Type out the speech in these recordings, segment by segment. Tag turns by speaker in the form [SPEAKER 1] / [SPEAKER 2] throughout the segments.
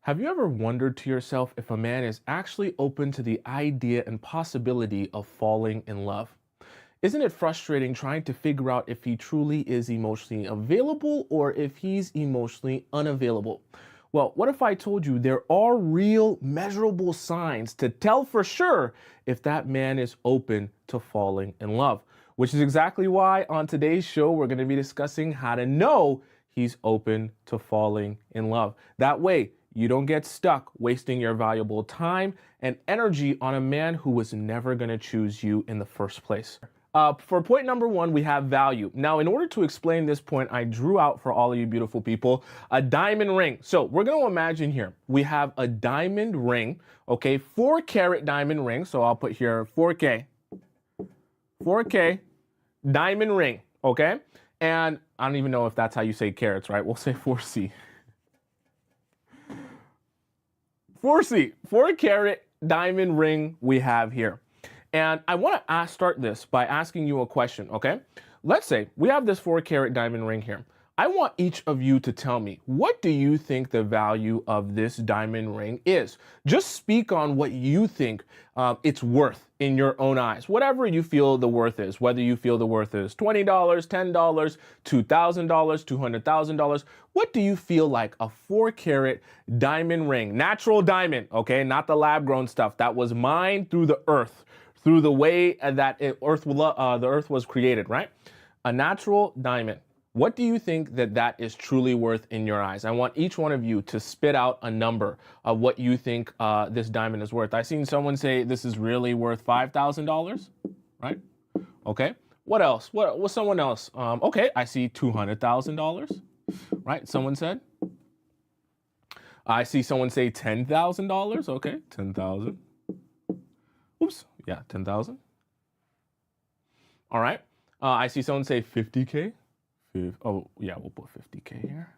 [SPEAKER 1] Have you ever wondered to yourself if a man is actually open to the idea and possibility of falling in love? Isn't it frustrating trying to figure out if he truly is emotionally available or if he's emotionally unavailable? Well, what if I told you there are real measurable signs to tell for sure if that man is open to falling in love? Which is exactly why on today's show we're going to be discussing how to know he's open to falling in love. That way, you don't get stuck wasting your valuable time and energy on a man who was never going to choose you in the first place. For point number one, we have value. Now, in order to explain this point, I drew out for all of you beautiful people a diamond ring. So we're going to imagine here we have a diamond ring, okay, 4-carat diamond ring. So I'll put here 4K diamond ring, okay? And I don't even know if that's how you say carats, right? We'll say 4C. 4C, 4-carat diamond ring we have here. And I want to start this by asking you a question, okay? Let's say we have this 4-carat diamond ring here. I want each of you to tell me, what do you think the value of this diamond ring is? Just speak on what you think it's worth in your own eyes, whatever you feel the worth is, whether you feel the worth is $20, $10, $2,000, $200,000. What do you feel like a 4-carat diamond ring, natural diamond, okay? Not the lab grown stuff that was mined through the earth, through the way that the earth was created, right? A natural diamond. What do you think that is truly worth in your eyes? I want each one of you to spit out a number of what you think this diamond is worth. I've seen someone say this is really worth $5,000, right? Okay. What else? What someone else? Okay, I see $200,000, right? Someone said. I see someone say $10,000. Okay, 10,000. Oops. Yeah, 10,000. All right. I see someone say 50K. Oh, yeah, we'll put 50K here.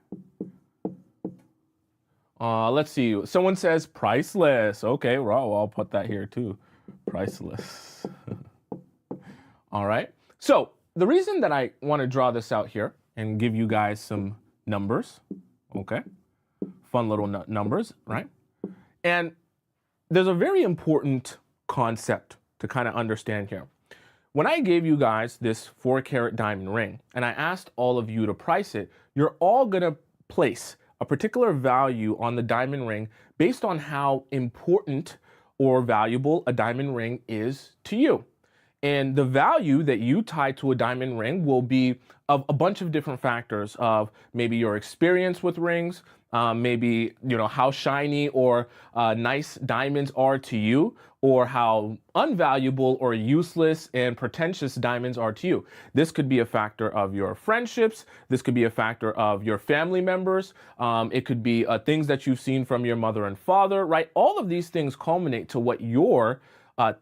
[SPEAKER 1] Let's see. Someone says priceless. Okay, well, I'll put that here too. Priceless. All right. So the reason that I want to draw this out here and give you guys some numbers, okay, fun little numbers, right? And there's a very important concept to kind of understand here. When I gave you guys this 4-carat diamond ring and I asked all of you to price it, you're all going to place a particular value on the diamond ring based on how important or valuable a diamond ring is to you. And the value that you tie to a diamond ring will be of a bunch of different factors of maybe your experience with rings, maybe, how shiny or nice diamonds are to you, or how unvaluable or useless and pretentious diamonds are to you. This could be a factor of your friendships. This could be a factor of your family members. It could be things that you've seen from your mother and father, right? All of these things culminate to what your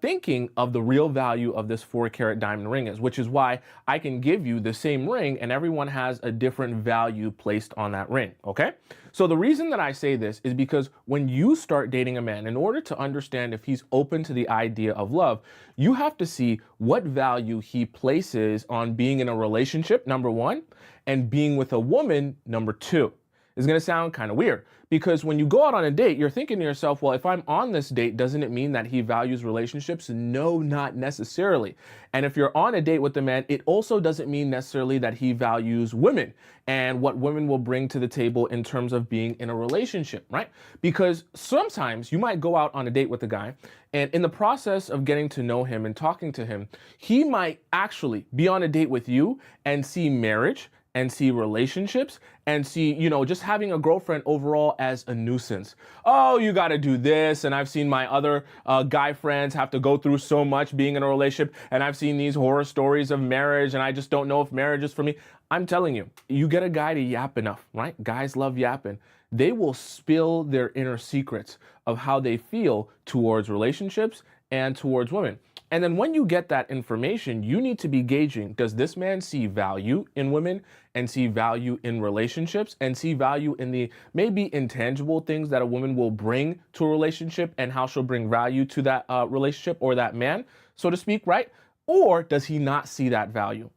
[SPEAKER 1] thinking of the real value of this 4-carat diamond ring is, which is why I can give you the same ring and everyone has a different value placed on that ring, okay? So the reason that I say this is because when you start dating a man, in order to understand if he's open to the idea of love, you have to see what value he places on being in a relationship, number one, and being with a woman, number two. It's going to sound kind of weird because when you go out on a date, you're thinking to yourself, well, if I'm on this date, doesn't it mean that he values relationships? No, not necessarily. And if you're on a date with the man, it also doesn't mean necessarily that he values women and what women will bring to the table in terms of being in a relationship, right? Because sometimes you might go out on a date with a guy and in the process of getting to know him and talking to him, he might actually be on a date with you and see marriage and see relationships and see, just having a girlfriend overall as a nuisance. Oh, you got to do this. And I've seen my other guy friends have to go through so much being in a relationship. And I've seen these horror stories of marriage and I just don't know if marriage is for me. I'm telling you, you get a guy to yap enough, right? Guys love yapping. They will spill their inner secrets of how they feel towards relationships and towards women. And then when you get that information, you need to be gauging, does this man see value in women and see value in relationships and see value in the maybe intangible things that a woman will bring to a relationship and how she'll bring value to that relationship or that man, so to speak, right? Or does he not see that value?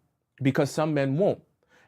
[SPEAKER 1] Because some men won't.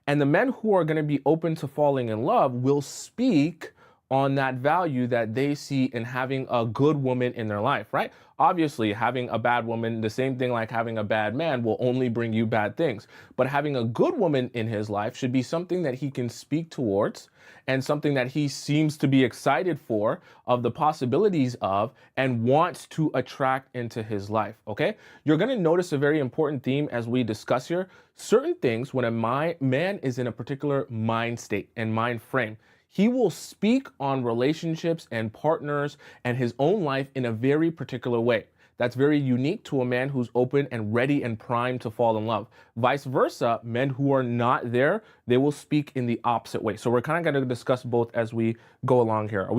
[SPEAKER 1] And the men who are going to be open to falling in love will speak on that value that they see in having a good woman in their life, right? Obviously, having a bad woman, the same thing like having a bad man, will only bring you bad things. But having a good woman in his life should be something that he can speak towards and something that he seems to be excited for, of the possibilities of, and wants to attract into his life, okay? You're going to notice a very important theme as we discuss here. Certain things, when a man is in a particular mind state and mind frame, he will speak on relationships and partners and his own life in a very particular way. That's very unique to a man who's open and ready and primed to fall in love. Vice versa, men who are not there, they will speak in the opposite way. So we're kind of going to discuss both as we go along here. Are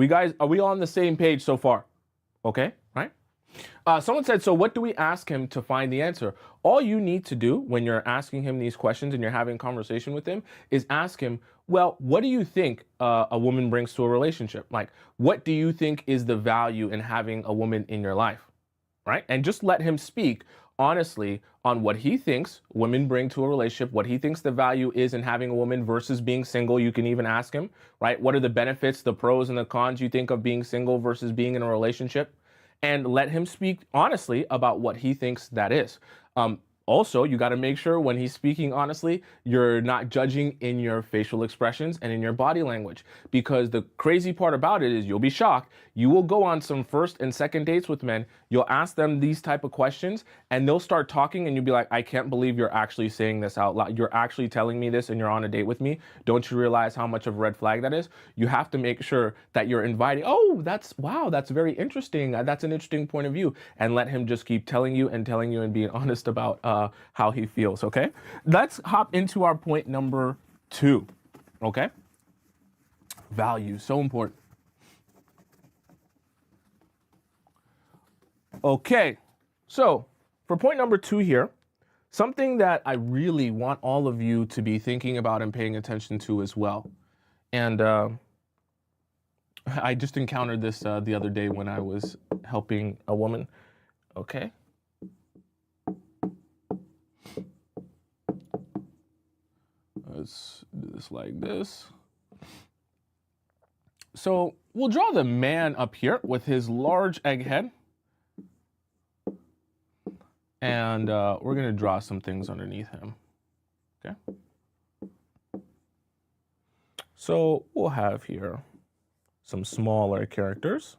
[SPEAKER 1] we on the same page so far? Okay, right? Someone said, so what do we ask him to find the answer? All you need to do when you're asking him these questions and you're having a conversation with him is ask him, well, what do you think a woman brings to a relationship? Like, what do you think is the value in having a woman in your life? Right? And just let him speak honestly on what he thinks women bring to a relationship, what he thinks the value is in having a woman versus being single. You can even ask him, right? What are the benefits, the pros and the cons you think of being single versus being in a relationship? And let him speak honestly about what he thinks that is. Also, you got to make sure when he's speaking honestly, you're not judging in your facial expressions and in your body language. Because the crazy part about it is, you'll be shocked. You will go on some first and second dates with men. You'll ask them these type of questions and they'll start talking and you'll be like, I can't believe you're actually saying this out loud. You're actually telling me this and you're on a date with me. Don't you realize how much of a red flag that is? You have to make sure that you're inviting, oh, wow, that's very interesting. That's an interesting point of view. And let him just keep telling you and being honest about how he feels, okay? Let's hop into our point number 2, okay? Value, so important. Okay, so for point number 2 here, something that I really want all of you to be thinking about and paying attention to as well. And I just encountered this the other day when I was helping a woman, okay? Let's do this like this. So we'll draw the man up here with his large egg head. And we're going to draw some things underneath him. Okay. So we'll have here some smaller characters.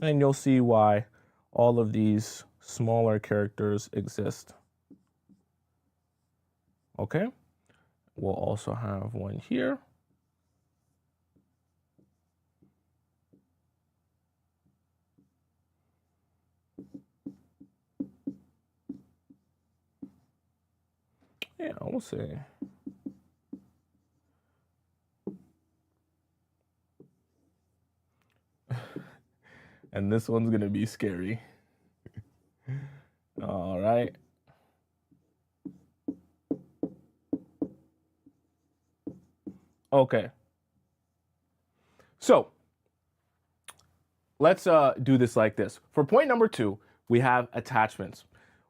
[SPEAKER 1] And you'll see why all of these smaller characters exist. Okay. We'll also have one here. Yeah, we'll see. And this one's going to be scary. All right. Okay. So let's do this like this. For point number 2, we have attachments.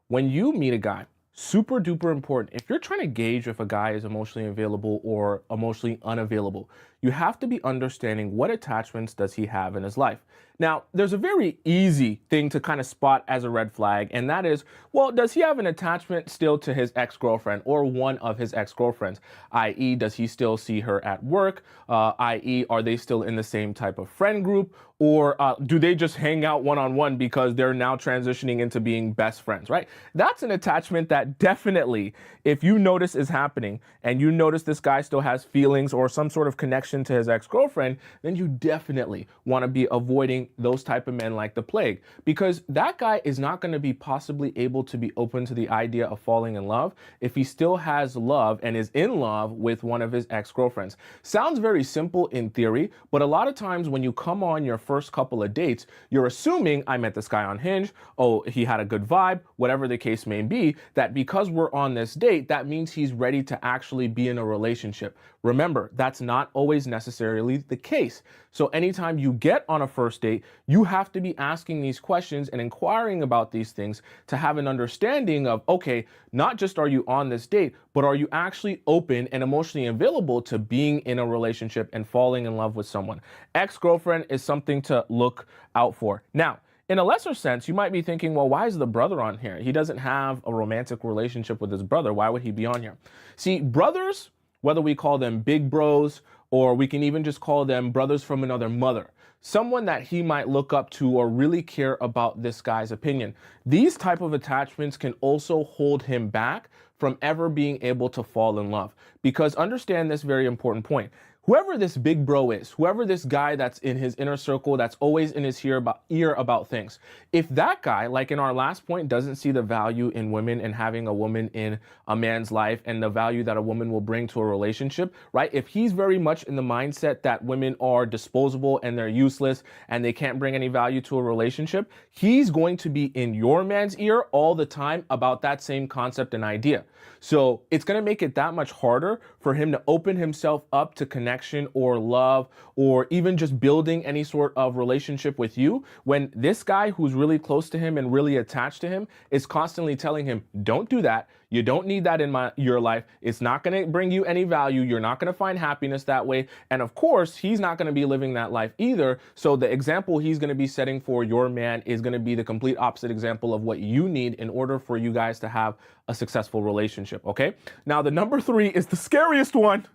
[SPEAKER 1] When you meet a guy, super duper important. If you're trying to gauge if a guy is emotionally available or emotionally unavailable, you have to be understanding what attachments does he have in his life. Now, there's a very easy thing to kind of spot as a red flag, and that is, well, does he have an attachment still to his ex-girlfriend or one of his ex-girlfriends? I.e., does he still see her at work? I.e., are they still in the same type of friend group? Or do they just hang out one-on-one because they're now transitioning into being best friends, right? That's an attachment that definitely, if you notice is happening and you notice this guy still has feelings or some sort of connection to his ex-girlfriend, then you definitely want to be avoiding those type of men like the plague, because that guy is not going to be possibly able to be open to the idea of falling in love if he still has love and is in love with one of his ex-girlfriends. Sounds very simple in theory, but a lot of times when you come on your first couple of dates, you're assuming I met this guy on Hinge. Oh, he had a good vibe, whatever the case may be, that because we're on this date, that means he's ready to actually be in a relationship. Remember, that's not always necessarily the case. So anytime you get on a first date, you have to be asking these questions and inquiring about these things to have an understanding of, okay, not just are you on this date, but are you actually open and emotionally available to being in a relationship and falling in love with someone? Ex-girlfriend is something to look out for. Now, in a lesser sense, you might be thinking, well, why is the brother on here? He doesn't have a romantic relationship with his brother. Why would he be on here? See, brothers, whether we call them big bros, or we can even just call them brothers from another mother, someone that he might look up to or really care about this guy's opinion. These type of attachments can also hold him back from ever being able to fall in love. Because understand this very important point. Whoever this big bro is, whoever this guy that's in his inner circle, that's always in his ear about things, if that guy, like in our last point, doesn't see the value in women and having a woman in a man's life and the value that a woman will bring to a relationship, right? If he's very much in the mindset that women are disposable and they're useless and they can't bring any value to a relationship, he's going to be in your man's ear all the time about that same concept and idea. So it's going to make it that much harder for him to open himself up to connection or love or even just building any sort of relationship with you when this guy who's really close to him and really attached to him is constantly telling him, don't do that. You don't need that in your life. It's not going to bring you any value. You're not going to find happiness that way. And of course, he's not going to be living that life either. So the example he's going to be setting for your man is going to be the complete opposite example of what you need in order for you guys to have a successful relationship. Okay. Now, the number 3 is the scariest one.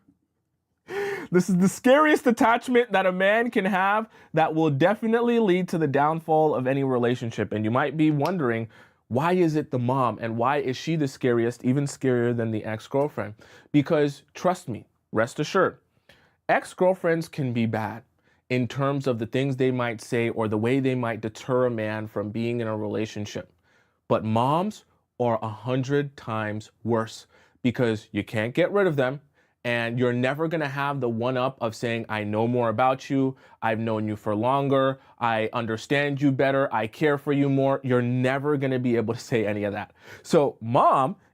[SPEAKER 1] This is the scariest attachment that a man can have that will definitely lead to the downfall of any relationship. And you might be wondering, why is it the mom and why is she the scariest, even scarier than the ex-girlfriend? Because trust me, rest assured, ex-girlfriends can be bad in terms of the things they might say or the way they might deter a man from being in a relationship. But moms are 100 times worse because you can't get rid of them. And you're never going to have the one-up of saying, I know more about you, I've known you for longer, I understand you better, I care for you more. You're never going to be able to say any of that. So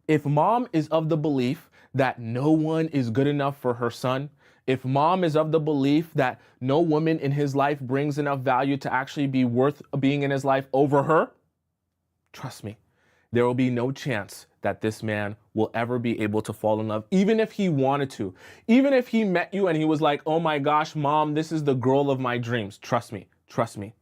[SPEAKER 1] if mom is of the belief that no one is good enough for her son, if mom is of the belief that no woman in his life brings enough value to actually be worth being in his life over her, trust me, there will be no chance that this man will ever be able to fall in love, even if he wanted to. Even if he met you and he was like, oh my gosh, mom, this is the girl of my dreams. Trust me, trust me.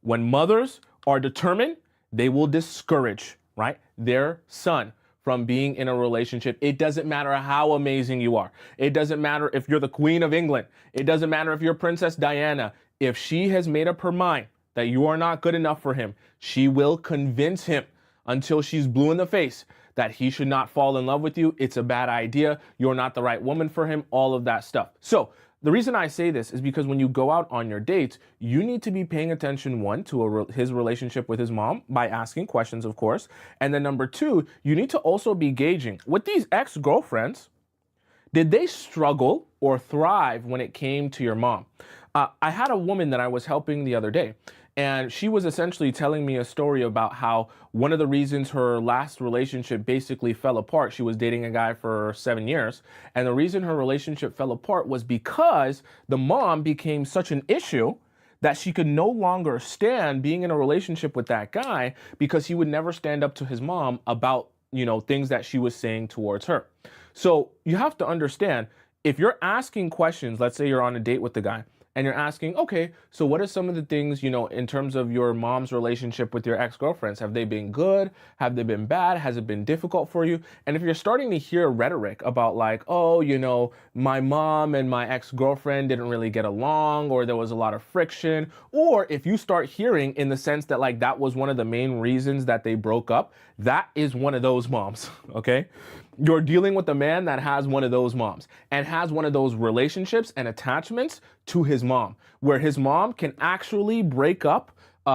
[SPEAKER 1] When mothers are determined, they will discourage, right, their son from being in a relationship. It doesn't matter how amazing you are. It doesn't matter if you're the Queen of England. It doesn't matter if you're Princess Diana. If she has made up her mind that you are not good enough for him, she will convince him until she's blue in the face that he should not fall in love with you. It's a bad idea. You're not the right woman for him, all of that stuff. So the reason I say this is because when you go out on your dates, you need to be paying attention, one, to his relationship with his mom by asking questions, of course. And then number 2, you need to also be gauging with these ex-girlfriends, did they struggle or thrive when it came to your mom? I had a woman that I was helping the other day, and she was essentially telling me a story about how one of the reasons her last relationship basically fell apart, she was dating a guy for 7 years, and the reason her relationship fell apart was because the mom became such an issue that she could no longer stand being in a relationship with that guy because he would never stand up to his mom about, things that she was saying towards her. So you have to understand, if you're asking questions, let's say you're on a date with the guy, and you're asking, okay, so what are some of the things, in terms of your mom's relationship with your ex-girlfriends? Have they been good? Have they been bad? Has it been difficult for you? And if you're starting to hear rhetoric about like, oh, my mom and my ex-girlfriend didn't really get along, or there was a lot of friction, or if you start hearing in the sense that like that was one of the main reasons that they broke up, that is one of those moms, okay? You're dealing with a man that has one of those moms and has one of those relationships and attachments to his mom, where his mom can actually break up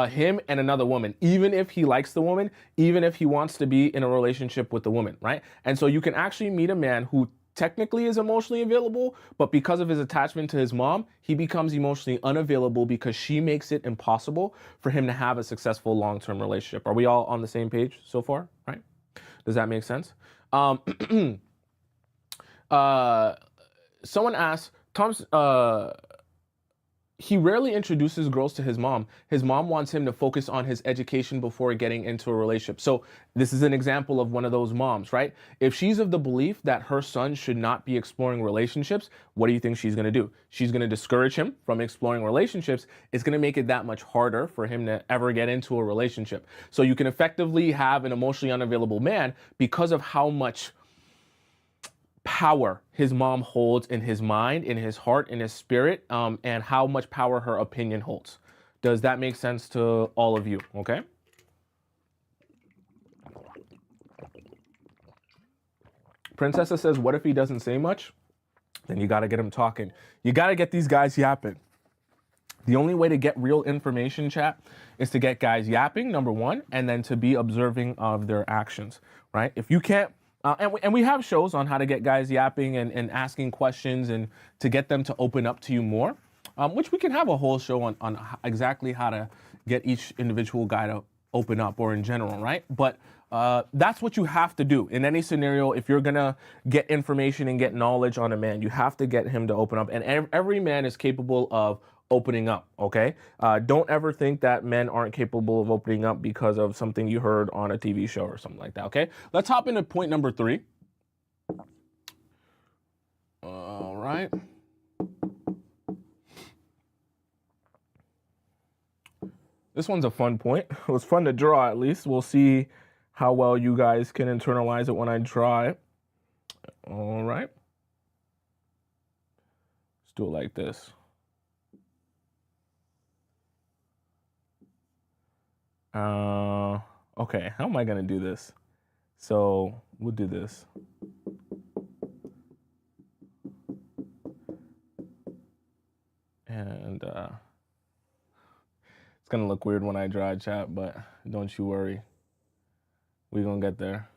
[SPEAKER 1] him and another woman, even if he likes the woman, even if he wants to be in a relationship with the woman, right? And so you can actually meet a man who technically is emotionally available, but because of his attachment to his mom, he becomes emotionally unavailable because she makes it impossible for him to have a successful long-term relationship. Are we all on the same page so far? Right? Does that make sense? Someone asked, Tom's, he rarely introduces girls to his mom. His mom wants him to focus on his education before getting into a relationship. So this is an example of one of those moms, right? If she's of the belief that her son should not be exploring relationships, what do you think she's going to do? She's going to discourage him from exploring relationships. It's going to make it that much harder for him to ever get into a relationship. So you can effectively have an emotionally unavailable man because of how much power his mom holds in his mind, in his heart, in his spirit, and how much power her opinion holds. Does that make sense to all of you? Okay. Princessa says, what if he doesn't say much? Then you got to get him talking. You got to get these guys yapping. The only way to get real information, chat, is to get guys yapping, number one, and then to be observing of their actions, right? If you can't, and we have shows on how to get guys yapping and asking questions and to get them to open up to you more, which we can have a whole show on exactly how to get each individual guy to open up, or in general, right? But that's what you have to do in any scenario. If you're gonna get information and get knowledge on a man, you have to get him to open up, and every man is capable of opening up, okay? Don't ever think that men aren't capable of opening up because of something you heard on a TV show or something like that, okay? Let's hop into point number 3. All right. This one's a fun point. It was fun to draw, at least. We'll see how well you guys can internalize it when I draw it. All right. Let's do it like this. Okay, how am I gonna do this? So we'll do this. And it's gonna look weird when I draw a chat, but don't you worry. We're gonna get there.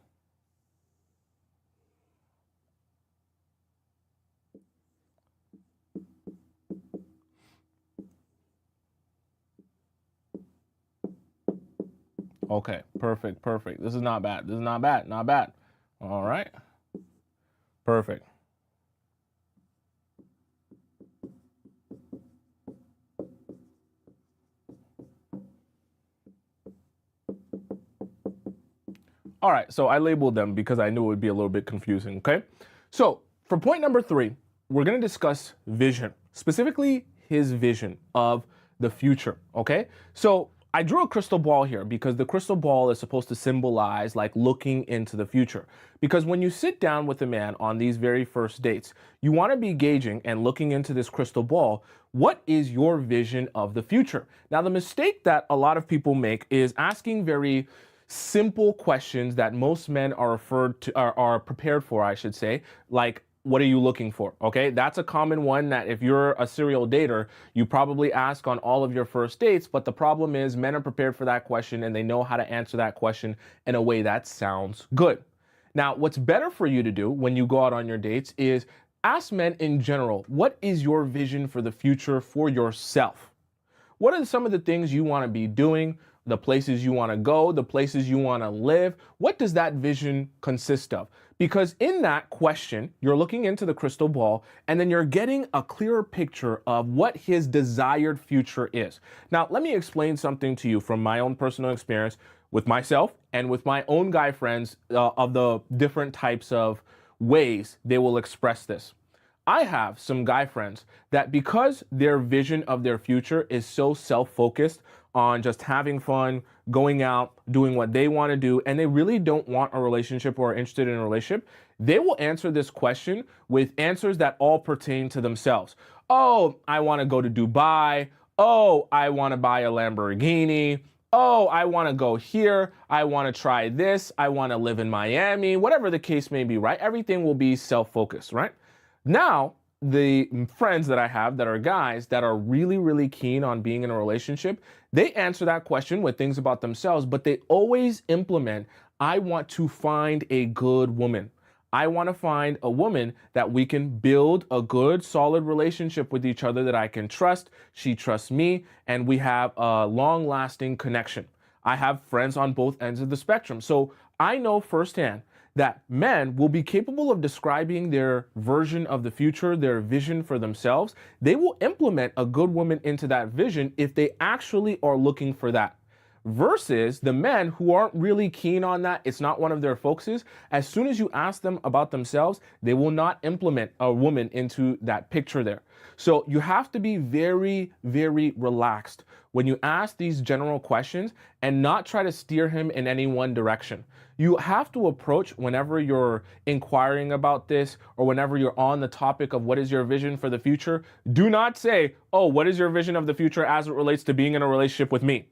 [SPEAKER 1] Okay, perfect. This is not bad. Not bad. All right. Perfect. All right, so I labeled them because I knew it would be a little bit confusing, okay? So for point number 3, we're gonna discuss vision, specifically his vision of the future, okay? So I drew a crystal ball here because the crystal ball is supposed to symbolize like looking into the future. Because when you sit down with a man on these very first dates, you want to be gauging and looking into this crystal ball. What is your vision of the future? Now, the mistake that a lot of people make is asking very simple questions that most men are prepared for, I should say, like, what are you looking for? Okay, that's a common one that if you're a serial dater, you probably ask on all of your first dates. But the problem is men are prepared for that question and they know how to answer that question in a way that sounds good. Now, what's better for you to do when you go out on your dates is ask men in general, what is your vision for the future for yourself? What are some of the things you want to be doing? The places you want to go, the places you want to live. What does that vision consist of? Because in that question, you're looking into the crystal ball and then you're getting a clearer picture of what his desired future is. Now, let me explain something to you from my own personal experience with myself and with my own guy friends of the different types of ways they will express this. I have some guy friends that because their vision of their future is so self-focused on just having fun, going out, doing what they want to do, and they really don't want a relationship or are interested in a relationship, they will answer this question with answers that all pertain to themselves. Oh, I want to go to Dubai. Oh, I want to buy a Lamborghini. Oh, I want to go here. I want to try this. I want to live in Miami. Whatever the case may be, right? Everything will be self-focused, right? Now, the friends that I have that are guys that are really, really keen on being in a relationship, they answer that question with things about themselves, but they always implement, I want to find a good woman. I want to find a woman that we can build a good, solid relationship with each other that I can trust. She trusts me, and we have a long lasting connection. I have friends on both ends of the spectrum. So I know firsthand that men will be capable of describing their version of the future, their vision for themselves. They will implement a good woman into that vision if they actually are looking for that. Versus the men who aren't really keen on that, it's not one of their focuses. As soon as you ask them about themselves, they will not implement a woman into that picture there. So you have to be very, very relaxed when you ask these general questions and not try to steer him in any one direction. You have to approach whenever you're inquiring about this or whenever you're on the topic of what is your vision for the future. Do not say, oh, what is your vision of the future as it relates to being in a relationship with me?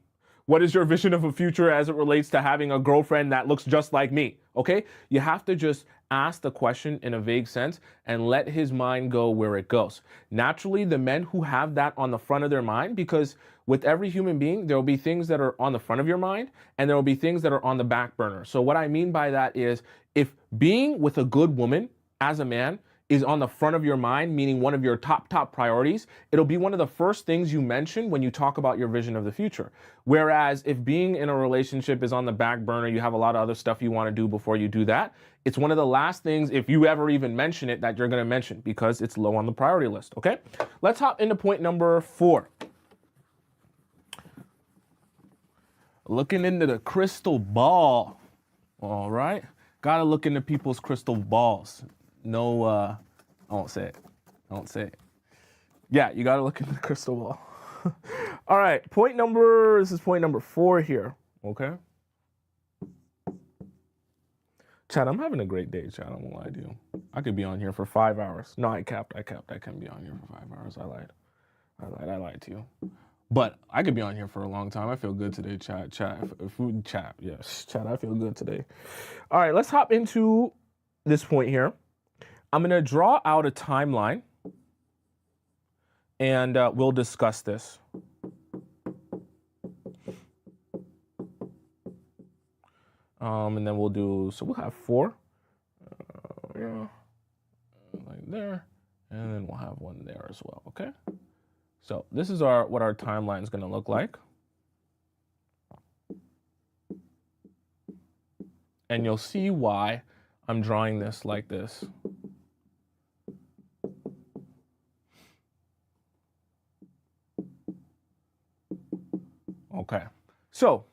[SPEAKER 1] What is your vision of a future as it relates to having a girlfriend that looks just like me? Okay? You have to just ask the question in a vague sense and let his mind go where it goes. Naturally, the men who have that on the front of their mind, because with every human being, there will be things that are on the front of your mind and there will be things that are on the back burner. So what I mean by that is if being with a good woman as a man is on the front of your mind, meaning one of your top priorities, it'll be one of the first things you mention when you talk about your vision of the future. Whereas if being in a relationship is on the back burner, you have a lot of other stuff you want to do before you do that, it's one of the last things, if you ever even mention it, that you're going to mention because it's low on the priority list, okay? Let's hop into point number 4. Looking into the crystal ball, all right? Gotta look into people's crystal balls. No, I won't say it. I won't say it. Yeah, you got to look in the crystal ball. All right, this is point number 4 here, okay? Chad, I'm having a great day, Chad. I won't lie to you. I could be on here for 5 hours. No, I capped. I couldn't be on here for 5 hours. I lied to you. But I could be on here for a long time. I feel good today, Chad. Yes, Chad, I feel good today. All right, let's hop into this point here. I'm going to draw out a timeline, and we'll discuss this. And then we'll have 4, yeah, like there, and then we'll have 1 there as well, okay? So this is what our timeline is going to look like. And you'll see why I'm drawing this like this. Okay, so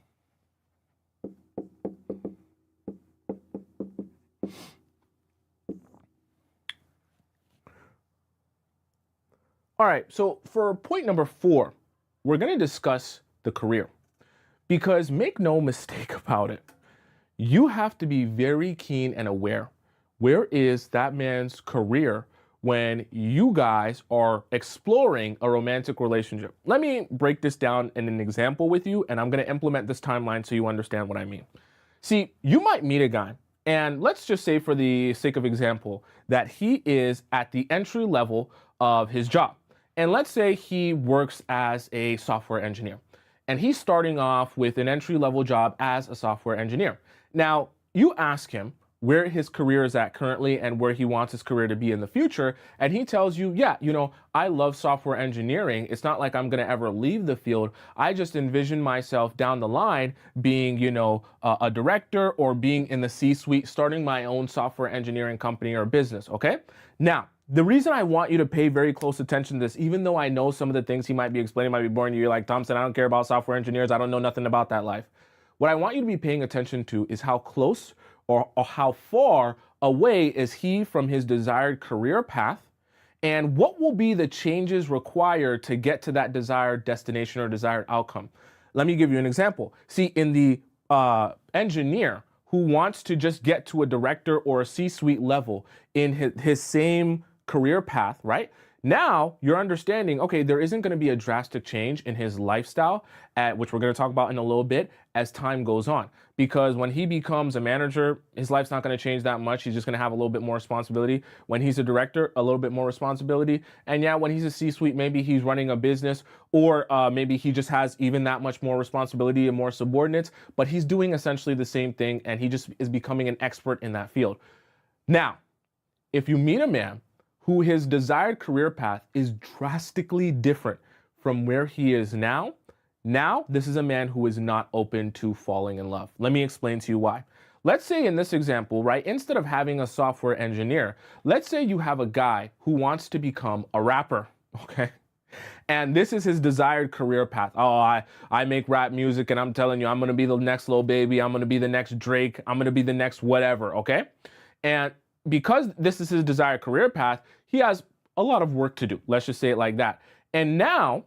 [SPEAKER 1] all right, so for point number 4, we're going to discuss the career, because make no mistake about it, you have to be very keen and aware. Where is that man's career when you guys are exploring a romantic relationship? Let me break this down in an example with you, and I'm going to implement this timeline so you understand what I mean. See, you might meet a guy, and let's just say for the sake of example that he is at the entry level of his job. And let's say he works as a software engineer, and he's starting off with an entry-level job as a software engineer. Now, you ask him where his career is at currently and where he wants his career to be in the future, and he tells you, yeah, I love software engineering. It's not like I'm going to ever leave the field. I just envision myself down the line being, a director or being in the C-suite, starting my own software engineering company or business, okay? Now, the reason I want you to pay very close attention to this, even though I know some of the things he might be explaining might be boring to you, you're like, Thompson, I don't care about software engineers. I don't know nothing about that life. What I want you to be paying attention to is how close or how far away is he from his desired career path, and what will be the changes required to get to that desired destination or desired outcome. Let me give you an example. See, in the engineer who wants to just get to a director or a C-suite level in his same career path, right? Now you're understanding, okay, there isn't going to be a drastic change in his lifestyle, which we're going to talk about in a little bit as time goes on. Because when he becomes a manager, his life's not going to change that much. He's just going to have a little bit more responsibility. When he's a director, a little bit more responsibility. And yeah, when he's a C-suite, maybe he's running a business, or maybe he just has even that much more responsibility and more subordinates, but he's doing essentially the same thing, and he just is becoming an expert in that field. Now, if you meet a man who his desired career path is drastically different from where he is now, this is a man who is not open to falling in love. Let me explain to you why. Let's say in this example, right, instead of having a software engineer, let's say you have a guy who wants to become a rapper, okay? And this is his desired career path. Oh, I make rap music and I'm telling you, I'm gonna be the next Lil Baby, I'm gonna be the next Drake, I'm gonna be the next whatever, okay? And because this is his desired career path, he has a lot of work to do. Let's just say it like that. And now,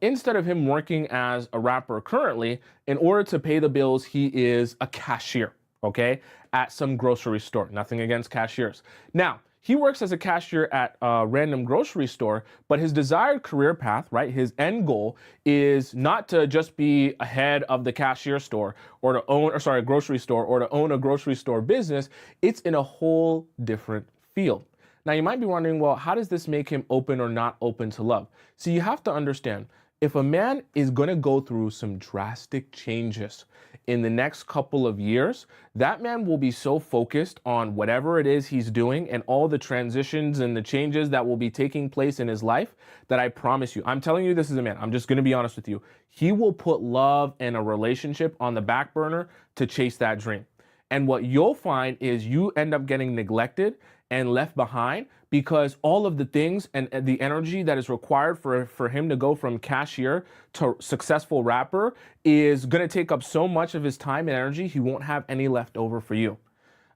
[SPEAKER 1] instead of him working as a rapper currently, in order to pay the bills, he is a cashier, okay, at some grocery store. Nothing against cashiers. Now, he works as a cashier at a random grocery store, but his desired career path, right, his end goal is not to just be ahead of the cashier store or to own, or sorry, a grocery store or to own a grocery store business. It's in a whole different field. Now, you might be wondering, well, how does this make him open or not open to love? So you have to understand, if a man is going to go through some drastic changes in the next couple of years, that man will be so focused on whatever it is he's doing and all the transitions and the changes that will be taking place in his life that I promise you, I'm telling you, this is a man, I'm just going to be honest with you. He will put love and a relationship on the back burner to chase that dream. And what you'll find is you end up getting neglected and left behind because all of the things and the energy that is required for him to go from cashier to successful rapper is going to take up so much of his time and energy, he won't have any left over for you.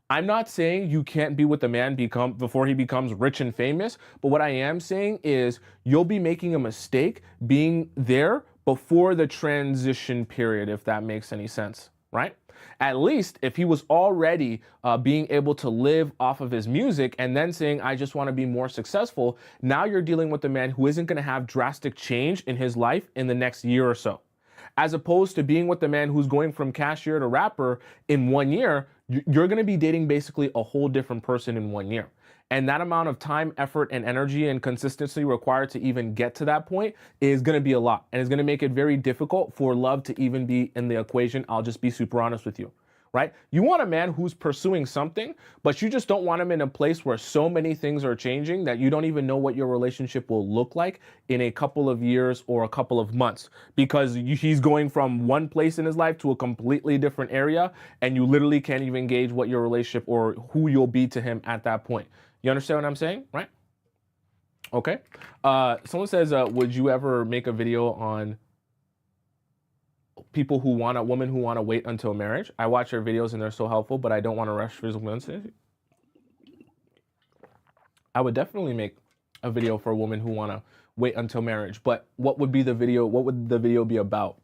[SPEAKER 1] I'm not saying you can't be with the man before he becomes rich and famous, but what I am saying is you'll be making a mistake being there before the transition period, if that makes any sense, right? At least if he was already being able to live off of his music and then saying, I just want to be more successful, now you're dealing with a man who isn't going to have drastic change in his life in the next year or so. As opposed to being with the man who's going from cashier to rapper in 1 year, you're going to be dating basically a whole different person in 1 year. And that amount of time, effort, and energy and consistency required to even get to that point is going to be a lot. And it's going to make it very difficult for love to even be in the equation. I'll just be super honest with you, right? You want a man who's pursuing something, but you just don't want him in a place where so many things are changing that you don't even know what your relationship will look like in a couple of years or a couple of months, because he's going from one place in his life to a completely different area, and you literally can't even gauge what your relationship or who you'll be to him at that point. You understand what I'm saying, right? Okay. Someone says, would you ever make a video on people who want women who want to wait until marriage? I watch their videos and they're so helpful, but I don't want to rush physical intimacy. I would definitely make a video for women who want to wait until marriage, but what would the video be about?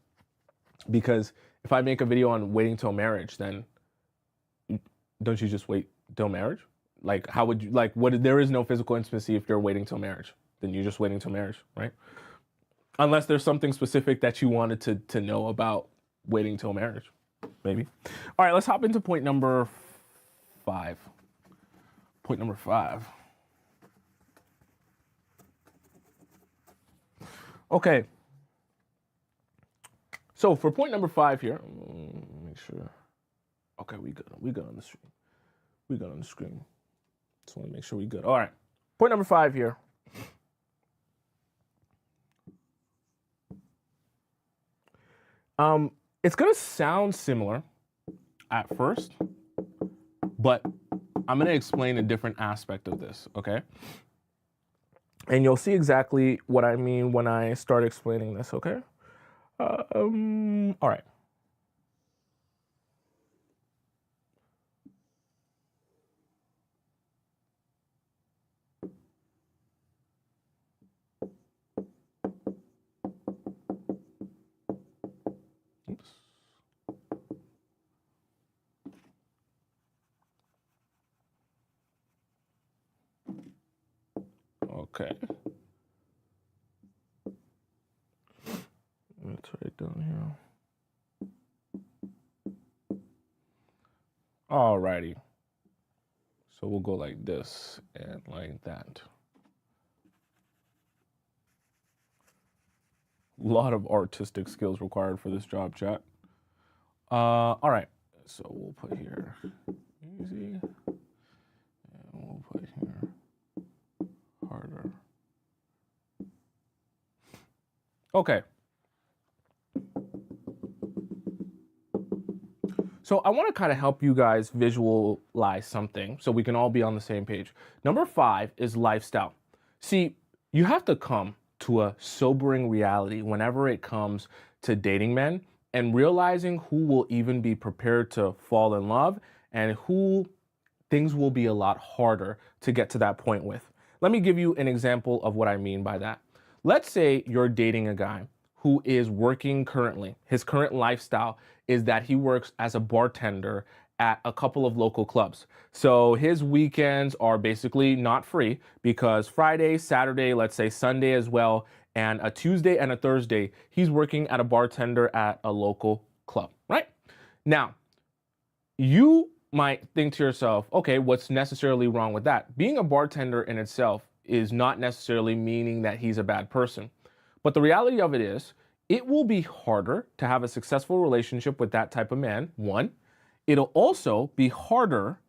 [SPEAKER 1] Because if I make a video on waiting till marriage, then don't you just wait till marriage? Like, how would you, like, there is no physical intimacy if you're waiting till marriage. Then you're just waiting till marriage, right? Unless there's something specific that you wanted to know about waiting till marriage, maybe. All right, let's hop into point number 5. Point number 5. Okay. So for point number 5 here, make sure. Okay, we good on the screen. We good on the screen. Just want to make sure we good. All right. Point number 5 here. It's going to sound similar at first, but I'm going to explain a different aspect of this, okay? And you'll see exactly what I mean when I start explaining this, okay? All right. Oops. Okay. Let's write down here. Alrighty. So we'll go like this and like that. A lot of artistic skills required for this job, chat. All right. So we'll put here easy. harder. Okay. So I want to kind of help you guys visualize something so we can all be on the same page. Number 5 is lifestyle. See, you have to come to a sobering reality whenever it comes to dating men and realizing who will even be prepared to fall in love and who things will be a lot harder to get to that point with. Let me give you an example of what I mean by that. Let's say you're dating a guy who is working currently. His current lifestyle is that he works as a bartender at a couple of local clubs. So his weekends are basically not free because Friday, Saturday, let's say Sunday as well, and a Tuesday and a Thursday, he's working at a bartender at a local club, right? Now, you might think to yourself, okay, what's necessarily wrong with that? Being a bartender in itself is not necessarily meaning that he's a bad person. But the reality of it is, it will be harder to have a successful relationship with that type of man, one. It'll also be harder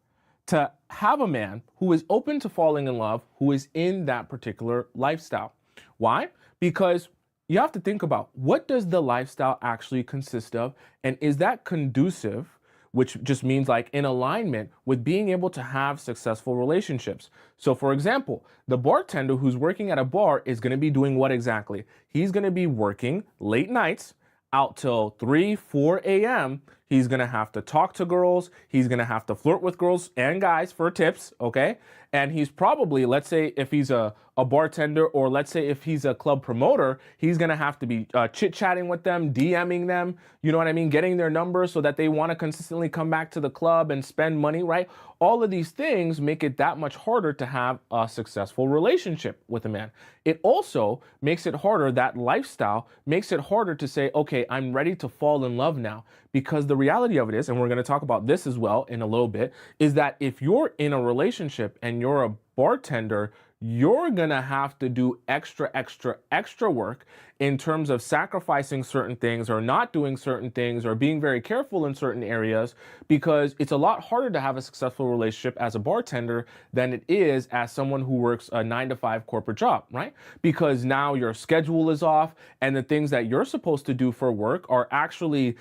[SPEAKER 1] to have a man who is open to falling in love, who is in that particular lifestyle. Why? Because you have to think about, what does the lifestyle actually consist of? And is that conducive, which just means like in alignment with being able to have successful relationships? So for example, the bartender who's working at a bar is going to be doing what exactly? He's going to be working late nights out till 3, 4 a.m. He's going to have to talk to girls. He's going to have to flirt with girls and guys for tips, okay? And he's probably, let's say if he's a bartender, or let's say if he's a club promoter, he's going to have to be chit-chatting with them, DMing them, you know what I mean? Getting their numbers so that they want to consistently come back to the club and spend money, right? All of these things make it that much harder to have a successful relationship with a man. It also makes it harder, that lifestyle makes it harder to say, okay, I'm ready to fall in love now. Because the reality of it is, and we're going to talk about this as well in a little bit, is that if you're in a relationship and you're a bartender, you're going to have to do extra work in terms of sacrificing certain things or not doing certain things or being very careful in certain areas, because it's a lot harder to have a successful relationship as a bartender than it is as someone who works a 9-to-5 corporate job, right? Because now your schedule is off and the things that you're supposed to do for work are actually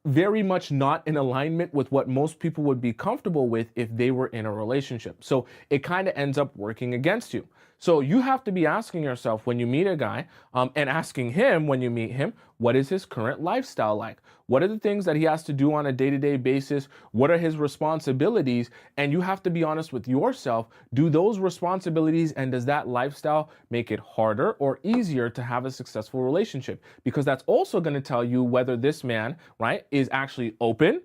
[SPEAKER 1] very much not in alignment with what most people would be comfortable with if they were in a relationship. So it kind of ends up working against you. So you have to be asking yourself when you meet a guy, and asking him when you meet him, what is his current lifestyle like? What are the things that he has to do on a day-to-day basis? What are his responsibilities? And you have to be honest with yourself. Do those responsibilities and does that lifestyle make it harder or easier to have a successful relationship? Because that's also going to tell you whether this man, right, is actually open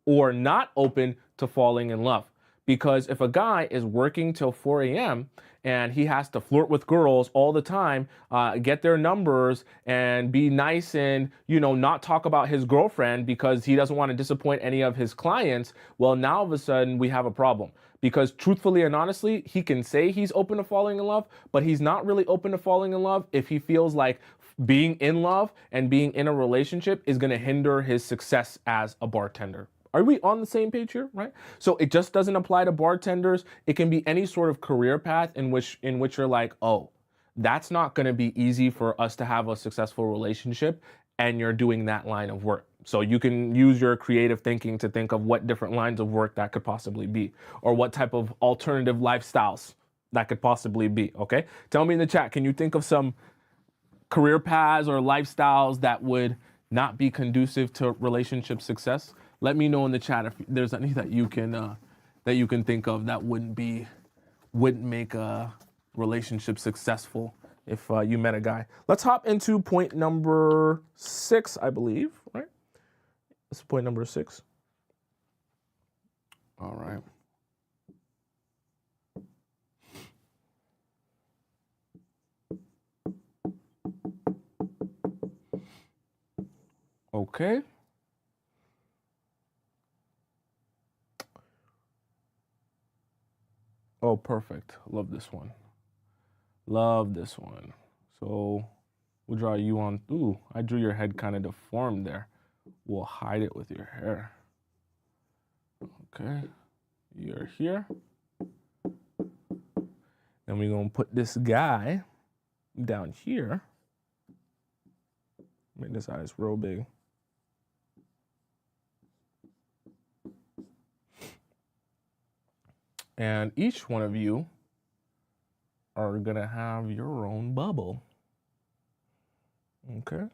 [SPEAKER 1] or not open to falling in love. Because if a guy is working till 4 a.m. and he has to flirt with girls all the time, get their numbers and be nice and, you know, not talk about his girlfriend because he doesn't want to disappoint any of his clients, well, now all of a sudden we have a problem. Because truthfully and honestly, he can say he's open to falling in love, but he's not really open to falling in love if he feels like being in love and being in a relationship is going to hinder his success as a bartender. Are we on the same page here, right? So it just doesn't apply to bartenders. It can be any sort of career path in which you're like, oh, that's not going to be easy for us to have a successful relationship, and you're doing that line of work. So you can use your creative thinking to think of what different lines of work that could possibly be, or what type of alternative lifestyles that could possibly be, okay? Tell me in the chat, can you think of some career paths or lifestyles that would not be conducive to relationship success? Let me know in the chat if there's any that you can think of that wouldn't make a relationship successful if you met a guy. Let's hop into point number 6, I believe, right? This is point number 6. All right. Okay. Oh, perfect. Love this one. Love this one. So we'll draw you on. Ooh, I drew your head kind of deformed there. We'll hide it with your hair. Okay. You're here. And we're going to put this guy down here. Make this eyes real big. And each one of you are going to have your own bubble. Okay?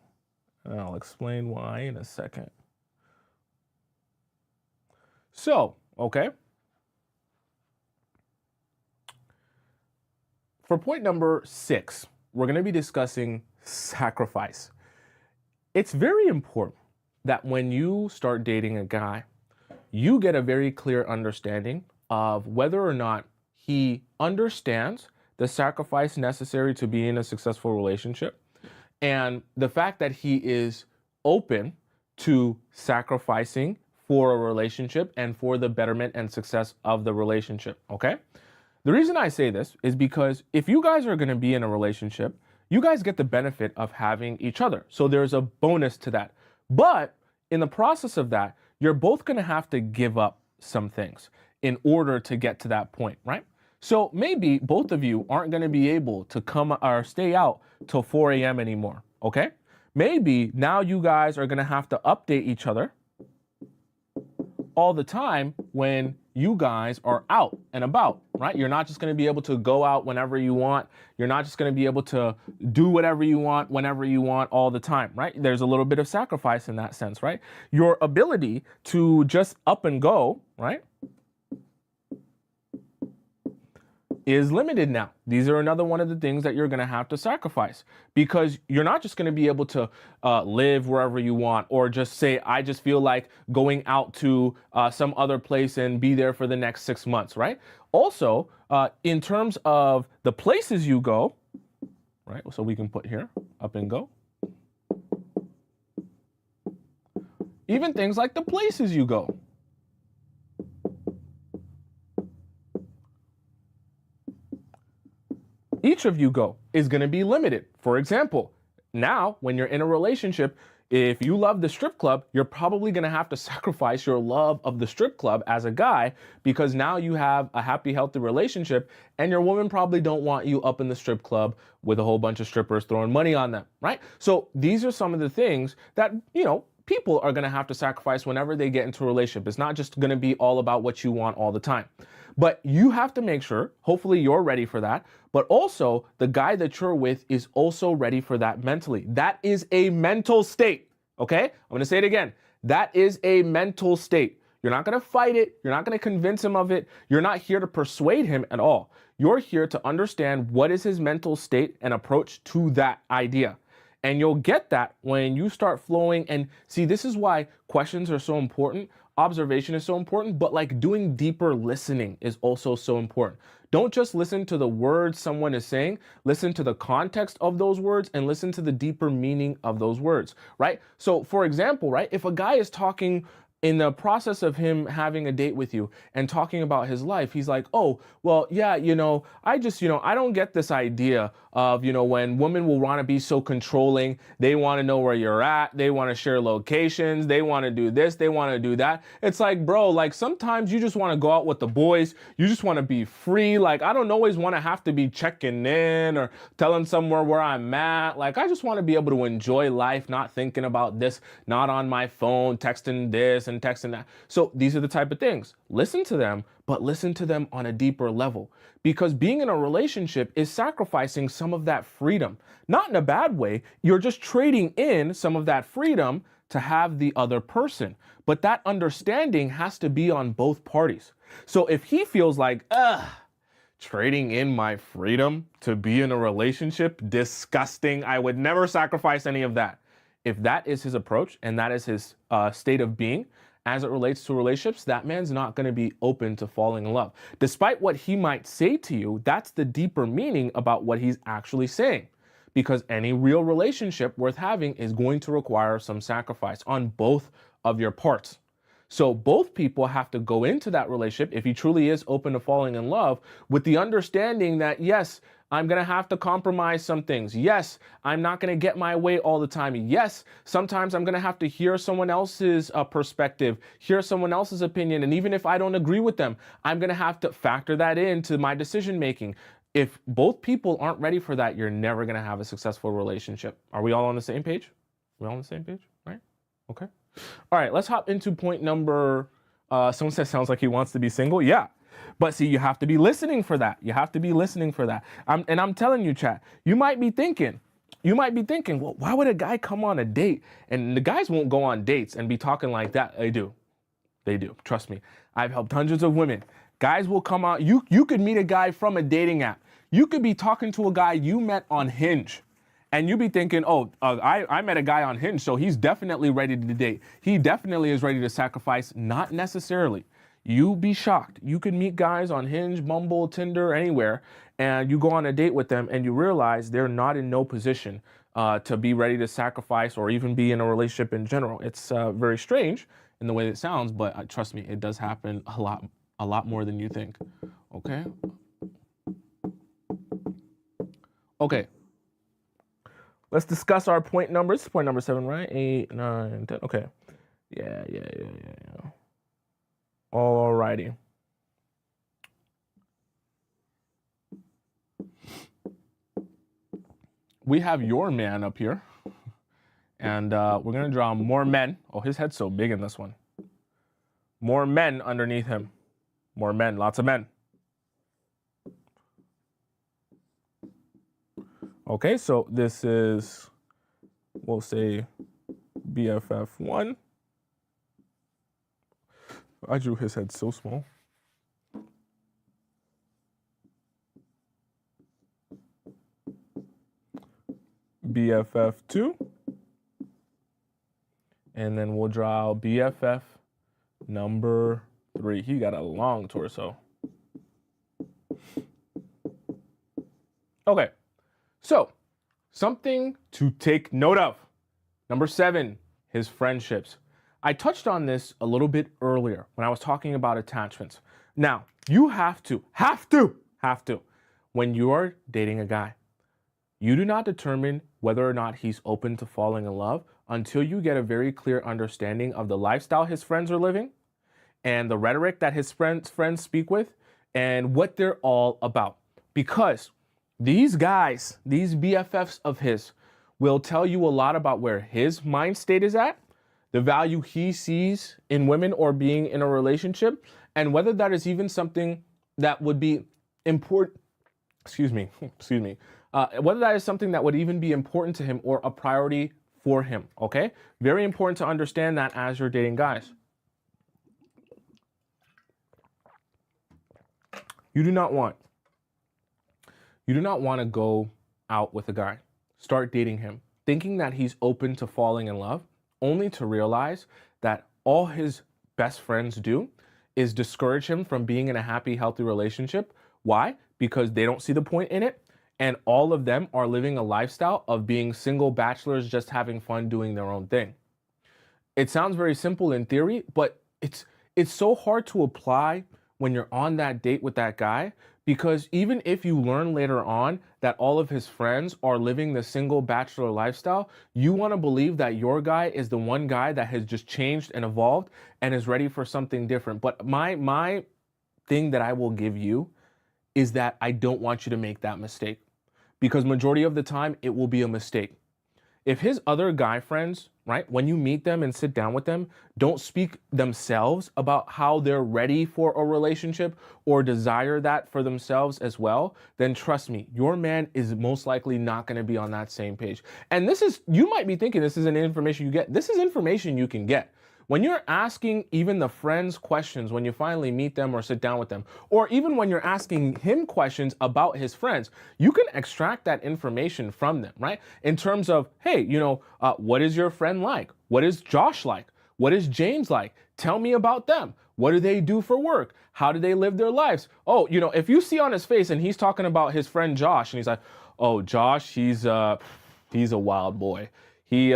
[SPEAKER 1] And I'll explain why in a second. So, okay. For point number 6, we're going to be discussing sacrifice. It's very important that when you start dating a guy, you get a very clear understanding of whether or not he understands the sacrifice necessary to be in a successful relationship, and the fact that he is open to sacrificing for a relationship and for the betterment and success of the relationship, okay? The reason I say this is because if you guys are going to be in a relationship, you guys get the benefit of having each other. So there's a bonus to that. But in the process of that, you're both going to have to give up some things in order to get to that point, right? So maybe both of you aren't going to be able to come or stay out till 4 a.m. anymore, okay? Maybe now you guys are going to have to update each other all the time when you guys are out and about, right? You're not just going to be able to go out whenever you want. You're not just going to be able to do whatever you want, whenever you want, all the time, right? There's a little bit of sacrifice in that sense, right? Your ability to just up and go, right, is limited now. These are another one of the things that you're going to have to sacrifice, because you're not just going to be able to live wherever you want, or just say, I just feel like going out to some other place and be there for the next 6 months, right? Also, in terms of the places you go, right? So we can put here, up and go. Even things like the places you go. Each of you go is going to be limited. For example, now when you're in a relationship, if you love the strip club, you're probably going to have to sacrifice your love of the strip club as a guy, because now you have a happy, healthy relationship, and your woman probably don't want you up in the strip club with a whole bunch of strippers throwing money on them, right? So these are some of the things that, you know, people are going to have to sacrifice whenever they get into a relationship. It's not just going to be all about what you want all the time. But you have to make sure, hopefully you're ready for that, but also the guy that you're with is also ready for that mentally. That is a mental state, okay? I'm going to say it again. That is a mental state. You're not going to fight it. You're not going to convince him of it. You're not here to persuade him at all. You're here to understand what is his mental state and approach to that idea. And you'll get that when you start flowing. And see, this is why questions are so important. Observation is so important, but like doing deeper listening is also so important. Don't just listen to the words someone is saying, listen to the context of those words and listen to the deeper meaning of those words, right? So for example, right, if a guy is talking in the process of him having a date with you and talking about his life, he's like, oh, well, yeah, you know, I don't get this idea of, you know, when women will want to be so controlling, they want to know where you're at, they want to share locations, they want to do this, they want to do that. It's like, bro, like sometimes you just want to go out with the boys, you just want to be free. Like, I don't always want to have to be checking in or telling somewhere where I'm at. Like, I just want to be able to enjoy life, not thinking about this, not on my phone, texting this and texting that. So these are the type of things. Listen to them, but listen to them on a deeper level, because being in a relationship is sacrificing some of that freedom. Not in a bad way. You're just trading in some of that freedom to have the other person. But that understanding has to be on both parties. So if he feels like, trading in my freedom to be in a relationship, disgusting, I would never sacrifice any of that. If that is his approach and that is his state of being as it relates to relationships, that man's not going to be open to falling in love. Despite what he might say to you, that's the deeper meaning about what he's actually saying. Because any real relationship worth having is going to require some sacrifice on both of your parts. So both people have to go into that relationship, if he truly is open to falling in love, with the understanding that, yes, I'm going to have to compromise some things. Yes, I'm not going to get my way all the time. Yes, sometimes I'm going to have to hear someone else's perspective, hear someone else's opinion. And even if I don't agree with them, I'm going to have to factor that into my decision making. If both people aren't ready for that, you're never going to have a successful relationship. Are we all on the same page? We all on the same page, right? Okay. All right, let's hop into point number. Someone says sounds like he wants to be single. Yeah, but see, you have to be listening for that. You have to be listening for that. I'm telling you, chat. You might be thinking, well, why would a guy come on a date? And the guys won't go on dates and be talking like that. They do. Trust me. I've helped hundreds of women. Guys will come out. You could meet a guy from a dating app. You could be talking to a guy you met on Hinge. And you be thinking, oh, I met a guy on Hinge, so he's definitely ready to date. He definitely is ready to sacrifice. Not necessarily. You be shocked. You can meet guys on Hinge, Bumble, Tinder, anywhere, and you go on a date with them and you realize they're not in no position to be ready to sacrifice or even be in a relationship in general. It's very strange in the way it sounds, but trust me, it does happen a lot more than you think. Okay. Okay. Let's discuss our point numbers. Point number 7, right? 8, 9, 10. Okay. Yeah. All righty. We have your man up here. And we're going to draw more men. Oh, his head's so big in this one. More men underneath him. More men. Lots of men. Okay, so this is, we'll say, BFF1. I drew his head so small. BFF2. And then we'll draw BFF number 3. He got a long torso. Okay, so something to take note of. Number 7, his friendships. I touched on this a little bit earlier when I was talking about attachments. Now, you have to, when you are dating a guy, you do not determine whether or not he's open to falling in love until you get a very clear understanding of the lifestyle his friends are living and the rhetoric that his friends speak with and what they're all about. Because these guys, these BFFs of his, will tell you a lot about where his mind state is at, the value he sees in women or being in a relationship, and whether that is even something that would be important, whether that is something that would even be important to him or a priority for him, okay? Very important to understand that as you're dating guys. You do not want to go out with a guy, start dating him, thinking that he's open to falling in love, only to realize that all his best friends do is discourage him from being in a happy, healthy relationship. Why? Because they don't see the point in it. And all of them are living a lifestyle of being single bachelors, just having fun doing their own thing. It sounds very simple in theory, but it's so hard to apply when you're on that date with that guy, because even if you learn later on that all of his friends are living the single bachelor lifestyle, you want to believe that your guy is the one guy that has just changed and evolved and is ready for something different. But my thing that I will give you is that I don't want you to make that mistake, because majority of the time it will be a mistake. If his other guy friends, right, when you meet them and sit down with them, don't speak themselves about how they're ready for a relationship or desire that for themselves as well, then trust me, your man is most likely not going to be on that same page. And this is, you might be thinking this isn't information you get. This is information you can get. When you're asking even the friends questions when you finally meet them or sit down with them, or even when you're asking him questions about his friends, you can extract that information from them, right? In terms of, hey, what is your friend like? What is Josh like? What is James like? Tell me about them. What do they do for work? How do they live their lives? Oh, if you see on his face and he's talking about his friend Josh and he's like, oh, Josh, he's a wild boy. He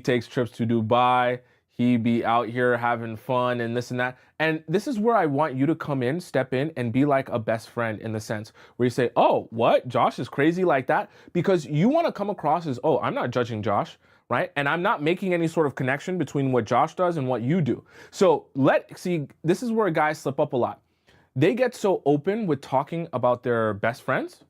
[SPEAKER 1] takes trips to Dubai. He be out here having fun and this and that. And this is where I want you to come in, step in, and be like a best friend, in the sense where you say, oh, what? Josh is crazy like that? Because you want to come across as, oh, I'm not judging Josh, right? And I'm not making any sort of connection between what Josh does and what you do. So see, this is where guys slip up a lot. they get so open with talking about their best friends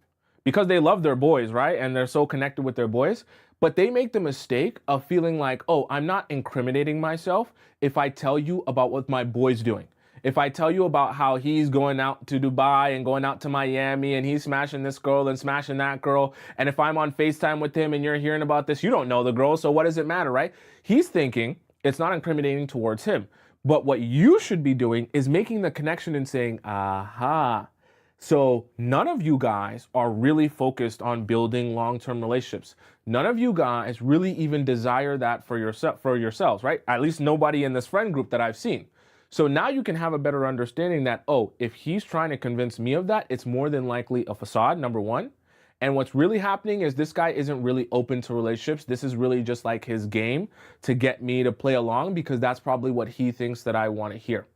[SPEAKER 1] because they love their boys, right? And they're so connected with their boys. But they make the mistake of feeling like, oh, I'm not incriminating myself if I tell you about what my boy's doing. If I tell you about how he's going out to Dubai and going out to Miami and he's smashing this girl and smashing that girl, and if I'm on FaceTime with him and you're hearing about this, you don't know the girl, so what does it matter, right? He's thinking it's not incriminating towards him. But what you should be doing is making the connection and saying, aha. So none of you guys are really focused on building long-term relationships. None of you guys really even desire that for yourselves, right? At least nobody in this friend group that I've seen. So now you can have a better understanding that, oh, if he's trying to convince me of that, it's more than likely a facade, number one. And what's really happening is this guy isn't really open to relationships. This is really just like his game to get me to play along because that's probably what he thinks that I want to hear.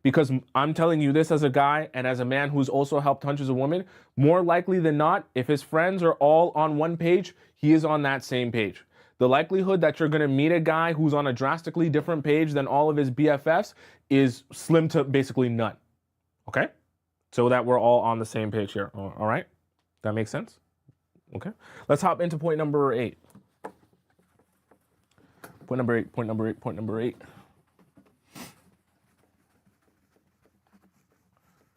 [SPEAKER 1] Because I'm telling you this as a guy and as a man who's also helped hundreds of women, more likely than not, if his friends are all on one page, he is on that same page. The likelihood that you're going to meet a guy who's on a drastically different page than all of his BFFs is slim to basically none. Okay? So that we're all on the same page here. All right? That makes sense? Okay. Let's hop into point number 8. Point number 8.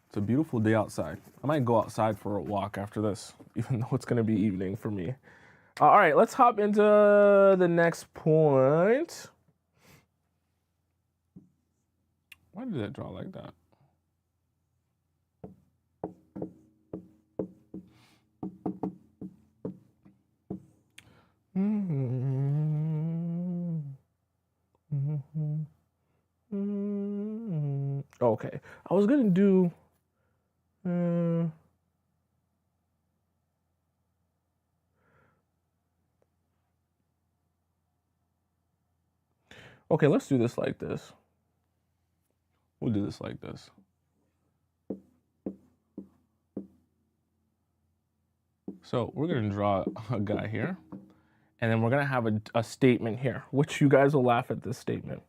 [SPEAKER 1] It's a beautiful day outside. I might go outside for a walk after this, even though it's going to be evening for me. All right, let's hop into the next point. Why did that draw like that? Okay, I was going to do... Okay, let's do this like this. We'll do this like this. So we're going to draw a guy here, and then we're going to have a statement here, which you guys will laugh at this statement.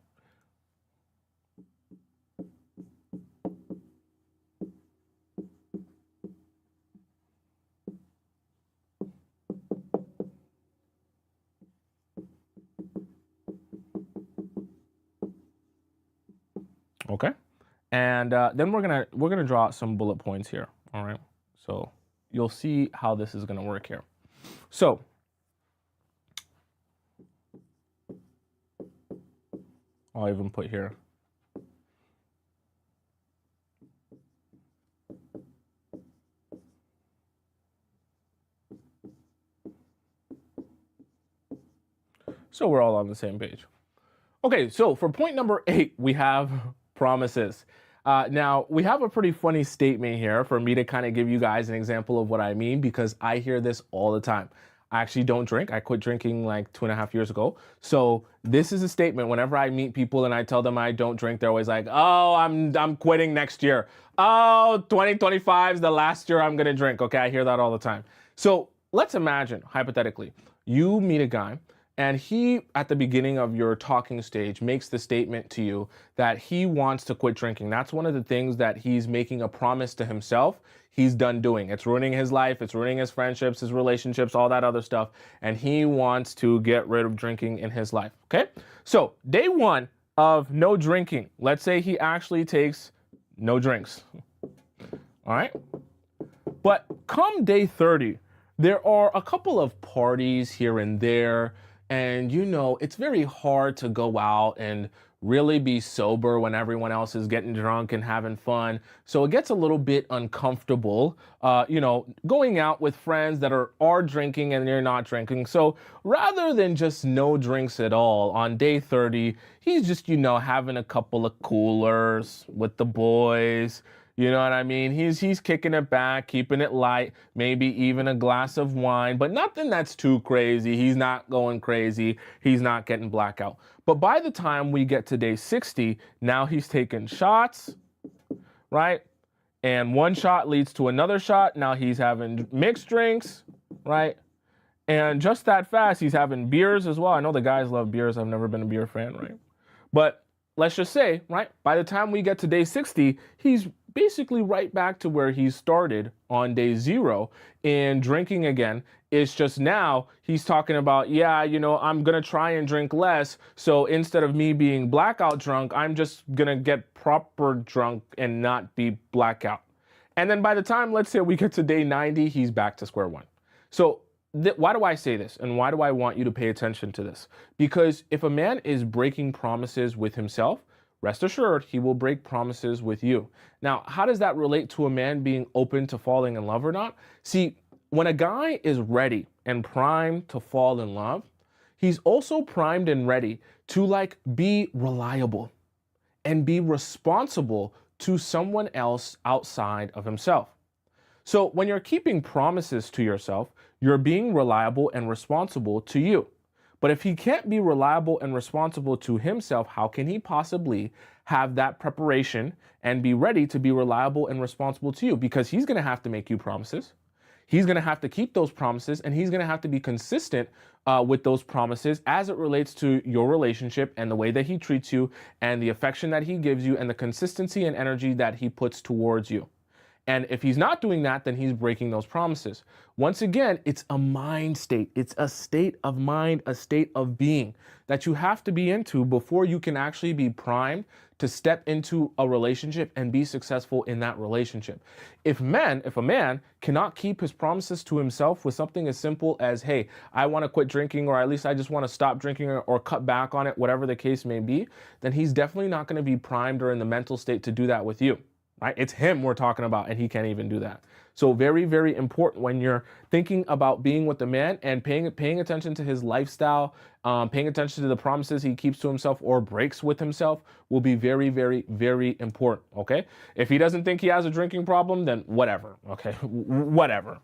[SPEAKER 1] Okay, and then we're gonna draw some bullet points here. All right, so you'll see how this is gonna work here. So I'll even put here. So we're all on the same page. Okay, so for point number 8, we have promises. Now, we have a pretty funny statement here for me to kind of give you guys an example of what I mean, because I hear this all the time. I actually don't drink. I quit drinking like 2.5 years ago. So this is a statement. Whenever I meet people and I tell them I don't drink, they're always like, oh, I'm quitting next year. Oh, 2025 is the last year I'm going to drink. Okay, I hear that all the time. So let's imagine, hypothetically, you meet a guy and he, at the beginning of your talking stage, makes the statement to you that he wants to quit drinking. That's one of the things that he's making a promise to himself he's done doing. It's ruining his life, it's ruining his friendships, his relationships, all that other stuff. And he wants to get rid of drinking in his life, okay? So day 1 of no drinking, let's say he actually takes no drinks, all right? But come day 30, there are a couple of parties here and there, and you know, it's very hard to go out and really be sober when everyone else is getting drunk and having fun. So it gets a little bit uncomfortable, you know, going out with friends that are drinking and you're not drinking. So rather than just no drinks at all, on day 30, he's just, you know, having a couple of coolers with the boys. You know what I mean? He's kicking it back, keeping it light, maybe even a glass of wine, but nothing that's too crazy. He's not going crazy. He's not getting blackout. But by the time we get to day 60, now he's taking shots, right? And one shot leads to another shot. Now he's having mixed drinks, right? And just that fast, he's having beers as well. I know the guys love beers. I've never been a beer fan, right? But let's just say, right, by the time we get to day 60, he's basically right back to where he started on day 0 in drinking again. It's just now he's talking about, yeah, I'm going to try and drink less. So instead of me being blackout drunk, I'm just going to get proper drunk and not be blackout. And then by the time, let's say we get to day 90, he's back to square one. So why do I say this? And why do I want you to pay attention to this? Because if a man is breaking promises with himself, rest assured he will break promises with you. Now, how does that relate to a man being open to falling in love or not? See, when a guy is ready and primed to fall in love, he's also primed and ready to be reliable and be responsible to someone else outside of himself. So when you're keeping promises to yourself, you're being reliable and responsible to you. But if he can't be reliable and responsible to himself, how can he possibly have that preparation and be ready to be reliable and responsible to you? Because he's going to have to make you promises. He's going to have to keep those promises, and he's going to have to be consistent with those promises as it relates to your relationship and the way that he treats you and the affection that he gives you and the consistency and energy that he puts towards you. And if he's not doing that, then he's breaking those promises. Once again, it's a mind state. It's a state of mind, a state of being that you have to be into before you can actually be primed to step into a relationship and be successful in that relationship. If a man cannot keep his promises to himself with something as simple as, hey, I want to quit drinking, or at least I just want to stop drinking or cut back on it, whatever the case may be, then he's definitely not going to be primed or in the mental state to do that with you. Right? It's him we're talking about, and he can't even do that. So very, very important when you're thinking about being with the man and paying attention to his lifestyle, paying attention to the promises he keeps to himself or breaks with himself will be very, very, very important. Okay. If he doesn't think he has a drinking problem, then whatever. Okay. Whatever.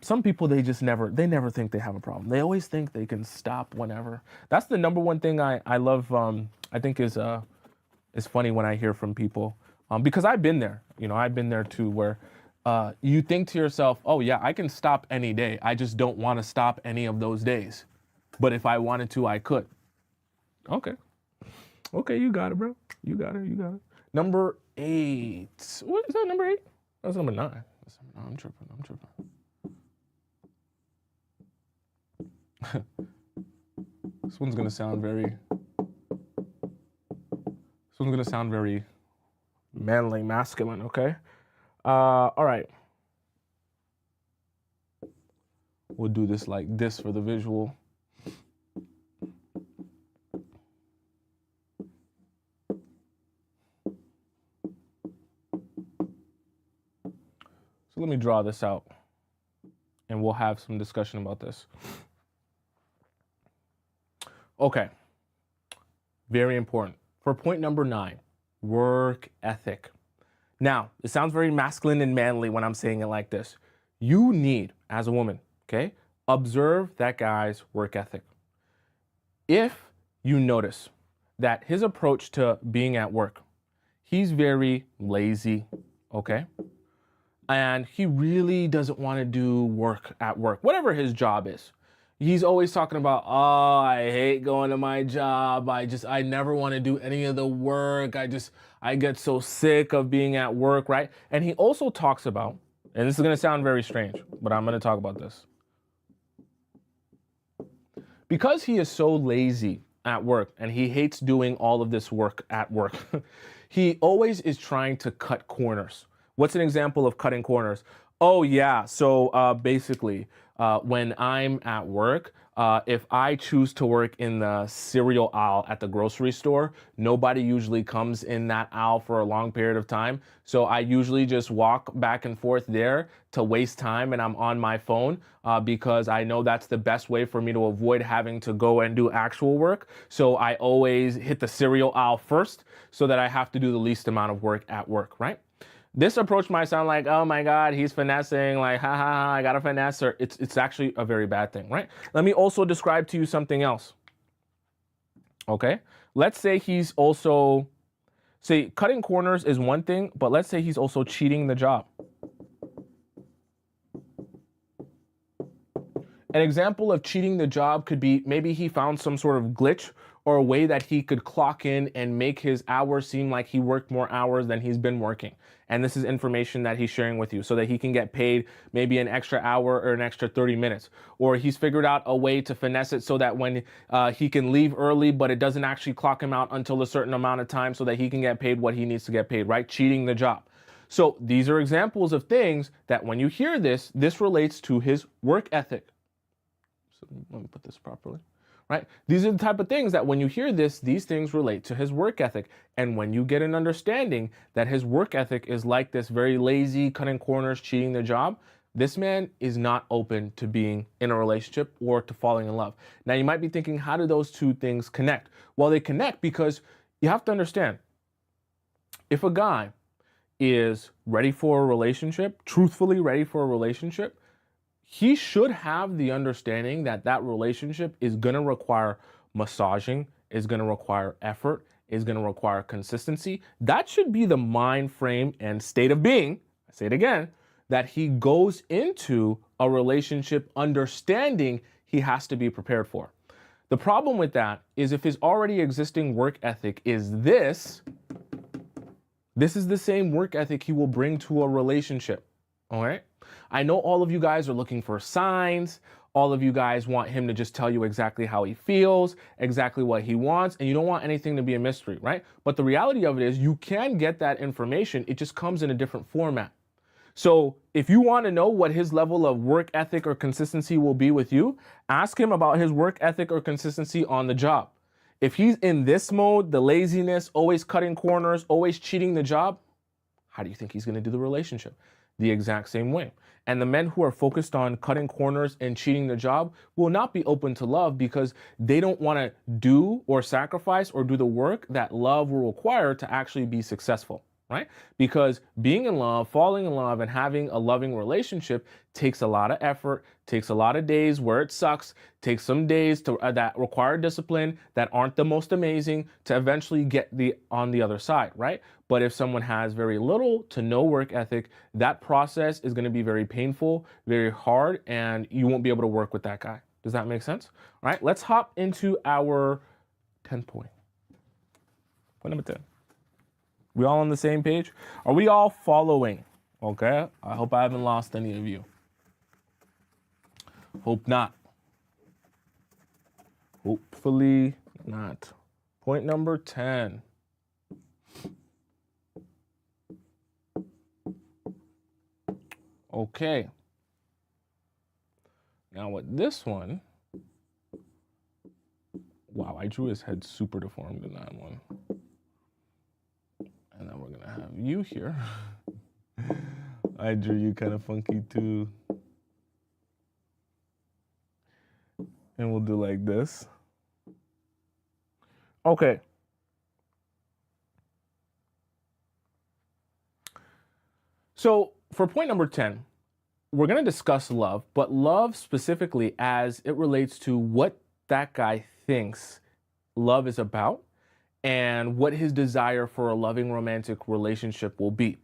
[SPEAKER 1] Some people, they never think they have a problem. They always think they can stop whenever. That's the number one thing I love. I think is funny when I hear from people. Because I've been there, I've been there too, where you think to yourself, oh yeah, I can stop any day. I just don't want to stop any of those days. But if I wanted to, I could. Okay. Okay, you got it, bro. You got it. Number 8. What is that, number 8? That's number 9. I'm tripping. This one's going to sound very manly, masculine, okay? All right. We'll do this like this for the visual. So let me draw this out, and we'll have some discussion about this. Okay. Very important. For point number 9. Work ethic. Now, it sounds very masculine and manly when I'm saying it like this. You need, as a woman, okay, observe that guy's work ethic. If you notice that his approach to being at work, he's very lazy, okay, and he really doesn't want to do work at work, whatever his job is. He's always talking about, oh, I hate going to my job. I never want to do any of the work. I get so sick of being at work, right? And he also talks about, and this is going to sound very strange, but I'm going to talk about this. Because he is so lazy at work and he hates doing all of this work at work, he always is trying to cut corners. What's an example of cutting corners? Oh, yeah. So basically, when I'm at work, if I choose to work in the cereal aisle at the grocery store, nobody usually comes in that aisle for a long period of time. So I usually just walk back and forth there to waste time, and I'm on my phone because I know that's the best way for me to avoid having to go and do actual work. So I always hit the cereal aisle first so that I have to do the least amount of work at work, right? This approach might sound like, oh my God, he's finessing, like, ha ha ha, I got a finesser. It's actually a very bad thing, right? Let me also describe to you something else. Okay, let's say he's also, cutting corners is one thing, but let's say he's also cheating the job. An example of cheating the job could be maybe he found some sort of glitch or a way that he could clock in and make his hours seem like he worked more hours than he's been working. And this is information that he's sharing with you so that he can get paid maybe an extra hour or an extra 30 minutes. Or he's figured out a way to finesse it so that when he can leave early, but it doesn't actually clock him out until a certain amount of time so that he can get paid what he needs to get paid, right? Cheating the job. So these are examples of things that when you hear this, this relates to his work ethic. So let me put this properly. Right? These are the type of things that when you hear this, these things relate to his work ethic. And when you get an understanding that his work ethic is like this, very lazy, cutting corners, cheating the job, this man is not open to being in a relationship or to falling in love. Now you might be thinking, how do those two things connect? Well, they connect because you have to understand, if a guy is ready for a relationship, truthfully ready for a relationship, he should have the understanding that that relationship is going to require massaging, is going to require effort, is going to require consistency. That should be the mind frame and state of being, I say it again, that he goes into a relationship understanding he has to be prepared for. The problem with that is if his already existing work ethic is this is the same work ethic he will bring to a relationship, all right? I know all of you guys are looking for signs. All of you guys want him to just tell you exactly how he feels, exactly what he wants, and you don't want anything to be a mystery, right? But the reality of it is you can get that information. It just comes in a different format. So if you want to know what his level of work ethic or consistency will be with you, ask him about his work ethic or consistency on the job. If he's in this mode, the laziness, always cutting corners, always cheating the job, how do you think he's going to do the relationship? The exact same way. And the men who are focused on cutting corners and cheating the job will not be open to love because they don't want to do or sacrifice or do the work that love will require to actually be successful, right? Because being in love, falling in love, and having a loving relationship takes a lot of effort, takes a lot of days where it sucks, takes some days to, that require discipline, that aren't the most amazing, to eventually get on the other side, right? But if someone has very little to no work ethic, that process is going to be very painful, very hard, and you won't be able to work with that guy. Does that make sense? All right, let's hop into our 10th point. Point number 10. We all on the same page? Are we all following? Okay, I hope I haven't lost any of you. Hope not. Hopefully not. Point number 10. Okay. Now with this one, wow, I drew his head super deformed in that one. And then we're gonna have you here. I drew you kind of funky too. And we'll do like this. Okay. So for point number 10, we're going to discuss love, but love specifically as it relates to what that guy thinks love is about and what his desire for a loving romantic relationship will be.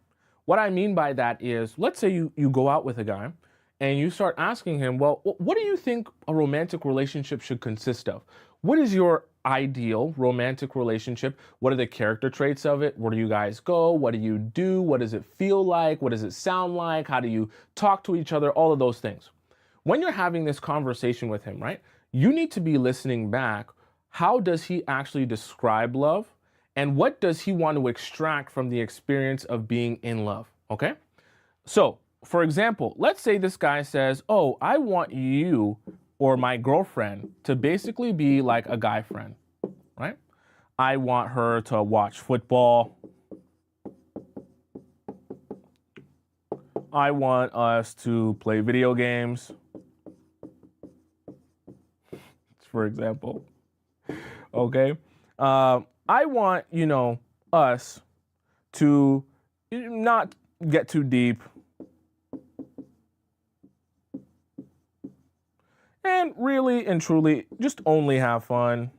[SPEAKER 1] What I mean by that is, let's say you go out with a guy and you start asking him, well, what do you think a romantic relationship should consist of? What is your ideal romantic relationship? What are the character traits of it? Where do you guys go? What do you do? What does it feel like? What does it sound like? How do you talk to each other? All of those things. When you're having this conversation with him, right, you need to be listening back. How does he actually describe love? And what does he want to extract from the experience of being in love? Okay? So, for example, let's say this guy says, oh, I want you or my girlfriend to basically be like a guy friend, right? I want her to watch football. I want us to play video games, for example. Okay? I want, us to not get too deep and really and truly just only have fun.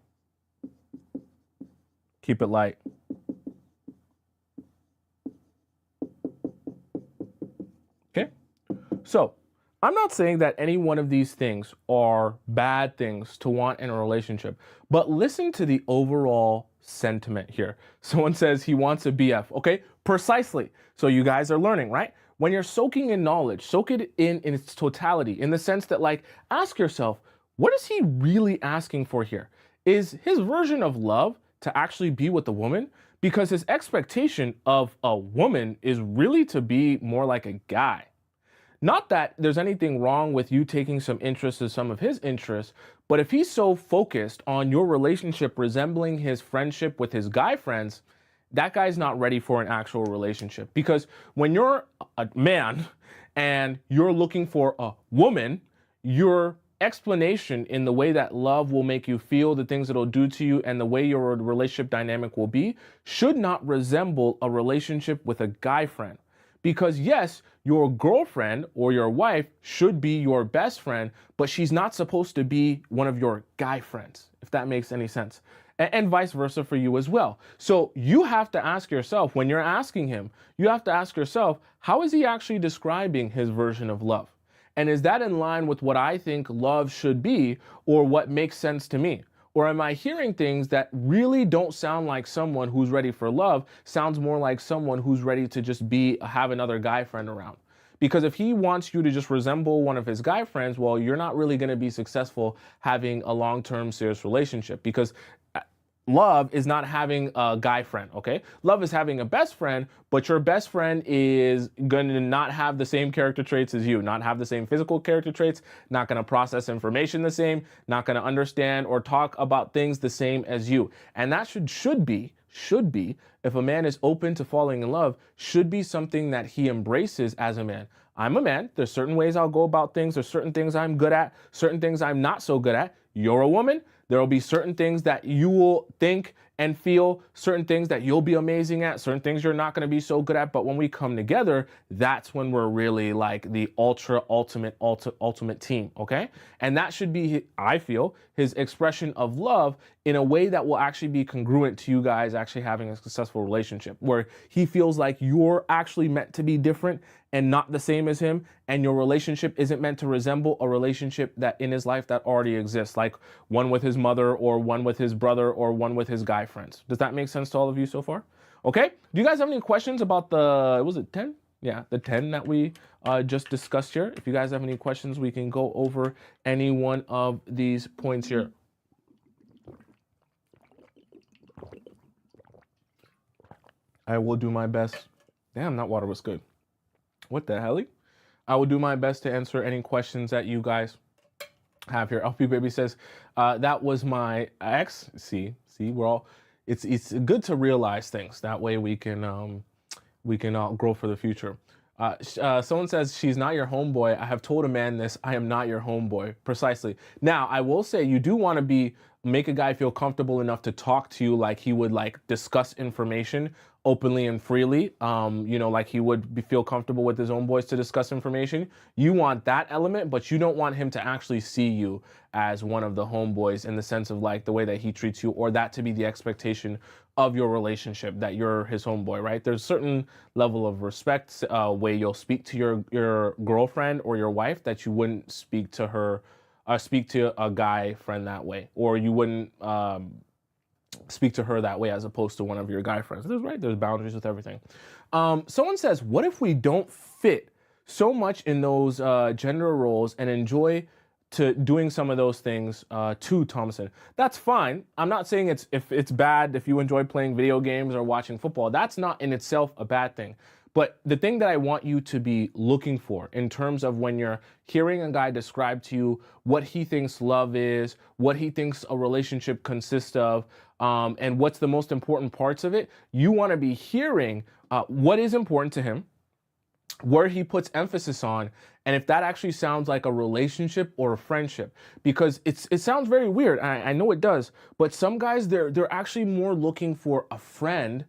[SPEAKER 1] Keep it light. Okay? So, I'm not saying that any one of these things are bad things to want in a relationship, but listen to the overall sentiment here. Someone says he wants a BF. Okay, precisely. So you guys are learning, right? When you're soaking in knowledge, soak it in its totality, in the sense that, like, ask yourself, what is he really asking for here? Is his version of love to actually be with a woman? Because his expectation of a woman is really to be more like a guy. Not that there's anything wrong with you taking some interest in some of his interests, but if he's so focused on your relationship resembling his friendship with his guy friends, that guy's not ready for an actual relationship. Because when you're a man and you're looking for a woman, your explanation in the way that love will make you feel, the things it'll do to you, and the way your relationship dynamic will be should not resemble a relationship with a guy friend. Because yes, your girlfriend or your wife should be your best friend, but she's not supposed to be one of your guy friends, if that makes any sense. And vice versa for you as well. So you have to ask yourself, when you're asking him, you have to ask yourself, how is he actually describing his version of love? And is that in line with what I think love should be, or what makes sense to me? Or am I hearing things that really don't sound like someone who's ready for love, sounds more like someone who's ready to just have another guy friend around? Because if he wants you to just resemble one of his guy friends, well, you're not really going to be successful having a long-term serious relationship, because love is not having a guy friend, okay? Love is having a best friend, but your best friend is going to not have the same character traits as you, not have the same physical character traits, not going to process information the same, not going to understand or talk about things the same as you. And that should be, if a man is open to falling in love, should be something that he embraces as a man. I'm a man. There's certain ways I'll go about things. There's certain things I'm good at, certain things I'm not so good at. You're a woman. There will be certain things that you will think and feel, certain things that you'll be amazing at, certain things you're not going to be so good at. But when we come together, that's when we're really like the ultimate team, okay? And that should be, I feel, his expression of love in a way that will actually be congruent to you guys actually having a successful relationship, where he feels like you're actually meant to be different and not the same as him, and your relationship isn't meant to resemble a relationship that in his life that already exists, like one with his mother or one with his brother or one with his guy friends. Does that make sense to all of you so far? Okay. Do you guys have any questions about was it 10? Yeah, the 10 that we just discussed here. If you guys have any questions, we can go over any one of these points here. I will do my best. Damn, that water was good. What the hell? I will do my best to answer any questions that you guys have here. LP Baby says, that was my ex. See, we're all, it's good to realize things. That way we can all grow for the future. Someone says, she's not your homeboy. I have told a man this. I am not your homeboy. Precisely. Now, I will say you do want to make a guy feel comfortable enough to talk to you like he would like discuss information openly and freely, like he would feel comfortable with his own boys to discuss information. You want that element, but you don't want him to actually see you as one of the homeboys in the sense of like the way that he treats you, or that to be the expectation of your relationship, that you're his homeboy, right? There's a certain level of respect, way you'll speak to your girlfriend or your wife that you wouldn't speak to a guy friend that way, or you wouldn't speak to her that way as opposed to one of your guy friends. There's boundaries with everything. Someone says, what if we don't fit so much in those gender roles and enjoy to doing some of those things too, Tomisin? That's fine. I'm not saying it's bad if you enjoy playing video games or watching football. That's not in itself a bad thing. But the thing that I want you to be looking for in terms of when you're hearing a guy describe to you what he thinks love is, what he thinks a relationship consists of, and what's the most important parts of it, you want to be hearing what is important to him, where he puts emphasis on, and if that actually sounds like a relationship or a friendship. Because it sounds very weird, I know it does, but some guys, they're actually more looking for a friend,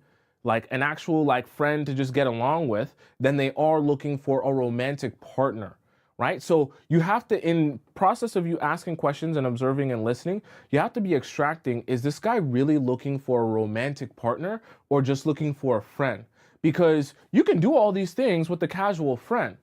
[SPEAKER 1] like an actual like friend to just get along with, than they are looking for a romantic partner, right? So you have to, in process of you asking questions and observing and listening, you have to be extracting, is this guy really looking for a romantic partner or just looking for a friend? Because you can do all these things with a casual friend,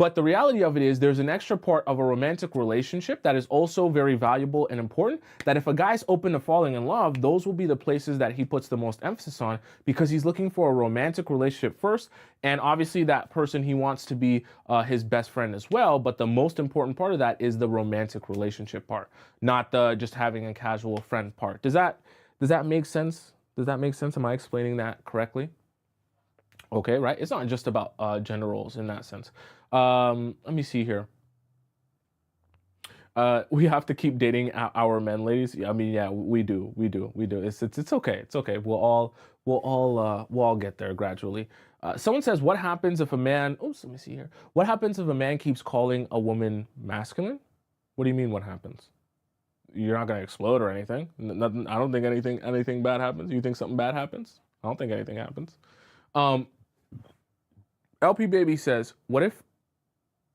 [SPEAKER 1] But the reality of it is there's an extra part of a romantic relationship that is also very valuable and important, that if a guy's open to falling in love, those will be the places that he puts the most emphasis on, because he's looking for a romantic relationship first. And obviously that person he wants to be his best friend as well. But the most important part of that is the romantic relationship part, not the just having a casual friend part. Does that make sense? Does that make sense? Am I explaining that correctly? Okay, right? It's not just about gender roles in that sense. Let me see here. We have to keep dating our men, ladies. I mean, yeah, we do. It's okay. It's okay. We'll all get there gradually. Someone says, "What happens if a man?" Oops, let me see here. What happens if a man keeps calling a woman masculine? What do you mean? What happens? You're not gonna explode or anything. Nothing. I don't think anything bad happens. You think something bad happens? I don't think anything happens. Um, LP Baby says, "What if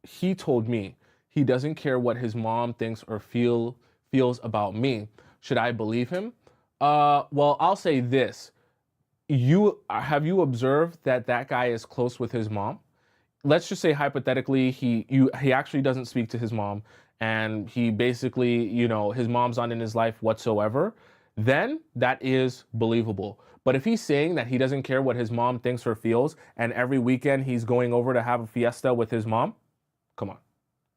[SPEAKER 1] he told me he doesn't care what his mom thinks or feels about me? Should I believe him?" Well, I'll say this. Have you observed that guy is close with his mom? Let's just say hypothetically he actually doesn't speak to his mom, and he basically, his mom's not in his life whatsoever, then that is believable. But if he's saying that he doesn't care what his mom thinks or feels, and every weekend he's going over to have a fiesta with his mom, come on.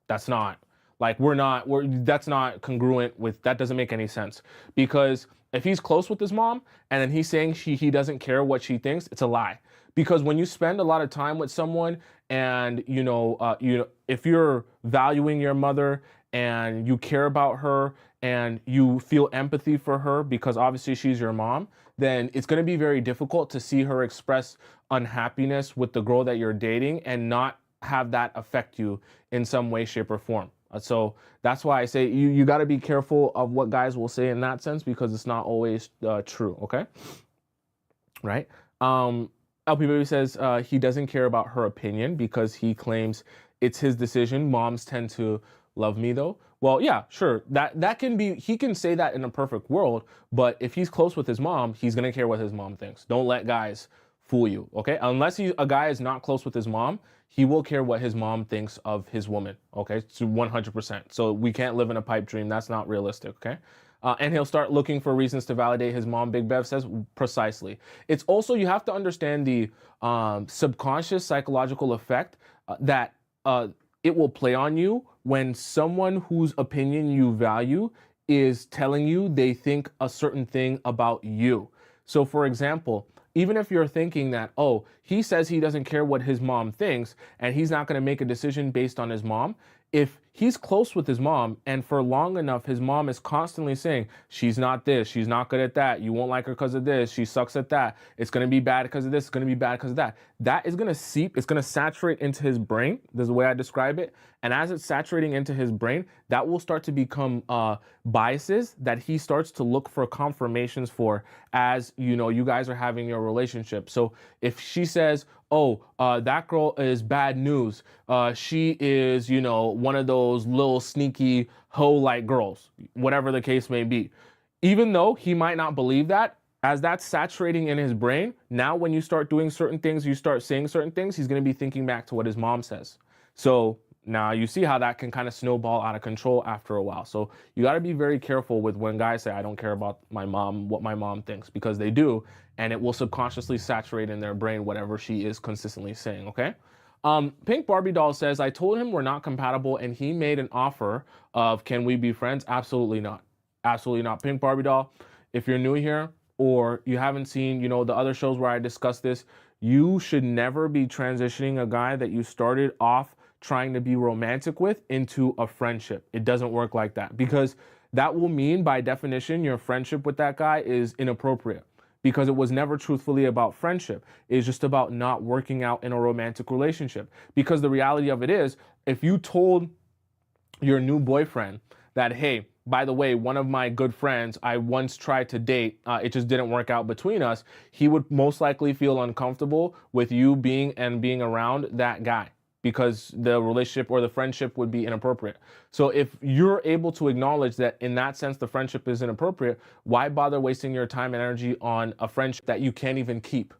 [SPEAKER 1] That's not that's not congruent with, that doesn't make any sense. Because if he's close with his mom and then he's saying he doesn't care what she thinks, it's a lie. Because when you spend a lot of time with someone, and if you're valuing your mother and you care about her and you feel empathy for her because obviously she's your mom, then it's going to be very difficult to see her express unhappiness with the girl that you're dating and not have that affect you in some way, shape, or form. So that's why I say you got to be careful of what guys will say in that sense, because it's not always true. Okay, right? LP Baby says he doesn't care about her opinion because he claims it's his decision. Moms tend to love me though. Well, yeah, sure. That can be, he can say that in a perfect world, but if he's close with his mom, he's gonna care what his mom thinks. Don't let guys fool you, okay? Unless a guy is not close with his mom, he will care what his mom thinks of his woman, okay? To 100%. So we can't live in a pipe dream. That's not realistic, okay? And he'll start looking for reasons to validate his mom. Big Bev says, precisely. It's also, you have to understand the subconscious psychological effect that it will play on you when someone whose opinion you value is telling you they think a certain thing about you. So for example, even if you're thinking that, oh, he says he doesn't care what his mom thinks and he's not going to make a decision based on his mom, if he's close with his mom and for long enough his mom is constantly saying, she's not this, she's not good at that, you won't like her because of this, she sucks at that, it's going to be bad because of this, it's going to be bad because of that, that is going to seep, it's going to saturate into his brain. This is the way I describe it. And as it's saturating into his brain, that will start to become biases that he starts to look for confirmations for as you guys are having your relationship. So if she says, oh, that girl is bad news, she is one of those little sneaky hoe-like girls, whatever the case may be, even though he might not believe that, as that's saturating in his brain, now when you start doing certain things, you start saying certain things, he's going to be thinking back to what his mom says. So now you see how that can kind of snowball out of control after a while. So you got to be very careful with when guys say, I don't care about my mom, what my mom thinks, because they do, and it will subconsciously saturate in their brain whatever she is consistently saying, okay? Pink Barbie Doll says, I told him we're not compatible and he made an offer of, can we be friends? Absolutely not. Absolutely not. Pink Barbie Doll, if you're new here or you haven't seen, the other shows where I discuss this, you should never be transitioning a guy that you started off trying to be romantic with into a friendship. It doesn't work like that, because that will mean by definition your friendship with that guy is inappropriate, because it was never truthfully about friendship. It's just about not working out in a romantic relationship. Because the reality of it is, if you told your new boyfriend that, hey, by the way, one of my good friends I once tried to date, it just didn't work out between us, he would most likely feel uncomfortable with you being around that guy, because the relationship or the friendship would be inappropriate. So if you're able to acknowledge that in that sense the friendship is inappropriate, why bother wasting your time and energy on a friendship that you can't even keep?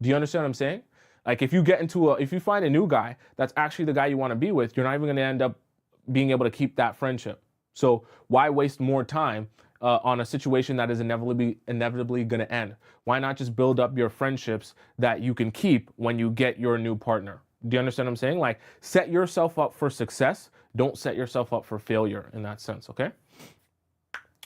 [SPEAKER 1] Do you understand what I'm saying? Like if you find a new guy that's actually the guy you want to be with, you're not even going to end up being able to keep that friendship. So why waste more time on a situation that is inevitably going to end? Why not just build up your friendships that you can keep when you get your new partner? Do you understand what I'm saying? Like, set yourself up for success. Don't set yourself up for failure in that sense, okay?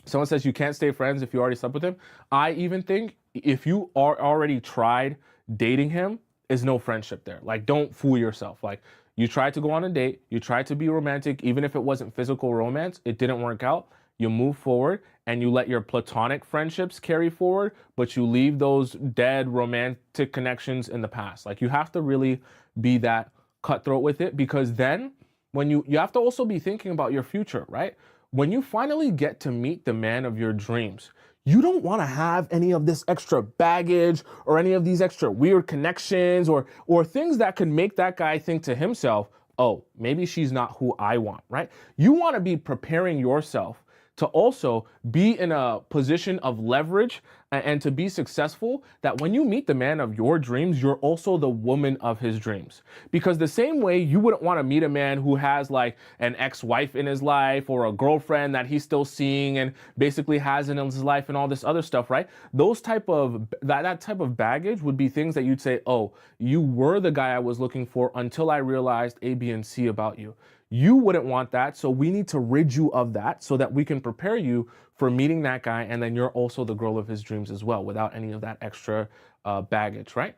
[SPEAKER 1] Someone says you can't stay friends if you already slept with him. I even think if you are already tried dating him, is no friendship there. Like, don't fool yourself. Like, you tried to go on a date, you tried to be romantic, even if it wasn't physical romance, it didn't work out. You move forward and you let your platonic friendships carry forward, but you leave those dead romantic connections in the past. Like, you have to really be that cutthroat with it, because then when you have to also be thinking about your future, right? When you finally get to meet the man of your dreams, you don't want to have any of this extra baggage or any of these extra weird connections or things that could make that guy think to himself, oh, maybe she's not who I want, right? You want to be preparing yourself to also be in a position of leverage and to be successful, that when you meet the man of your dreams, you're also the woman of his dreams. Because the same way you wouldn't want to meet a man who has like an ex-wife in his life or a girlfriend that he's still seeing and basically has in his life and all this other stuff, right? That type of baggage would be things that you'd say, oh, you were the guy I was looking for until I realized A, B, and C about you. You wouldn't want that, so we need to rid you of that so that we can prepare you for meeting that guy, and then you're also the girl of his dreams as well, without any of that extra baggage, right?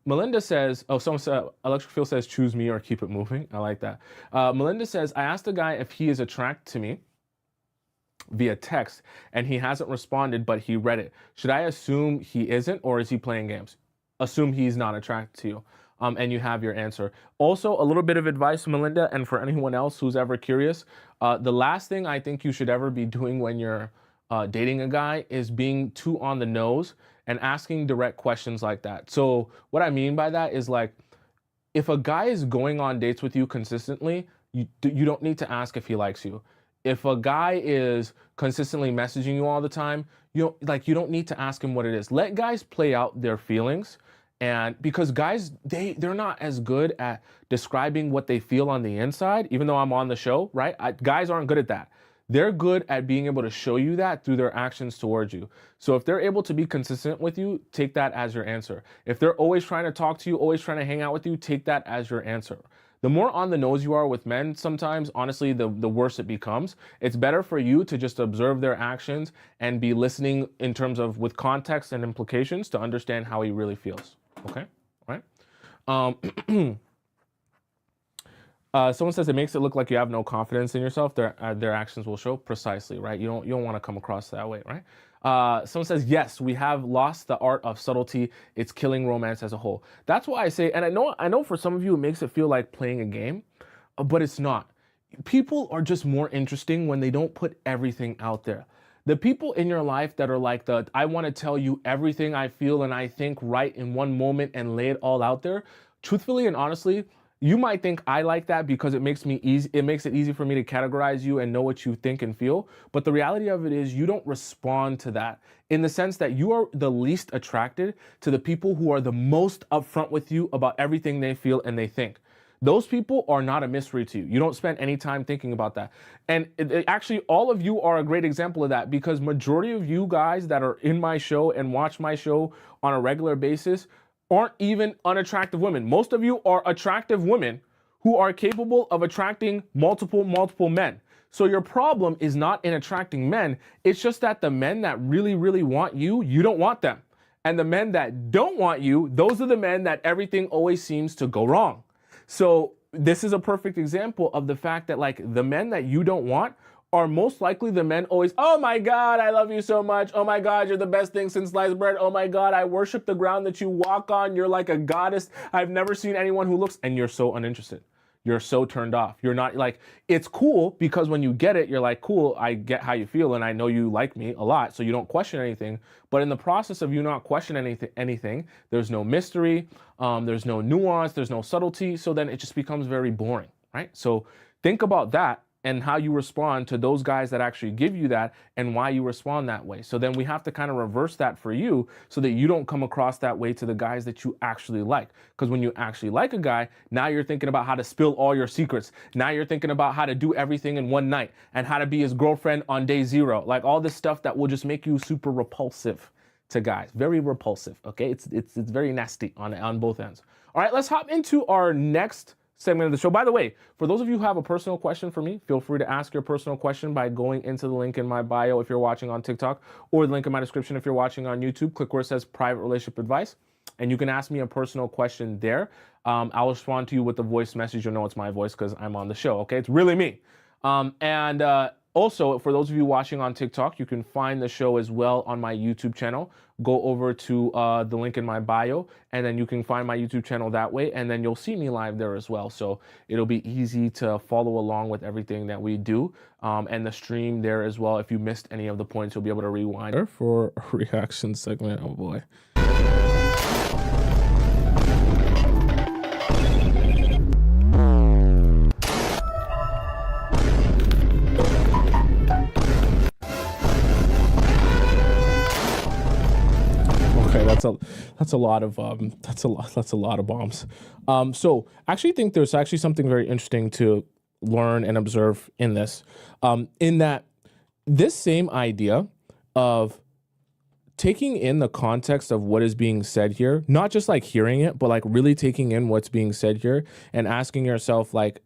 [SPEAKER 1] Melinda says, oh, someone said, Electric Field says, choose me or keep it moving. I like that. Melinda says, I asked a guy if he is attracted to me via text, and he hasn't responded, but he read it. Should I assume he isn't, or is he playing games? Assume he's not attracted to you. And you have your answer. Also, a little bit of advice, Melinda, and for anyone else who's ever curious, the last thing I think you should ever be doing when you're dating a guy is being too on the nose and asking direct questions like that. So what I mean by that is, like, if a guy is going on dates with you consistently, you don't need to ask if he likes you. If a guy is consistently messaging you all the time, you don't need to ask him what it is. Let guys play out their feelings. And because guys, they're not as good at describing what they feel on the inside, even though I'm on the show, right? Guys aren't good at that. They're good at being able to show you that through their actions towards you. So if they're able to be consistent with you, take that as your answer. If they're always trying to talk to you, always trying to hang out with you, take that as your answer. The more on the nose you are with men, sometimes, honestly, the worse it becomes. It's better for you to just observe their actions and be listening in terms of with context and implications to understand how he really feels. Okay, all right. Someone says it makes it look like you have no confidence in yourself. Their actions will show. Precisely, right? You don't want to come across that way, right? Someone says, yes, we have lost the art of subtlety. It's killing romance as a whole. That's why I say, and I know for some of you it makes it feel like playing a game, but it's not. People are just more interesting when they don't put everything out there. The people in your life that are like I want to tell you everything I feel and I think right in one moment and lay it all out there. Truthfully and honestly, you might think I like that because it makes it easy for me to categorize you and know what you think and feel. But the reality of it is you don't respond to that, in the sense that you are the least attracted to the people who are the most upfront with you about everything they feel and they think. Those people are not a mystery to you. You don't spend any time thinking about that. And actually, all of you are a great example of that, because majority of you guys that are in my show and watch my show on a regular basis aren't even unattractive women. Most of you are attractive women who are capable of attracting multiple men. So your problem is not in attracting men. It's just that the men that really, really want you, you don't want them. And the men that don't want you, those are the men that everything always seems to go wrong. So this is a perfect example of the fact that, like, the men that you don't want are most likely the men always, oh my God, I love you so much. Oh my God, you're the best thing since sliced bread. Oh my God, I worship the ground that you walk on. You're like a goddess. I've never seen anyone who looks, and you're so uninterested. You're so turned off. You're not like, it's cool because when you get it, you're like, cool, I get how you feel and I know you like me a lot, so you don't question anything. But in the process of you not questioning anything, there's no mystery, there's no nuance, there's no subtlety, so then it just becomes very boring, right? So think about that and how you respond to those guys that actually give you that and why you respond that way. So then we have to kind of reverse that for you so that you don't come across that way to the guys that you actually like. Because when you actually like a guy, now you're thinking about how to spill all your secrets. Now you're thinking about how to do everything in one night and how to be his girlfriend on day 0. Like all this stuff that will just make you super repulsive to guys. Very repulsive, okay? It's very nasty on both ends. All right, let's hop into our next segment of the show. By the way, for those of you who have a personal question for me, feel free to ask your personal question by going into the link in my bio if you're watching on TikTok, or the link in my description if you're watching on YouTube. Click where it says private relationship advice, and you can ask me a personal question there. I'll respond to you with a voice message. You'll know it's my voice because I'm on the show, okay? It's really me. Also, for those of you watching on TikTok, you can find the show as well on my YouTube channel. Go over to the link in my bio, and then you can find my YouTube channel that way, and then you'll see me live there as well. So it'll be easy to follow along with everything that we do, and the stream there as well. If you missed any of the points, you'll be able to rewind. For a reaction segment, oh boy. That's a lot of bombs. So I actually think there's actually something very interesting to learn and observe in this, in that this same idea of taking in the context of what is being said here, not just like hearing it, but like really taking in what's being said here and asking yourself, like,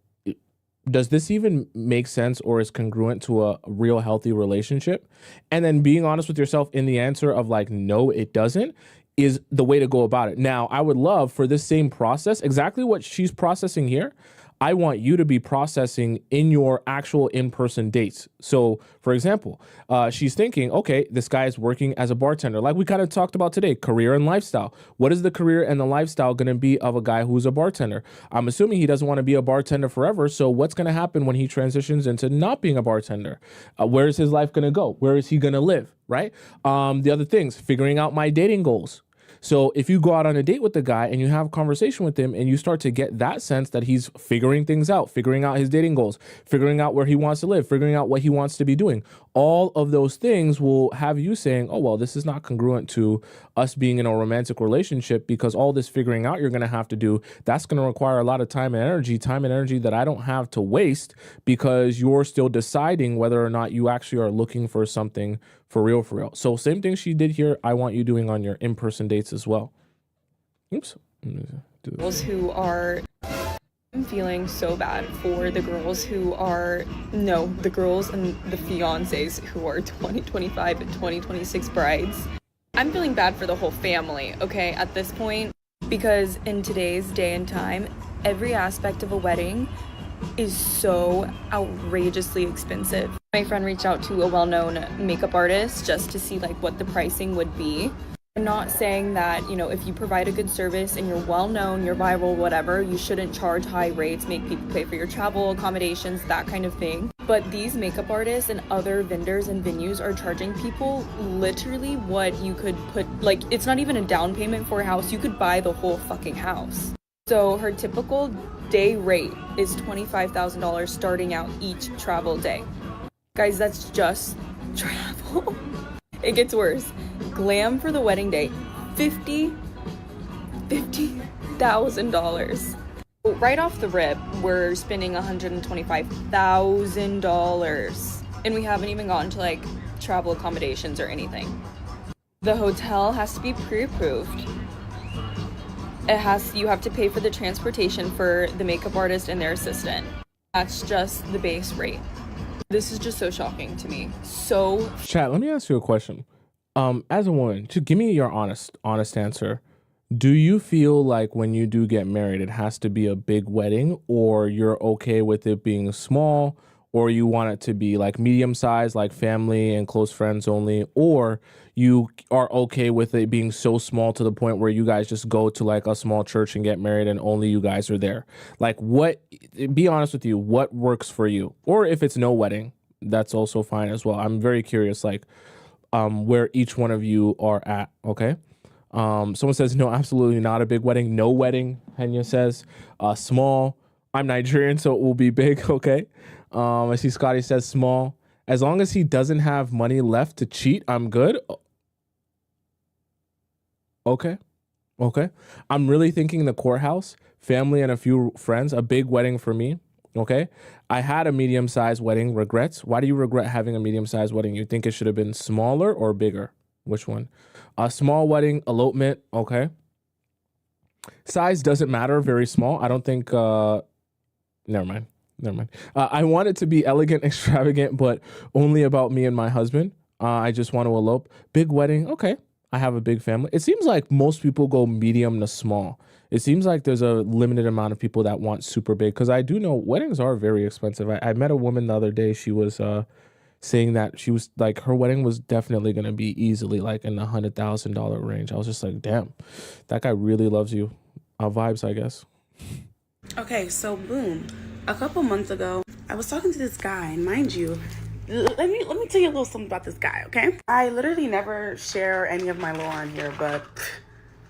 [SPEAKER 1] does this even make sense or is congruent to a real healthy relationship? And then being honest with yourself in the answer of like, no, it doesn't, is the way to go about it. Now, I would love for this same process, exactly what she's processing here, I want you to be processing in your actual in-person dates. So, for example, she's thinking, okay, this guy is working as a bartender. Like we kind of talked about today, career and lifestyle. What is the career and the lifestyle going to be of a guy who's a bartender? I'm assuming he doesn't want to be a bartender forever. So what's going to happen when he transitions into not being a bartender? Where is his life going to go? Where is he going to live? Right? The other things, figuring out my dating goals. So if you go out on a date with the guy and you have a conversation with him and you start to get that sense that he's figuring things out, figuring out his dating goals, figuring out where he wants to live, figuring out what he wants to be doing, all of those things will have you saying, oh, well, this is not congruent to us being in a romantic relationship, because all this figuring out you're going to have to do, that's going to require a lot of time and energy that I don't have to waste, because you're still deciding whether or not you actually are looking for something for real. So same thing she did here, I want you doing on your in-person dates as well. Oops.
[SPEAKER 2] Girls who are, I'm feeling so bad for the girls who are, no, the girls and the fiancés who are 2025 and 2026 brides. I'm feeling bad for the whole family, okay, at this point, because in today's day and time, every aspect of a wedding is so outrageously expensive. My friend reached out to a well-known makeup artist just to see like what the pricing would be. I'm not saying that, you know, if you provide a good service and you're well-known, you're viral, whatever, you shouldn't charge high rates, make people pay for your travel, accommodations, that kind of thing. But these makeup artists and other vendors and venues are charging people literally what you could put, like, it's not even a down payment for a house, you could buy the whole fucking house. So her typical day rate is $25,000 starting out each travel day. Guys, that's just travel. It gets worse. Glam for the wedding day, $50,000. Right off the rip, we're spending $125,000, and we haven't even gotten to like travel accommodations or anything. The hotel has to be pre-approved. You have to pay for the transportation for the makeup artist and their assistant. That's just the base rate. This is just so shocking to me. So
[SPEAKER 1] chat, let me ask you a question. As a woman, to give me your honest answer. Do you feel like when you do get married, it has to be a big wedding, or you're okay with it being small, or you want it to be like medium size, like family and close friends only, or you are okay with it being so small to the point where you guys just go to like a small church and get married and only you guys are there? Like, what, be honest with you, what works for you? Or if it's no wedding, that's also fine as well. I'm very curious, like, where each one of you are at, okay? Someone says, no, absolutely not a big wedding. No wedding, Henya says. Small. I'm Nigerian, so it will be big, okay? I see Scotty says small. As long as he doesn't have money left to cheat, I'm good. Okay. Okay. I'm really thinking the courthouse, family and a few friends, a big wedding for me. Okay. I had a medium-sized wedding. Regrets? Why do you regret having a medium-sized wedding? You think it should have been smaller or bigger? Which one? A small wedding, elopement. Okay. Size doesn't matter. Very small. I don't think, never mind. Never mind. I want it to be elegant, extravagant, but only about me and my husband. I just want to elope. Big wedding. Okay. I have a big family. It seems like most people go medium to small. It seems like there's a limited amount of people that want super big, because I do know weddings are very expensive. I met a woman the other day. She was saying that she was like, her wedding was definitely going to be easily like in the $100,000 range. I was just like, damn, that guy really loves you. Vibes, I guess.
[SPEAKER 3] Okay, so boom. A couple months ago, I was talking to this guy, and mind you, let me tell you a little something about this guy, okay? I literally never share any of my lore on here, but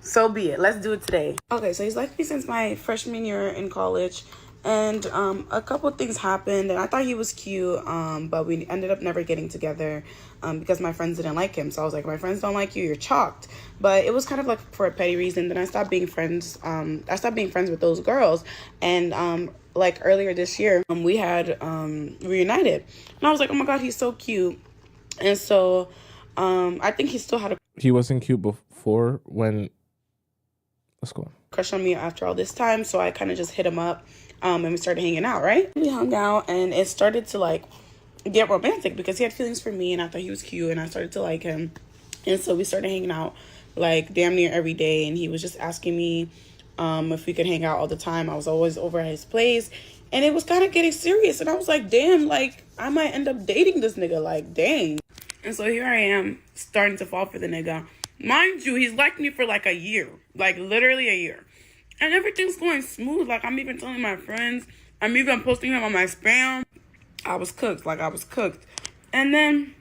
[SPEAKER 3] so be it. Let's do it today. Okay, so he's liked me since my freshman year in college, and a couple things happened, and I thought he was cute, but we ended up never getting together because my friends didn't like him. So I was like, my friends don't like you, you're chalked. But it was kind of like for a petty reason. Then I stopped being friends. I stopped being friends with those girls, and like earlier this year, we had reunited, and I was like, oh my god, he's so cute. And so I think he still had a
[SPEAKER 1] He wasn't cute before when. Let's go on.
[SPEAKER 3] crush on me after all this time, so I kind of just hit him up, and we started hanging out, right? We hung out, and it started to like get romantic because he had feelings for me, and I thought he was cute, and I started to like him. And so we started hanging out like damn near every day, and he was just asking me if we could hang out all the time. I was always over at his place, and it was kind of getting serious, and I was like, damn, like I might end up dating this nigga, like dang. And so here I am starting to fall for the nigga. Mind you, he's liked me for like a year, like literally a year, and everything's going smooth. Like I'm even telling my friends, I'm even posting him on my spam. I was cooked. And then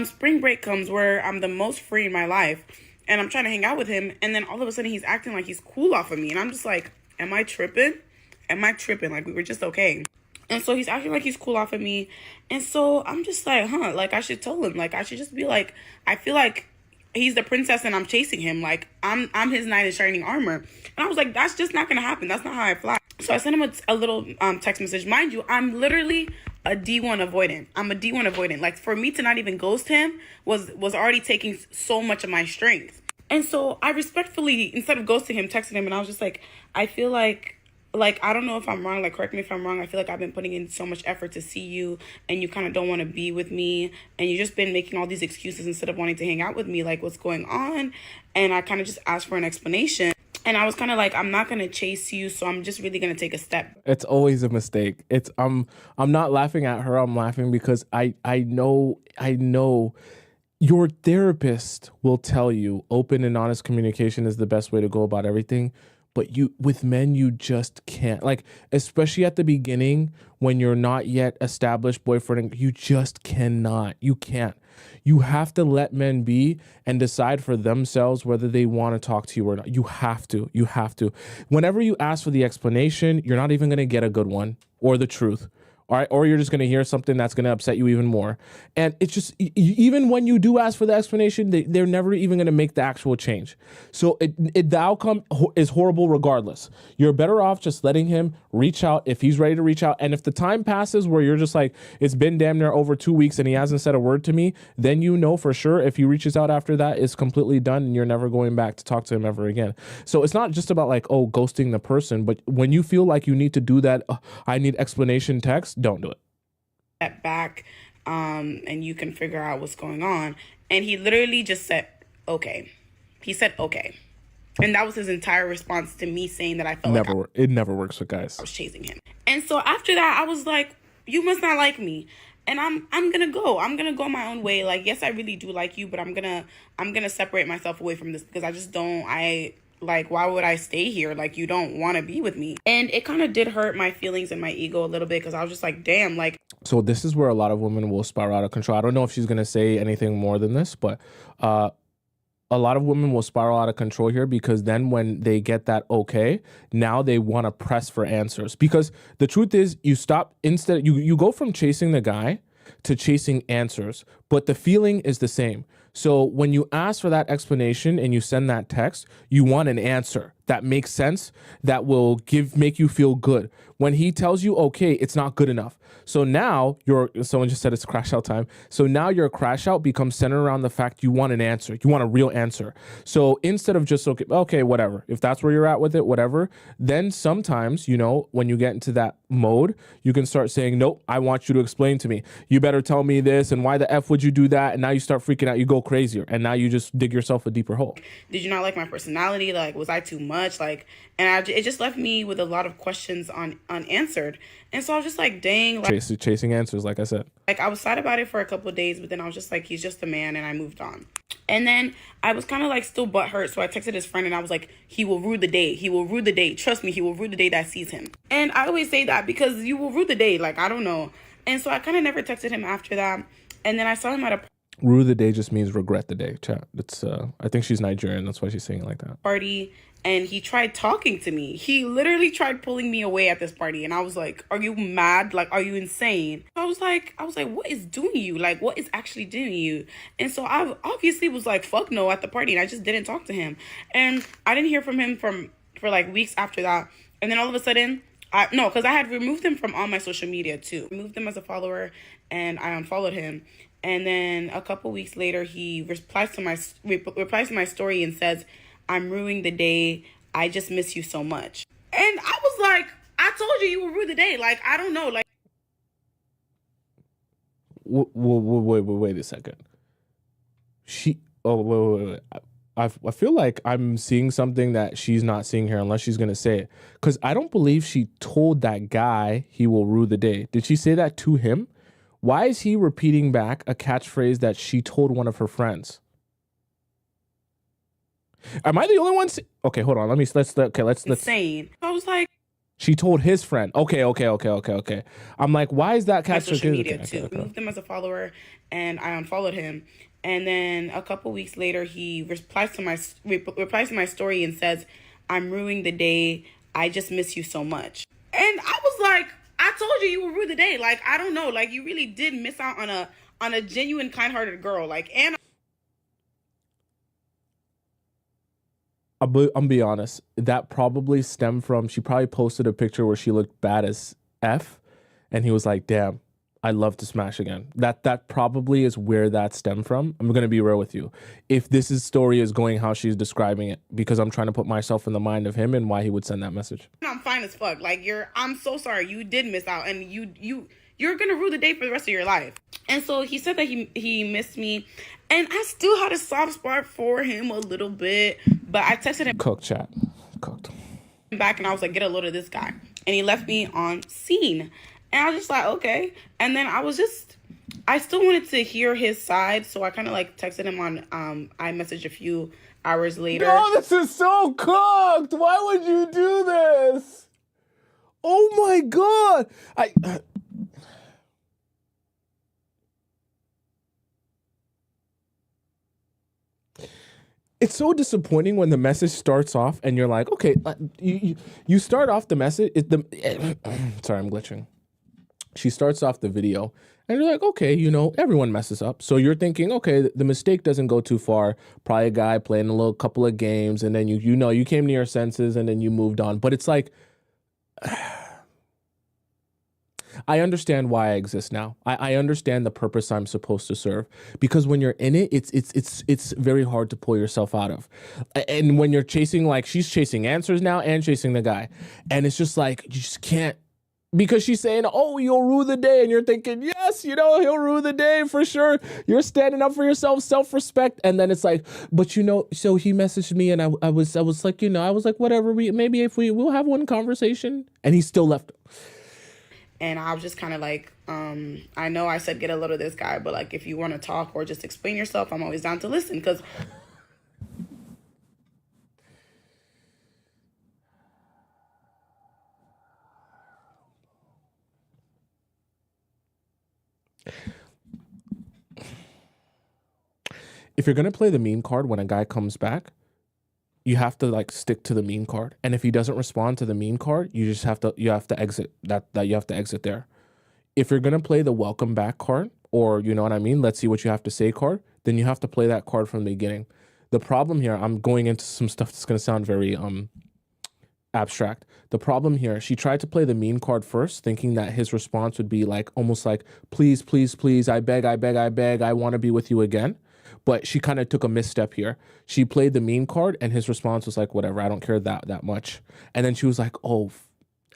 [SPEAKER 3] spring break comes where I'm the most free in my life, and I'm trying to hang out with him, and then all of a sudden he's acting like he's cool off of me, and I'm just like, am I tripping? Like we were just okay. And so he's acting like he's cool off of me, and so I'm just like, like I should tell him, like I should just be like, I feel like he's the princess and I'm chasing him, like I'm his knight in shining armor. And I was like, that's just not gonna happen. That's not how I fly. So I sent him a little text message. Mind you, I'm literally a D1 avoidant. I'm a D1 avoidant. Like for me to not even ghost him was already taking so much of my strength. And so I respectfully, instead of ghosting him, texted him, and I was just like, I feel like I don't know if I'm wrong, like correct me if I'm wrong. I feel like I've been putting in so much effort to see you, and you kind of don't want to be with me, and you just been making all these excuses instead of wanting to hang out with me. Like, what's going on? And I kind of just asked for an explanation, and I was kind of like, I'm not gonna chase you, so I'm just really gonna take a step.
[SPEAKER 1] It's always a mistake. It's I'm not laughing at her. I'm laughing because I know your therapist will tell you open and honest communication is the best way to go about everything. But with men, you just can't, like, especially at the beginning when you're not yet established boyfriend, you just cannot. You can't. You have to let men be and decide for themselves whether they want to talk to you or not. You have to. Whenever you ask for the explanation, you're not even going to get a good one or the truth. All right, or you're just going to hear something that's going to upset you even more. And it's just, even when you do ask for the explanation, they're never even going to make the actual change. So the outcome is horrible regardless. You're better off just letting him reach out if he's ready to reach out. And if the time passes where you're just like, it's been damn near over 2 weeks and he hasn't said a word to me, then you know for sure if he reaches out after that, it's completely done and you're never going back to talk to him ever again. So it's not just about like, oh, ghosting the person, but when you feel like you need to do that, I need explanation text, don't do it.
[SPEAKER 3] Step back, and you can figure out what's going on. And he literally just said, okay. He said, okay. And that was his entire response to me saying that I felt
[SPEAKER 1] it never works with guys.
[SPEAKER 3] I was chasing him. And so after that, I was like, you must not like me. And I'm gonna go my own way. Like, yes, I really do like you, but I'm gonna separate myself away from this because I just don't, like, why would I stay here? Like, you don't want to be with me. And it kind of did hurt my feelings and my ego a little bit because I was just like, damn, like.
[SPEAKER 1] So this is where a lot of women will spiral out of control. I don't know if she's going to say anything more than this, but a lot of women will spiral out of control here, because then when they get that okay, now they want to press for answers. Because the truth is, you stop, instead you go from chasing the guy to chasing answers, but the feeling is the same. So when you ask for that explanation and you send that text, you want an answer that makes sense, that will make you feel good. When he tells you, okay, it's not good enough. So now someone just said it's crash out time. So now your crash out becomes centered around the fact you want an answer. You want a real answer. So instead of just, okay, whatever, if that's where you're at with it, whatever, then sometimes, when you get into that mode, you can start saying, nope, I want you to explain to me. You better tell me this, and why the F would you do that? And now you start freaking out, you go crazier, and now you just dig yourself a deeper hole.
[SPEAKER 3] Did you not like my personality? Like, was I too much? It just left me with a lot of questions unanswered. And so I was just like, dang.
[SPEAKER 1] Chasing answers, like I said.
[SPEAKER 3] Like, I was sad about it for a couple of days, but then I was just like, he's just a man, and I moved on. And then I was kind of like still butthurt, so I texted his friend, and I was like, he will rue the day. He will rue the day. Trust me, he will rue the day that sees him. And I always say that because you will rue the day. Like, I don't know. And so I kind of never texted him after that. And then I saw him at a
[SPEAKER 1] rue the day just means regret the day, chat. It's I think she's Nigerian, that's why she's saying it like that.
[SPEAKER 3] Party, and he tried talking to me. He literally tried pulling me away at this party, and I was like, are you mad? Like, are you insane? I was like, what is doing you? Like, what is actually doing you? And so I obviously was like, fuck no at the party, and I just didn't talk to him. And I didn't hear from him for like weeks after that. And then all of a sudden, because I had removed him from all my social media too. Removed him as a follower, and I unfollowed him. And then a couple weeks later, he replies to my story and says, I'm ruining the day. I just miss you so much. And I was like, I told you will ruin the day. Like, I don't know. Like,
[SPEAKER 1] wait a second. Wait. I feel like I'm seeing something that she's not seeing here, unless she's going to say it. Because I don't believe she told that guy he will rue the day. Did she say that to him? Why is he repeating back a catchphrase that she told one of her friends? Am I the only one? Okay, hold on. Let's
[SPEAKER 3] insane. I was like,
[SPEAKER 1] she told his friend. Okay. I'm like, why is that catchphrase?
[SPEAKER 3] Social media too. Moved him as a follower, and I unfollowed him. And then a couple weeks later, he replies to my story and says, I'm ruining the day. I just miss you so much. And I was like, I told you will ruin the day. Like, I don't know. Like, you really did miss out on a genuine, kind-hearted girl. Like, and
[SPEAKER 1] I'm be honest. That probably stemmed from, she probably posted a picture where she looked bad as F, and he was like, damn, I'd love to smash again. That probably is where that stemmed from. I'm going to be real with you. If this story is going how she's describing it, because I'm trying to put myself in the mind of him and why he would send that message.
[SPEAKER 3] I'm fine as fuck. Like, I'm so sorry. You did miss out, and you're going to rue the day for the rest of your life. And so he said that he missed me, and I still had a soft spot for him a little bit, but I texted him.
[SPEAKER 1] Cooked, chat. Cooked.
[SPEAKER 3] Back, and I was like, get a load of this guy. And he left me on scene. And I was just like, okay. And then I still wanted to hear his side. So I kind of like texted him on iMessage a few hours later.
[SPEAKER 1] No, this is so cooked. Why would you do this? Oh my God. It's so disappointing when the message starts off and you're like, okay, you start off the message. Sorry, I'm glitching. She starts off the video and you're like, okay, everyone messes up. So you're thinking, okay, the mistake doesn't go too far. Probably a guy playing a little couple of games, and then you came to your senses and then you moved on. But it's like, I understand why I exist now. I understand the purpose I'm supposed to serve, because when you're in it, it's very hard to pull yourself out of. And when you're chasing, like she's chasing answers now and chasing the guy, and it's just like, you just can't, because she's saying, oh, you'll rue the day. And you're thinking, yes, he'll rue the day for sure. You're standing up for yourself, self-respect. And then it's like, but so he messaged me, and I was like, I was like, whatever, we'll have one conversation. And he still left.
[SPEAKER 3] And I was just kind of like, I know I said get a load of this guy, but like, if you want to talk or just explain yourself, I'm always down to listen. Because
[SPEAKER 1] if you're gonna play the mean card when a guy comes back, you have to like stick to the mean card. And if he doesn't respond to the mean card, you have to exit you have to exit there. If you're gonna play the welcome back card, or you know what I mean, let's see what you have to say card, then you have to play that card from the beginning. The problem here, I'm going into some stuff that's gonna sound very abstract. The problem here, she tried to play the mean card first, thinking that his response would be like almost like, please, please, please, I beg, I beg, I beg, I want to be with you again. But she kind of took a misstep here. She played the mean card and his response was like, whatever, I don't care that much. And then she was like, oh,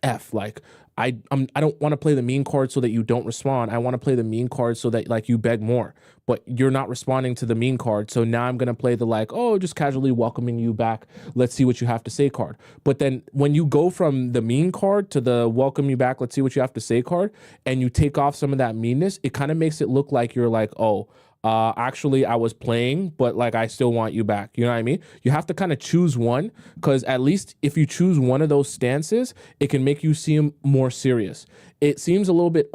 [SPEAKER 1] F, like, I don't want to play the mean card so that you don't respond. I want to play the mean card so that like you beg more, but you're not responding to the mean card. So now I'm going to play the like, oh, just casually welcoming you back. Let's see what you have to say card. But then when you go from the mean card to the welcome you back, let's see what you have to say card, and you take off some of that meanness, it kind of makes it look like you're like, oh, actually I was playing, but like I still want you back. You know what I mean? You have to kind of choose one, because at least if you choose one of those stances, it can make you seem more serious. It seems a little bit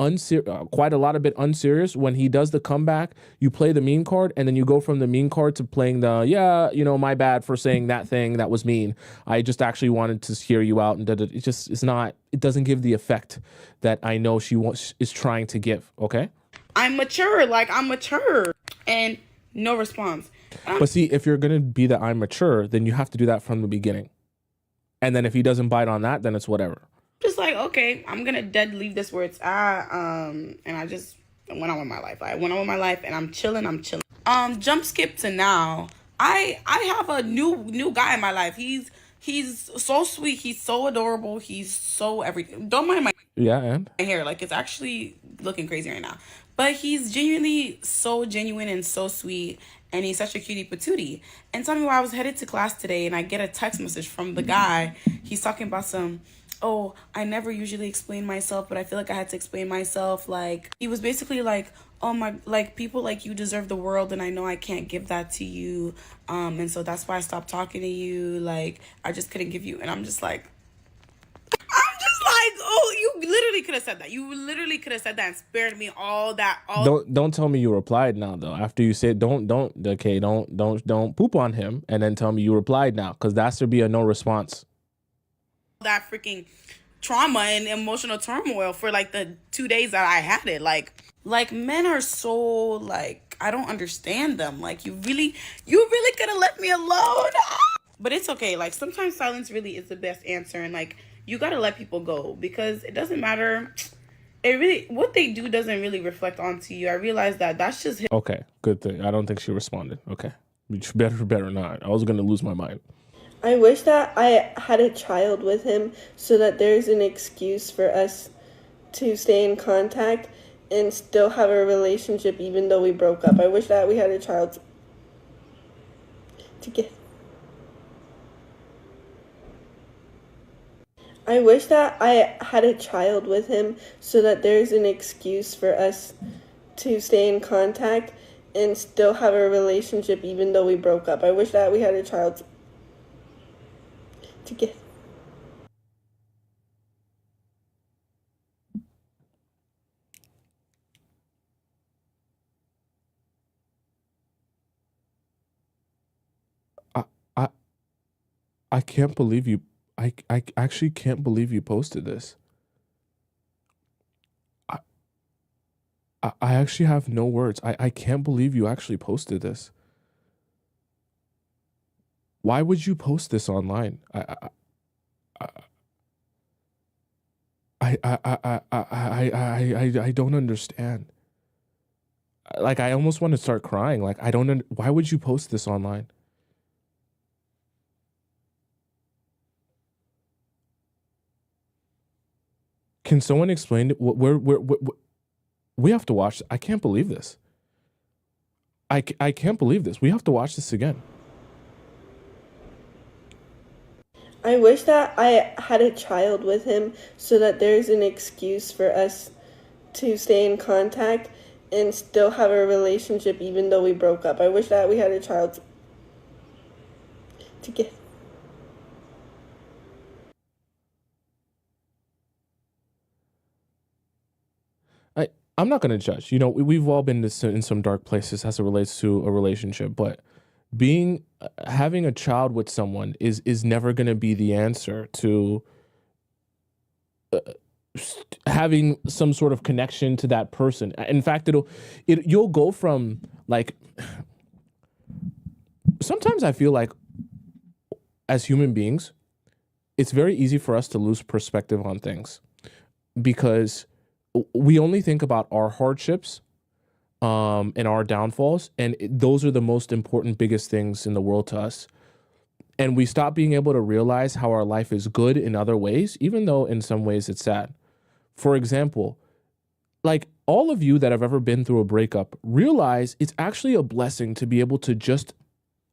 [SPEAKER 1] quite a lot of bit unserious when he does the comeback. You play the mean card, and then you go from the mean card to playing the, yeah, you know, my bad for saying that thing that was mean. I just actually wanted to hear you out, and it just is not. It doesn't give the effect that I know is trying to give. Okay.
[SPEAKER 3] I'm mature. Like, I'm mature. And no response.
[SPEAKER 1] But see, if you're going to be that I'm mature, then you have to do that from the beginning. And then if he doesn't bite on that, then it's whatever.
[SPEAKER 3] Just like, okay, I'm going to dead leave this where it's at. And I just went on with my life. I went on with my life and I'm chilling. Jump skip to now. I have a new guy in my life. He's so sweet. He's so adorable. He's so everything. Don't mind my hair. Like, it's actually looking crazy right now. But he's genuinely so genuine and so sweet. And he's such a cutie patootie. And tell me why I was headed to class today and I get a text message from the guy. He's talking about oh, I never usually explain myself, but I feel like I had to explain myself. Like, he was basically like, oh my, like, people like you deserve the world and I know I can't give that to you. And so that's why I stopped talking to you. Like, I just couldn't give you. And I'm just like, oh, you literally could have said that. You literally could have said that and spared me all that.
[SPEAKER 1] Don't tell me you replied now though. After you said don't poop on him and then tell me you replied now, because that should be a no response.
[SPEAKER 3] That freaking trauma and emotional turmoil for like the 2 days that I had it. Like men are so like, I don't understand them. Like, you really could have left me alone. But it's okay. Like, sometimes silence really is the best answer, and like, you gotta let people go, because it doesn't matter. What they do doesn't really reflect onto you. I realized that's just him.
[SPEAKER 1] Okay, good thing. I don't think she responded. Okay, better not. I was gonna lose my mind.
[SPEAKER 4] I wish that I had a child with him so that there's an excuse for us to stay in contact and still have a relationship even though we broke up. I wish that we had a child together. I wish that I had a child with him so that there's an excuse for us to stay in contact and still have a relationship even though we broke up. I wish that we had a child together.
[SPEAKER 1] I can't believe you. I actually can't believe you posted this. I actually have no words. I can't believe you actually posted this. Why would you post this online? I don't understand. Like, I almost want to start crying. Like, why would you post this online? Can someone explain it? We have to watch. I can't believe this. I can't believe this. We have to watch this again.
[SPEAKER 4] I wish that I had a child with him so that there's an excuse for us to stay in contact and still have a relationship even though we broke up. I wish that we had a child together.
[SPEAKER 1] I'm not going to judge. You know, we've all been in some dark places as it relates to a relationship, but having a child with someone is never going to be the answer to having some sort of connection to that person. In fact, you'll go from like, sometimes I feel like as human beings, it's very easy for us to lose perspective on things because we only think about our hardships and our downfalls, and those are the most important, biggest things in the world to us. And we stop being able to realize how our life is good in other ways, even though in some ways it's sad. For example, like all of you that have ever been through a breakup, realize it's actually a blessing to be able to just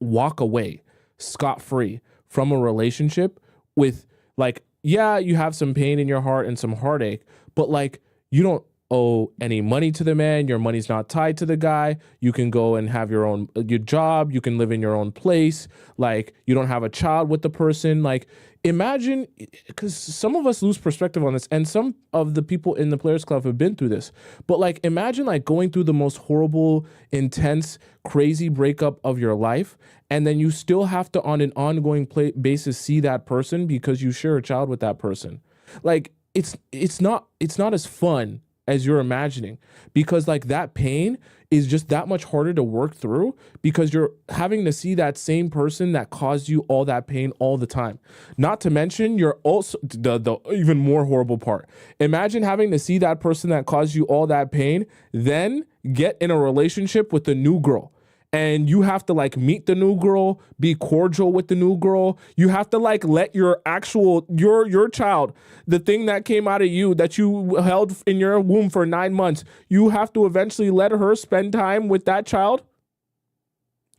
[SPEAKER 1] walk away scot-free from a relationship with, like, yeah, you have some pain in your heart and some heartache, but like you don't owe any money to the man. Your money's not tied to the guy. You can go and have your job. You can live in your own place. Like, you don't have a child with the person. Like, imagine, because some of us lose perspective on this, and some of the people in the Players Club have been through this. But like, imagine like going through the most horrible, intense, crazy breakup of your life, and then you still have to, on an ongoing basis, see that person because you share a child with that person. Like, it's not as fun as you're imagining, because like that pain is just that much harder to work through because you're having to see that same person that caused you all that pain all the time. Not to mention, you're also the even more horrible part. Imagine having to see that person that caused you all that pain, then get in a relationship with a new girl. And you have to like meet the new girl, be cordial with the new girl. You have to like let your child, the thing that came out of you that you held in your womb for 9 months, you have to eventually let her spend time with that child.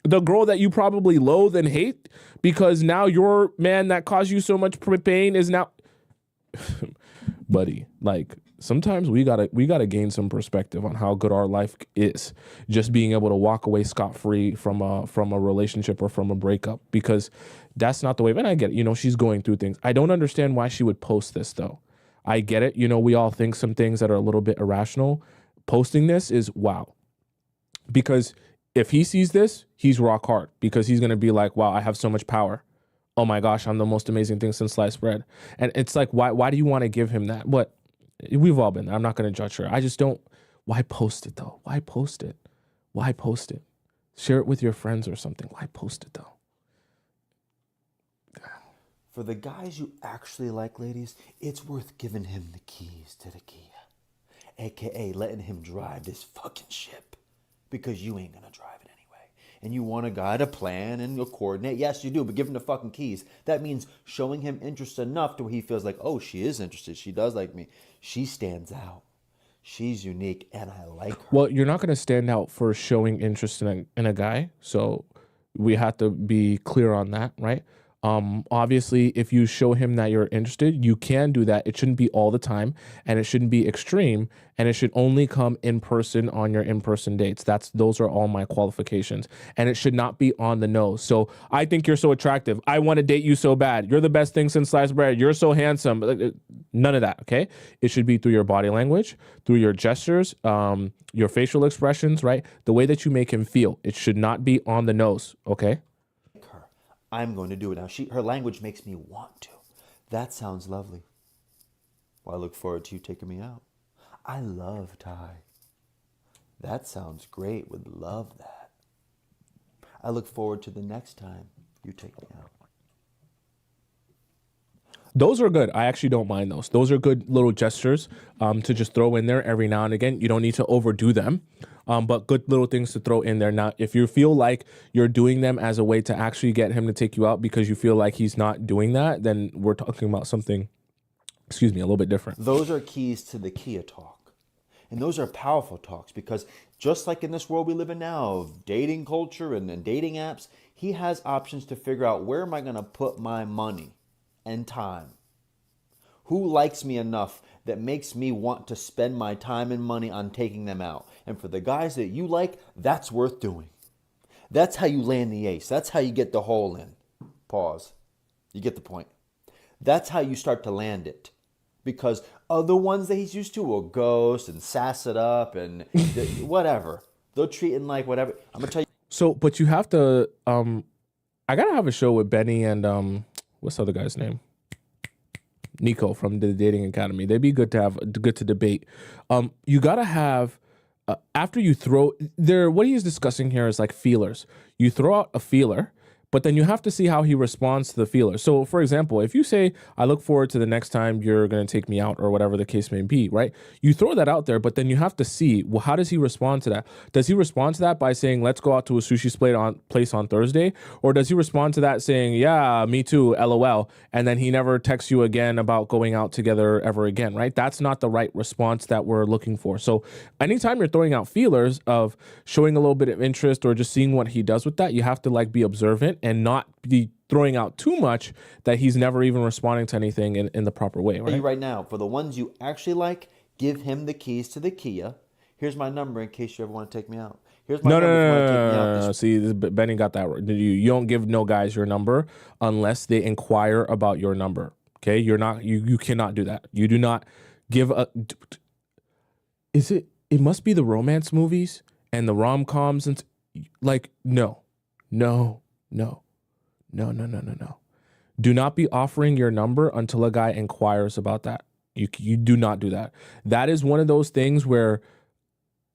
[SPEAKER 1] The girl that you probably loathe and hate because now your man that caused you so much pain is now, buddy, like, sometimes we gotta gain some perspective on how good our life is, just being able to walk away scot-free from a relationship or from a breakup, because that's not the way. And I get it, you know, she's going through things. I don't understand why she would post this though. I get it, you know, we all think some things that are a little bit irrational. Posting this is wow, because if he sees this, he's rock hard, because he's gonna be like, wow, I have so much power. Oh my gosh, I'm the most amazing thing since sliced bread. And it's like, why do you want to give him that? What? We've all been there. I'm not going to judge her. I just don't. Why post it though? Why post it? Why post it? Share it with your friends or something. Why post it though?
[SPEAKER 5] For the guys you actually like, ladies, it's worth giving him the keys to the Kia. AKA letting him drive this fucking ship. Because you ain't going to drive it anyway. And you want a guy to plan and you'll coordinate. Yes, you do, but give him the fucking keys. That means showing him interest enough to where he feels like, oh, she is interested. She does like me. She stands out. She's unique, and I like her.
[SPEAKER 1] Well, you're not going to stand out for showing interest in a guy. So we have to be clear on that, right? Obviously, if you show him that you're interested, you can do that. It shouldn't be all the time, and it shouldn't be extreme, and it should only come in person on your in-person dates. Those are all my qualifications, and it should not be on the nose. So I think you're so attractive. I want to date you so bad. You're the best thing since sliced bread. You're so handsome. None of that, okay? It should be through your body language, through your gestures, your facial expressions, right? The way that you make him feel. It should not be on the nose, okay?
[SPEAKER 5] I'm going to do it now. Her language makes me want to. That sounds lovely. Well, I look forward to you taking me out. I love Thai. That sounds great. Would love that. I look forward to the next time you take me out.
[SPEAKER 1] Those are good. I actually don't mind those. Those are good little gestures to just throw in there every now and again. You don't need to overdo them, but good little things to throw in there. Now, if you feel like you're doing them as a way to actually get him to take you out because you feel like he's not doing that, then we're talking about something, a little bit different.
[SPEAKER 5] Those are keys to the Kia talk. And those are powerful talks, because just like in this world we live in now of dating culture and dating apps, he has options to figure out, where am I going to put my money and time? Who likes me enough that makes me want to spend my time and money on taking them out? And for the guys that you like, that's worth doing. That's how you land the ace. That's how you get the hole in. Pause. You get the point. That's how you start to land it. Because Other ones that he's used to will ghost and sass it up and whatever. They'll treat him like whatever. I'm gonna tell you.
[SPEAKER 1] So, but you have to. I gotta have a show with Benny and what's the other guy's name? Nico from the Dating Academy. They'd be good to debate. You gotta have after you throw there. What he's discussing here is like feelers. You throw out a feeler, but then you have to see how he responds to the feeler. So, for example, if you say, I look forward to the next time you're going to take me out or whatever the case may be, right? You throw that out there, but then you have to see, well, how does he respond to that? Does he respond to that by saying, let's go out to a sushi place on Thursday? Or does he respond to that saying, yeah, me too, LOL, and then he never texts you again about going out together ever again, right? That's not the right response that we're looking for. So anytime you're throwing out feelers of showing a little bit of interest or just seeing what he does with that, you have to like be observant and not be throwing out too much that he's never even responding to anything in the proper way, right?
[SPEAKER 5] Right now, for the ones you actually like, give him the keys to the Kia. Here's my number in case you ever want to take me out. Here's my number if you want to take me out.
[SPEAKER 1] No. See, Benny got that right. You don't give no guys your number unless they inquire about your number. Okay, you cannot do that. You do not give a. Is it? It must be the romance movies and the rom-coms and like no. Do not be offering your number until a guy inquires about that. You do not do that. That is one of those things where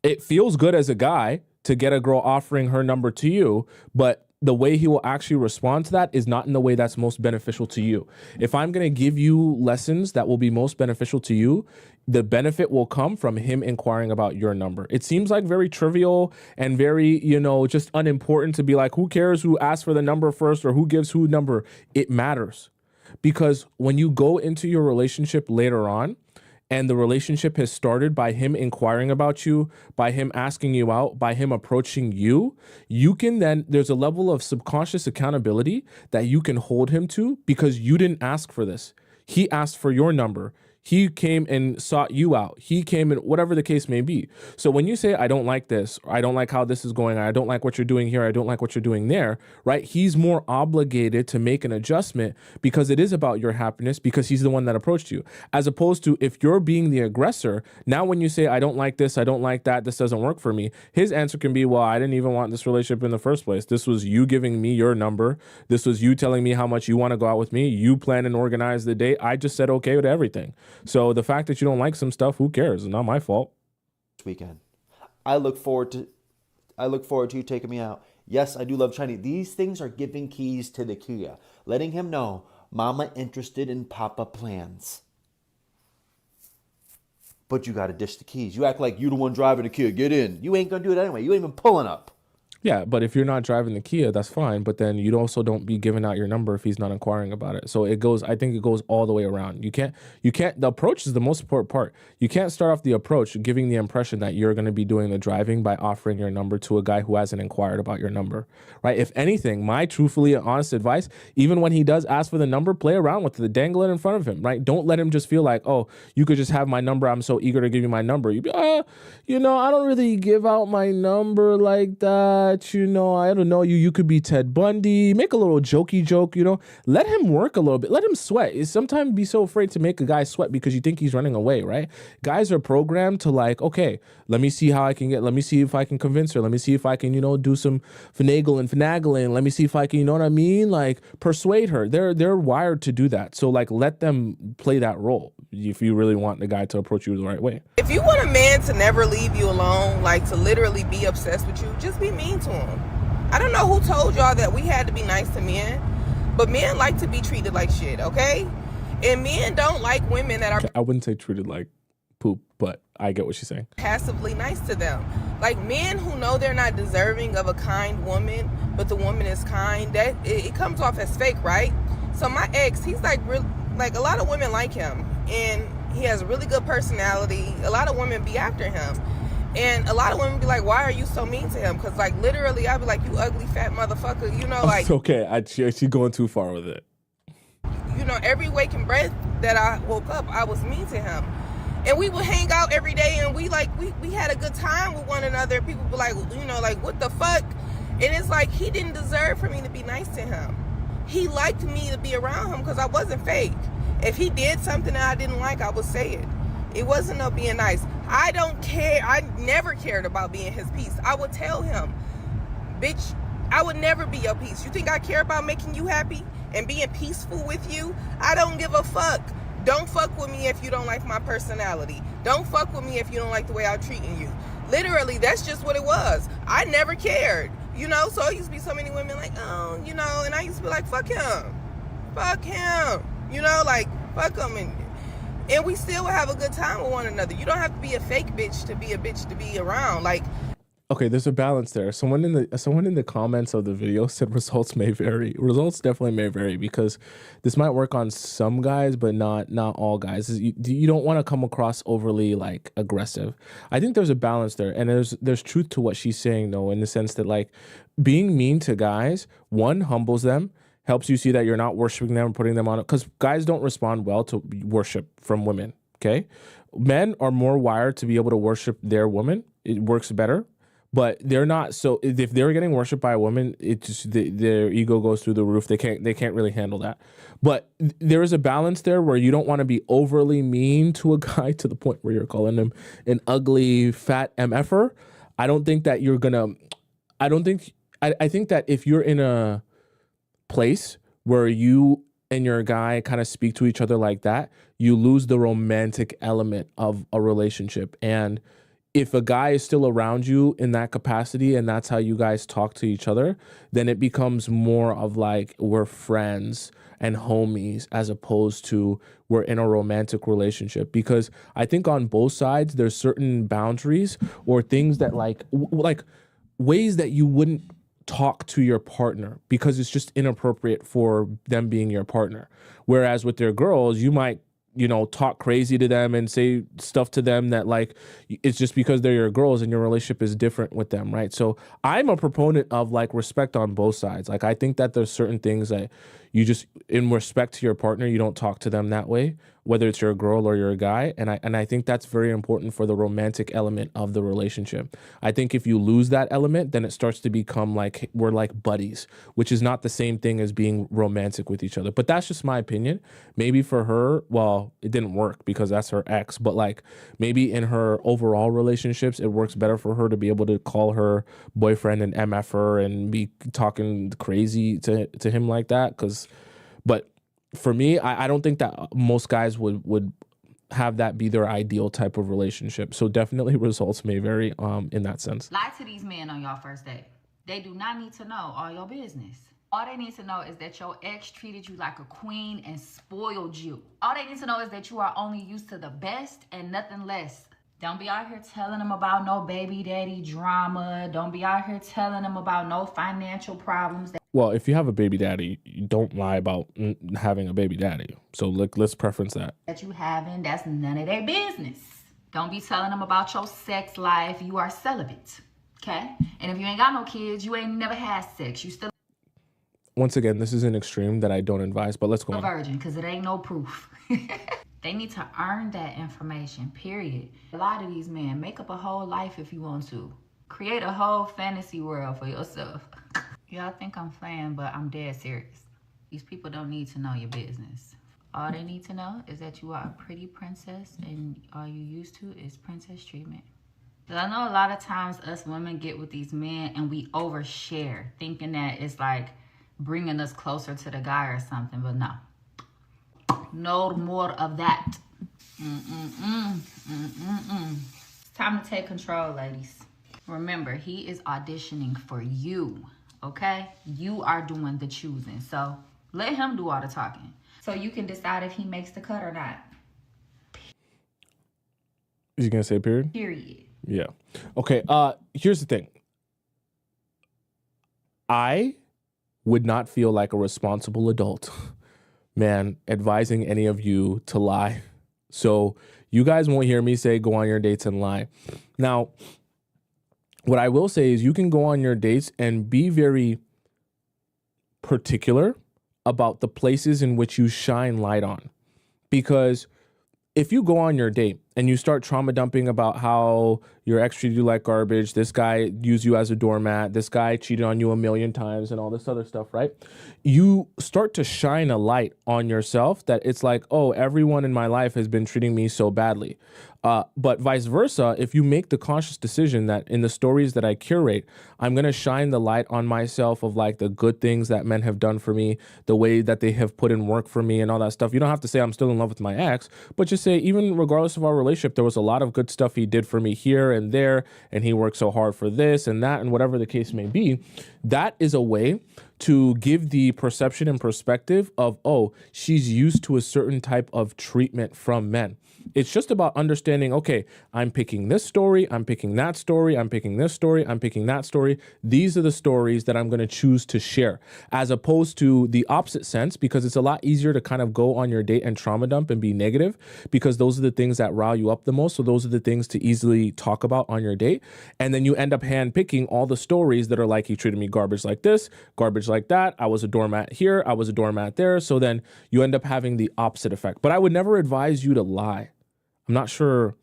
[SPEAKER 1] it feels good as a guy to get a girl offering her number to you, but the way he will actually respond to that is not in the way that's most beneficial to you. If I'm going to give you lessons that will be most beneficial to you, the benefit will come from him inquiring about your number. It seems like very trivial and very, just unimportant to be like, who cares who asks for the number first or who gives who number? It matters because when you go into your relationship later on, and the relationship has started by him inquiring about you, by him asking you out, by him approaching you, you can then, there's a level of subconscious accountability that you can hold him to because you didn't ask for this. He asked for your number. He came and sought you out. He came and whatever the case may be. So when you say, I don't like this, or I don't like how this is going, I don't like what you're doing here, I don't like what you're doing there, right? He's more obligated to make an adjustment because it is about your happiness because he's the one that approached you. As opposed to if you're being the aggressor, now when you say, I don't like this, I don't like that, this doesn't work for me, his answer can be, well, I didn't even want this relationship in the first place. This was you giving me your number. This was you telling me how much you want to go out with me. You plan and organize the date. I just said okay with everything. So the fact that you don't like some stuff, who cares? It's not my fault.
[SPEAKER 5] Weekend. I look forward to you taking me out. Yes, I do love Chinese. These things are giving keys to the Kia, letting him know Mama interested in Papa plans. But you got to dish the keys. You act like you the one driving the Kia. Get in. You ain't gonna do it anyway. You ain't even pulling up.
[SPEAKER 1] Yeah, but if you're not driving the Kia, that's fine. But then you also don't be giving out your number if he's not inquiring about it. So I think it goes all the way around. You can't, the approach is the most important part. You can't start off the approach giving the impression that you're going to be doing the driving by offering your number to a guy who hasn't inquired about your number, right? If anything, my truthfully honest advice, even when he does ask for the number, play around with it, dangle it in front of him, right? Don't let him just feel like, oh, you could just have my number. I'm so eager to give you my number. You be, I don't really give out my number like that. I don't know, you could be Ted Bundy, make a little jokey joke, let him work a little bit, let him sweat. Sometimes be so afraid to make a guy sweat because you think he's running away, right? Guys are programmed to like, okay, let me see if I can convince her. Let me see if I can, do some finagling. Let me see if I can, like persuade her. They're wired to do that. So like, let them play that role if you really want the guy to approach you the right way.
[SPEAKER 6] If you want a man to never leave you alone, like to literally be obsessed with you, just be mean to him. I don't know who told y'all that we had to be nice to men, but men like to be treated like shit, okay? And men don't like women that are...
[SPEAKER 1] I wouldn't say treated like poop, but I get what she's saying.
[SPEAKER 6] ...passively nice to them. Like men who know they're not deserving of a kind woman, but the woman is kind, that it comes off as fake, right? So my ex, he's like a lot of women like him, and he has a really good personality. A lot of women be after him. And a lot of women be like, why are you so mean to him? Because, like, literally, I'd be like, you ugly, fat motherfucker. Like...
[SPEAKER 1] It's okay. She's going too far with it.
[SPEAKER 6] Every waking breath that I woke up, I was mean to him. And we would hang out every day, and we had a good time with one another. People be like, what the fuck? And it's like, he didn't deserve for me to be nice to him. He liked me to be around him because I wasn't fake. If he did something that I didn't like, I would say it. It wasn't no being nice. I don't care. I never cared about being his piece. I would tell him, bitch, I would never be your piece. You think I care about making you happy and being peaceful with you? I don't give a fuck. Don't fuck with me if you don't like my personality. Don't fuck with me if you don't like the way I'm treating you. Literally, that's just what it was. I never cared, you know? So it used to be so many women like, oh, you know, and I used to be like, fuck him. Fuck him. You know, like, fuck him. And we still would have a good time with one another. You don't have to be a fake bitch to be a bitch to be around. Like,
[SPEAKER 1] Okay, there's a balance there. Someone in the comments of the video said results may vary. Results definitely may vary because this might work on some guys, but not all guys. You don't want to come across overly like aggressive. I think there's a balance there, and there's truth to what she's saying though, in the sense that like being mean to guys, one, humbles them, helps you see that you're not worshiping them, putting them on, because guys don't respond well to worship from women. Okay, men are more wired to be able to worship their woman. It works better. But they're not, so if they're getting worshipped by a woman, it just their ego goes through the roof. They can't really handle that. But there is a balance there where you don't want to be overly mean to a guy to the point where you're calling him an ugly fat MFer. I don't think that you're gonna. I think that if you're in a place where you and your guy kind of speak to each other like that, you lose the romantic element of a relationship. And if a guy is still around you in that capacity and that's how you guys talk to each other, then it becomes more of like we're friends and homies as opposed to we're in a romantic relationship. Because I think on both sides, there's certain boundaries or things that like ways that you wouldn't talk to your partner because it's just inappropriate for them being your partner. Whereas with their girls, you might talk crazy to them and say stuff to them that like it's just because they're your girls and your relationship is different with them, right? So I'm a proponent of like respect on both sides. Like I think that there's certain things that you just, in respect to your partner, you don't talk to them that way, whether it's your girl or your guy. And I think that's very important for the romantic element of the relationship. I think if you lose that element, then it starts to become like we're like buddies, which is not the same thing as being romantic with each other. But that's just my opinion. Maybe for her, well, it didn't work because that's her ex, but like maybe in her overall relationships, it works better for her to be able to call her boyfriend an MFer and be talking crazy to him like that. But for me, I don't think that most guys would have that be their ideal type of relationship. So definitely results may vary in that sense.
[SPEAKER 7] Lie to these men on your first date. They do not need to know all your business. All they need to know is that your ex treated you like a queen and spoiled you. All they need to know is that you are only used to the best and nothing less. Don't be out here telling them about no baby daddy drama. Don't be out here telling them about no financial problems.
[SPEAKER 1] Well, if you have a baby daddy, you don't lie about having a baby daddy. So let's preference that.
[SPEAKER 7] That you having, that's none of their business. Don't be telling them about your sex life. You are celibate, okay? And if you ain't got no kids, you ain't never had sex. You still
[SPEAKER 1] once again, this is an extreme that I don't advise, but let's go on.
[SPEAKER 7] A virgin, because it ain't no proof. They need to earn that information, period. A lot of these men, make up a whole life if you want to. Create a whole fantasy world for yourself. Y'all think I'm playing, but I'm dead serious. These people don't need to know your business. All they need to know is that you are a pretty princess and all you used to is princess treatment. I know a lot of times us women get with these men and we overshare, thinking that it's like bringing us closer to the guy or something, but no. No more of that. It's time to take control, ladies. Remember, he is auditioning for you, okay? You are doing the choosing, so let him do all the talking. So you can decide if he makes the cut or not.
[SPEAKER 1] Is he gonna say period?
[SPEAKER 7] Period.
[SPEAKER 1] Yeah. Okay, here's the thing. I would not feel like a responsible adult, man, advising any of you to lie. So you guys won't hear me say go on your dates and lie. Now, what I will say is you can go on your dates and be very particular about the places in which you shine light on. Because if you go on your date and you start trauma dumping about how your ex treated you like garbage, this guy used you as a doormat, this guy cheated on you a million times, and all this other stuff, right? You start to shine a light on yourself that it's like, oh, everyone in my life has been treating me so badly. But vice versa, if you make the conscious decision that in the stories that I curate, I'm going to shine the light on myself of like the good things that men have done for me, the way that they have put in work for me and all that stuff. You don't have to say I'm still in love with my ex, but just say, even regardless of our relationship, there was a lot of good stuff he did for me here and there, and he worked so hard for this and that, and whatever the case may be. That is a way to give the perception and perspective of, oh, she's used to a certain type of treatment from men. It's just about understanding, okay, I'm picking this story, I'm picking that story, I'm picking this story, I'm picking that story. These are the stories that I'm going to choose to share, as opposed to the opposite sense, because it's a lot easier to kind of go on your date and trauma dump and be negative, because those are the things that rile you up the most. So those are the things to easily talk about on your date. And then you end up hand picking all the stories that are like, he treated me garbage like this, garbage like that. I was a doormat here, I was a doormat there. So then you end up having the opposite effect. But I would never advise you to lie. I'm not sure.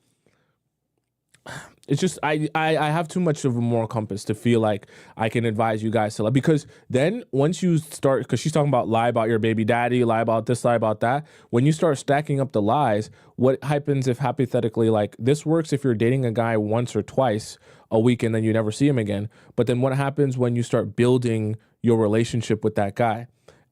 [SPEAKER 1] It's just I have too much of a moral compass to feel like I can advise you guys to lie, because then once you start, because she's talking about lie about your baby daddy, lie about this, lie about that. When you start stacking up the lies, what happens if hypothetically, like, this works if you're dating a guy once or twice a week and then you never see him again. But then what happens when you start building your relationship with that guy?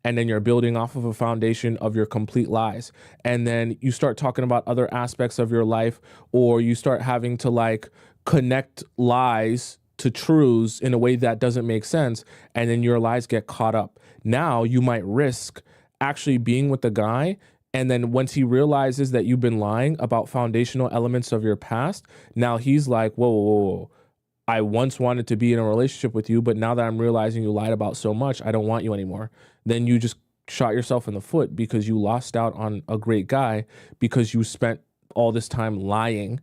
[SPEAKER 1] And then you're building off of a foundation of your complete lies. And then you start talking about other aspects of your life, or you start having to like connect lies to truths in a way that doesn't make sense. And then your lies get caught up. Now you might risk actually being with the guy. And then once he realizes that you've been lying about foundational elements of your past, now he's like, whoa, whoa, whoa. I once wanted to be in a relationship with you, but now that I'm realizing you lied about so much, I don't want you anymore. Then you just shot yourself in the foot, because you lost out on a great guy because you spent all this time lying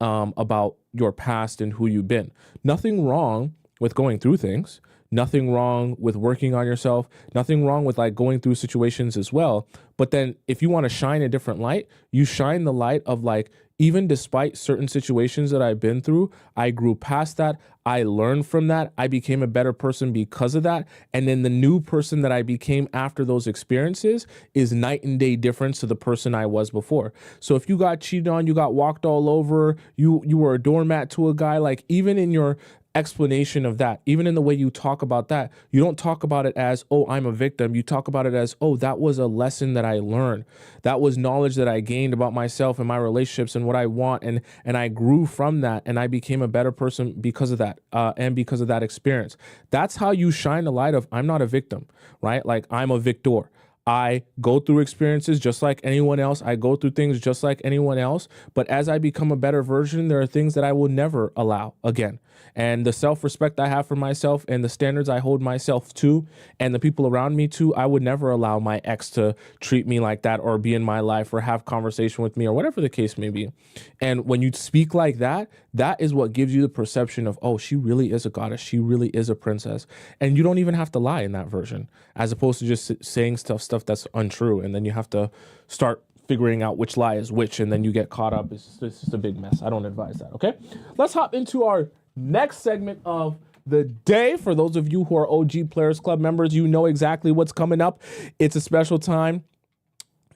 [SPEAKER 1] about your past and who you've been. Nothing wrong with going through things. Nothing wrong with working on yourself. Nothing wrong with like going through situations as well. But then if you want to shine a different light, you shine the light of like, even despite certain situations that I've been through, I grew past that. I learned from that. I became a better person because of that. And then the new person that I became after those experiences is night and day difference to the person I was before. So if you got cheated on, you got walked all over, you were a doormat to a guy, like, even in your explanation of that, even in the way you talk about that, you don't talk about it as, oh, I'm a victim. You talk about it as, oh, that was a lesson that I learned. That was knowledge that I gained about myself and my relationships and what I want. And I grew from that, and I became a better person because of that, and because of that experience. That's how you shine the light of, I'm not a victim, right? Like, I'm a victor. I go through experiences just like anyone else. I go through things just like anyone else. But as I become a better version, there are things that I will never allow again. And the self-respect I have for myself and the standards I hold myself to and the people around me to, I would never allow my ex to treat me like that or be in my life or have conversation with me or whatever the case may be. And when you speak like that, that is what gives you the perception of, oh, she really is a goddess. She really is a princess. And you don't even have to lie in that version, as opposed to just saying stuff that's untrue. And then you have to start figuring out which lie is which, and then you get caught up. It's just a big mess. I don't advise that, okay? Let's hop into our next segment of the day. For those of you who are OG Players Club members, you know exactly what's coming up. It's a special time.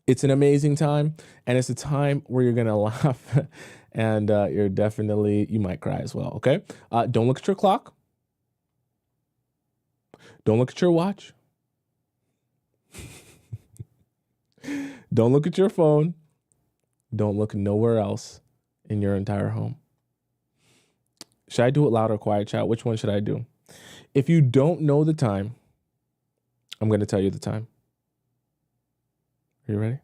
[SPEAKER 1] It's an amazing time. And it's a time where you're going to laugh and you might cry as well, okay? Don't look at your clock. Don't look at your watch. Don't look at your phone. Don't look nowhere else in your entire home. Should I do it loud or quiet, chat? Which one should I do? If you don't know the time, I'm going to tell you the time. Are you ready?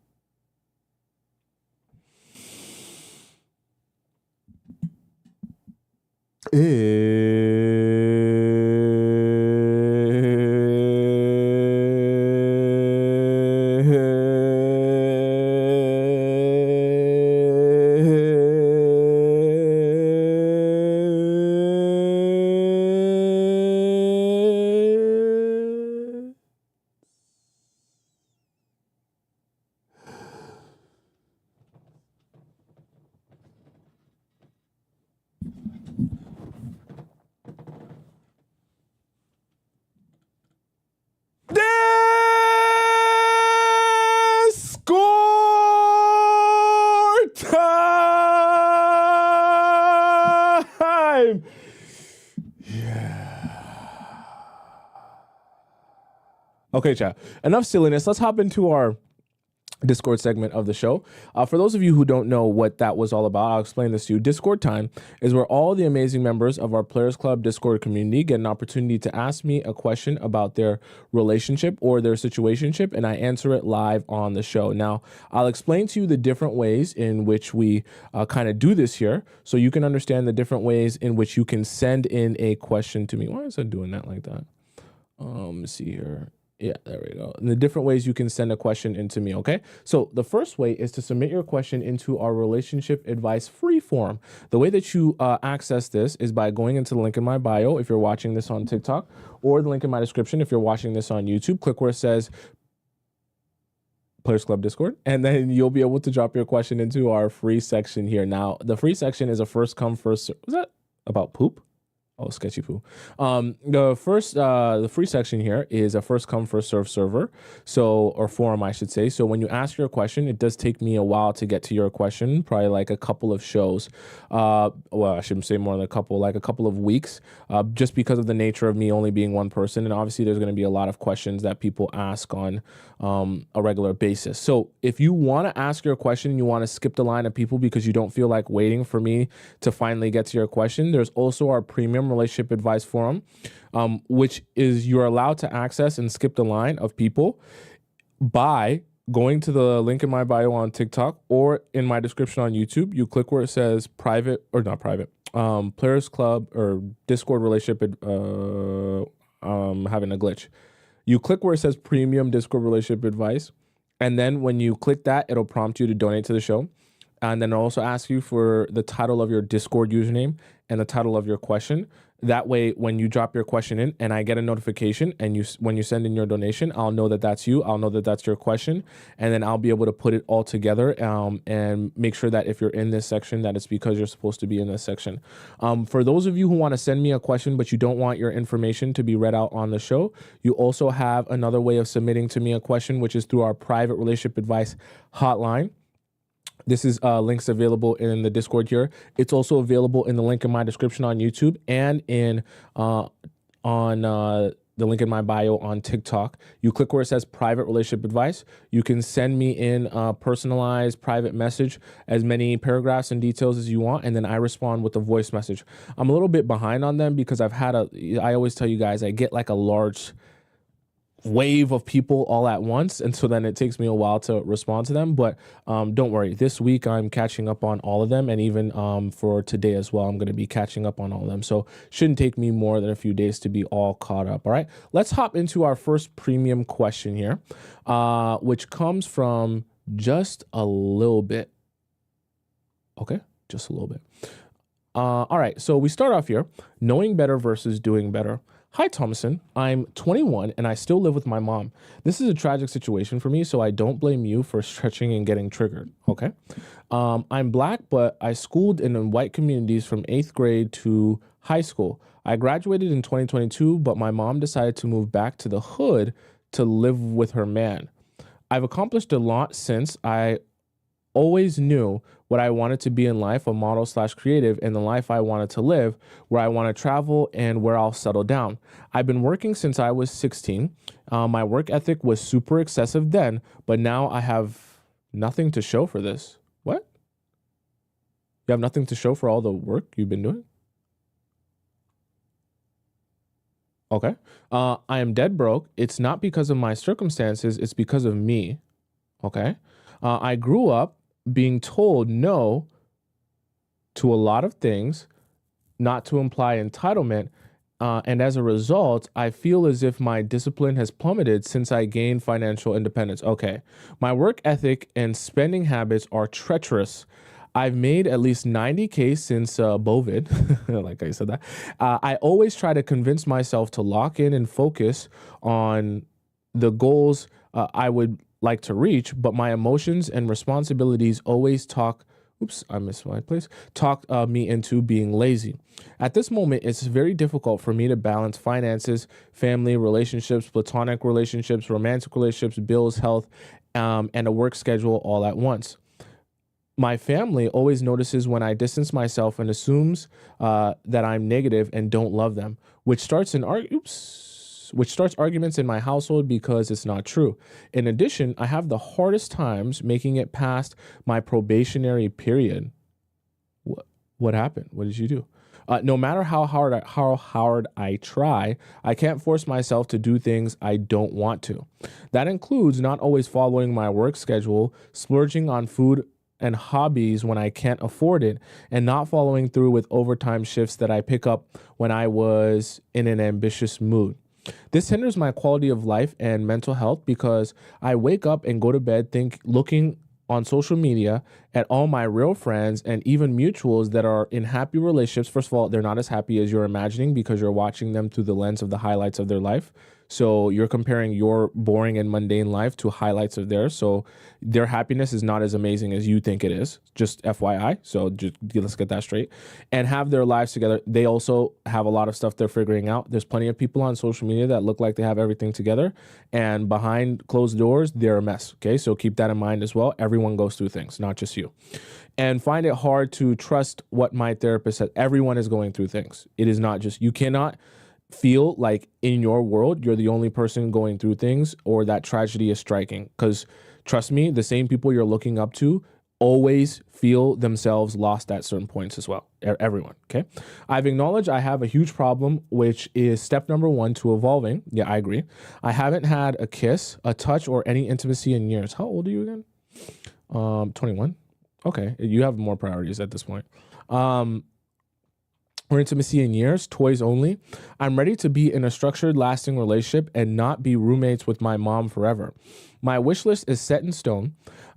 [SPEAKER 1] Okay, chat. Enough silliness. Let's hop into our Discord segment of the show. For those of you who don't know what that was all about, I'll explain this to you. Discord time is where all the amazing members of our Players Club Discord community get an opportunity to ask me a question about their relationship or their situationship, and I answer it live on the show. Now, I'll explain to you the different ways in which we kind of do this here, so you can understand the different ways in which you can send in a question to me. Why is it doing that like that? Let's see here. Yeah, there we go. And the different ways you can send a question into me, okay? So the first way is to submit your question into our relationship advice free form. The way that you access this is by going into the link in my bio if you're watching this on TikTok, or the link in my description if you're watching this on YouTube. Click where it says Players Club Discord, and then you'll be able to drop your question into our free section here. Now, the free section is a first come, first serve. Was that about poop? Oh, sketchy poo. The free section here is a first come, first serve server. So, or forum, I should say. So when you ask your question, it does take me a while to get to your question, probably like a couple of shows. Well, I shouldn't say more than a couple, like a couple of weeks, just because of the nature of me only being one person. And obviously there's going to be a lot of questions that people ask on a regular basis. So if you want to ask your question and you want to skip the line of people because you don't feel like waiting for me to finally get to your question, there's also our premium relationship advice forum, which is you're allowed to access and skip the line of people by going to the link in my bio on TikTok or in my description on YouTube. You click where it says private, or not private, Players Club or Discord relationship, having a glitch. You click where it says premium Discord relationship advice. And then when you click that, it'll prompt you to donate to the show. And then it'll also ask you for the title of your Discord username and the title of your question. That way, when you drop your question in and I get a notification and when you send in your donation, I'll know that that's you. I'll know that that's your question. And then I'll be able to put it all together and make sure that if you're in this section, that it's because you're supposed to be in this section. For those of you who want to send me a question, but you don't want your information to be read out on the show, you also have another way of submitting to me a question, which is through our private relationship advice hotline. This is links available in the Discord here. It's also available in the link in my description on YouTube and in the link in my bio on TikTok. You click where it says private relationship advice. You can send me in a personalized private message, as many paragraphs and details as you want, and then I respond with a voice message. I'm a little bit behind on them because I always tell you guys, I get like a large wave of people all at once, and so then it takes me a while to respond to them, but don't worry, this week I'm catching up on all of them, and even for today as well, I'm going to be catching up on all of them, so shouldn't take me more than a few days to be all caught up. All right, let's hop into our first premium question here, which comes from just a little bit. Okay, just a little bit. All right, so we start off here, knowing better versus doing better. Hi, Tomisin. I'm 21 and I still live with my mom. This is a tragic situation for me, so I don't blame you for stretching and getting triggered, okay? I'm Black, but I schooled in white communities from 8th grade to high school. I graduated in 2022, but my mom decided to move back to the hood to live with her man. I've accomplished a lot since. I always knew what I wanted to be in life, a model/creative, and the life I wanted to live, where I want to travel and where I'll settle down. I've been working since I was 16. My work ethic was super excessive then, but now I have nothing to show for this. What? You have nothing to show for all the work you've been doing? Okay. I am dead broke. It's not because of my circumstances, it's because of me. Okay. I grew up being told no to a lot of things, not to imply entitlement. And as a result, I feel as if my discipline has plummeted since I gained financial independence. Okay. My work ethic and spending habits are treacherous. I've made at least 90K since COVID, like I said that. I always try to convince myself to lock in and focus on the goals I would like to reach, but my emotions and responsibilities always talk me into being lazy. At this moment, it's very difficult for me to balance finances, family, relationships, platonic relationships, romantic relationships, bills, health, and a work schedule all at once. My family always notices when I distance myself and assumes that I'm negative and don't love them, which starts which starts arguments in my household because it's not true. In addition, I have the hardest times making it past my probationary period. What happened? What did you do? No matter how hard I try, I can't force myself to do things I don't want to. That includes not always following my work schedule, splurging on food and hobbies when I can't afford it, and not following through with overtime shifts that I pick up when I was in an ambitious mood. This hinders my quality of life and mental health because I wake up and go to bed looking on social media at all my real friends and even mutuals that are in happy relationships. First of all, they're not as happy as you're imagining because you're watching them through the lens of the highlights of their life. So you're comparing your boring and mundane life to highlights of theirs. So their happiness is not as amazing as you think it is. Just FYI. So just let's get that straight. And have their lives together. They also have a lot of stuff they're figuring out. There's plenty of people on social media that look like they have everything together, and behind closed doors, they're a mess. Okay, so keep that in mind as well. Everyone goes through things, not just you. And find it hard to trust what my therapist said. Everyone is going through things. It is not just, you cannot feel like in your world you're the only person going through things or that tragedy is striking, because trust me, the same people you're looking up to always feel themselves lost at certain points as well. Everyone. Okay, I've acknowledged I have a huge problem, which is step number 1 to evolving. Yeah, I agree. I haven't had a kiss, a touch, or any intimacy in years. How old are you again? 21. Okay, you have more priorities at this point. Or intimacy in years, toys only. I'm ready to be in a structured, lasting relationship and not be roommates with my mom forever. My wish list is set in stone,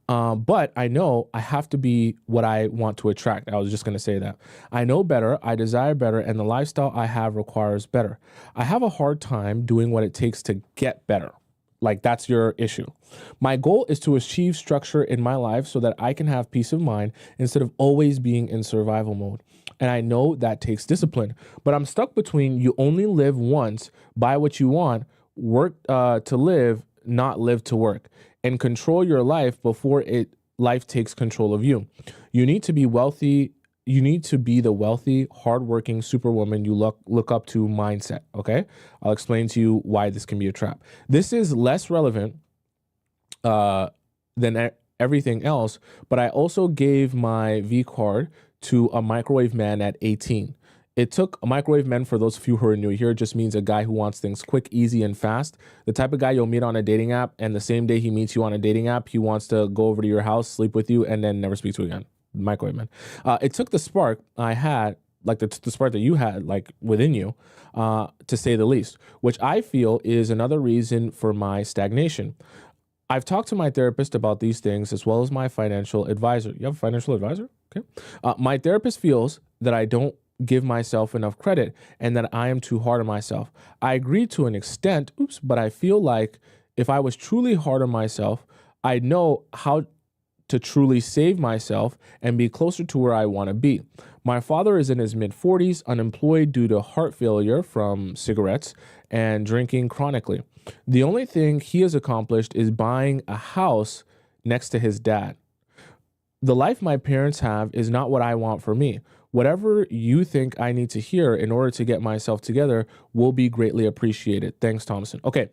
[SPEAKER 1] but I know I have to be what I want to attract. I was just going to say that. I know better, I desire better, and the lifestyle I have requires better. I have a hard time doing what it takes to get better. Like, that's your issue. My goal is to achieve structure in my life so that I can have peace of mind instead of always being in survival mode. And I know that takes discipline, but I'm stuck between you only live once, buy what you want, work to live, not live to work, and control your life before life takes control of you. You need to be wealthy. You need to be the wealthy, hardworking superwoman you look up to mindset. Okay, I'll explain to you why this can be a trap. This is less relevant than everything else, but I also gave my V card to a microwave man at 18. It took a microwave man, for those of you who are new here, just means a guy who wants things quick, easy, and fast. The type of guy you'll meet on a dating app, and the same day he meets you on a dating app, he wants to go over to your house, sleep with you, and then never speak to you again. Microwave man. It took the spark I had, like the spark that you had, like within you, to say the least, which I feel is another reason for my stagnation. I've talked to my therapist about these things as well as my financial advisor. You have a financial advisor? Okay. My therapist feels that I don't give myself enough credit and that I am too hard on myself. I agree to an extent, but I feel like if I was truly hard on myself, I'd know how to truly save myself and be closer to where I want to be. My father is in his mid-40s, unemployed due to heart failure from cigarettes and drinking chronically. The only thing he has accomplished is buying a house next to his dad. The life my parents have is not what I want for me. Whatever you think I need to hear in order to get myself together will be greatly appreciated. Thanks, Tomisin. Okay,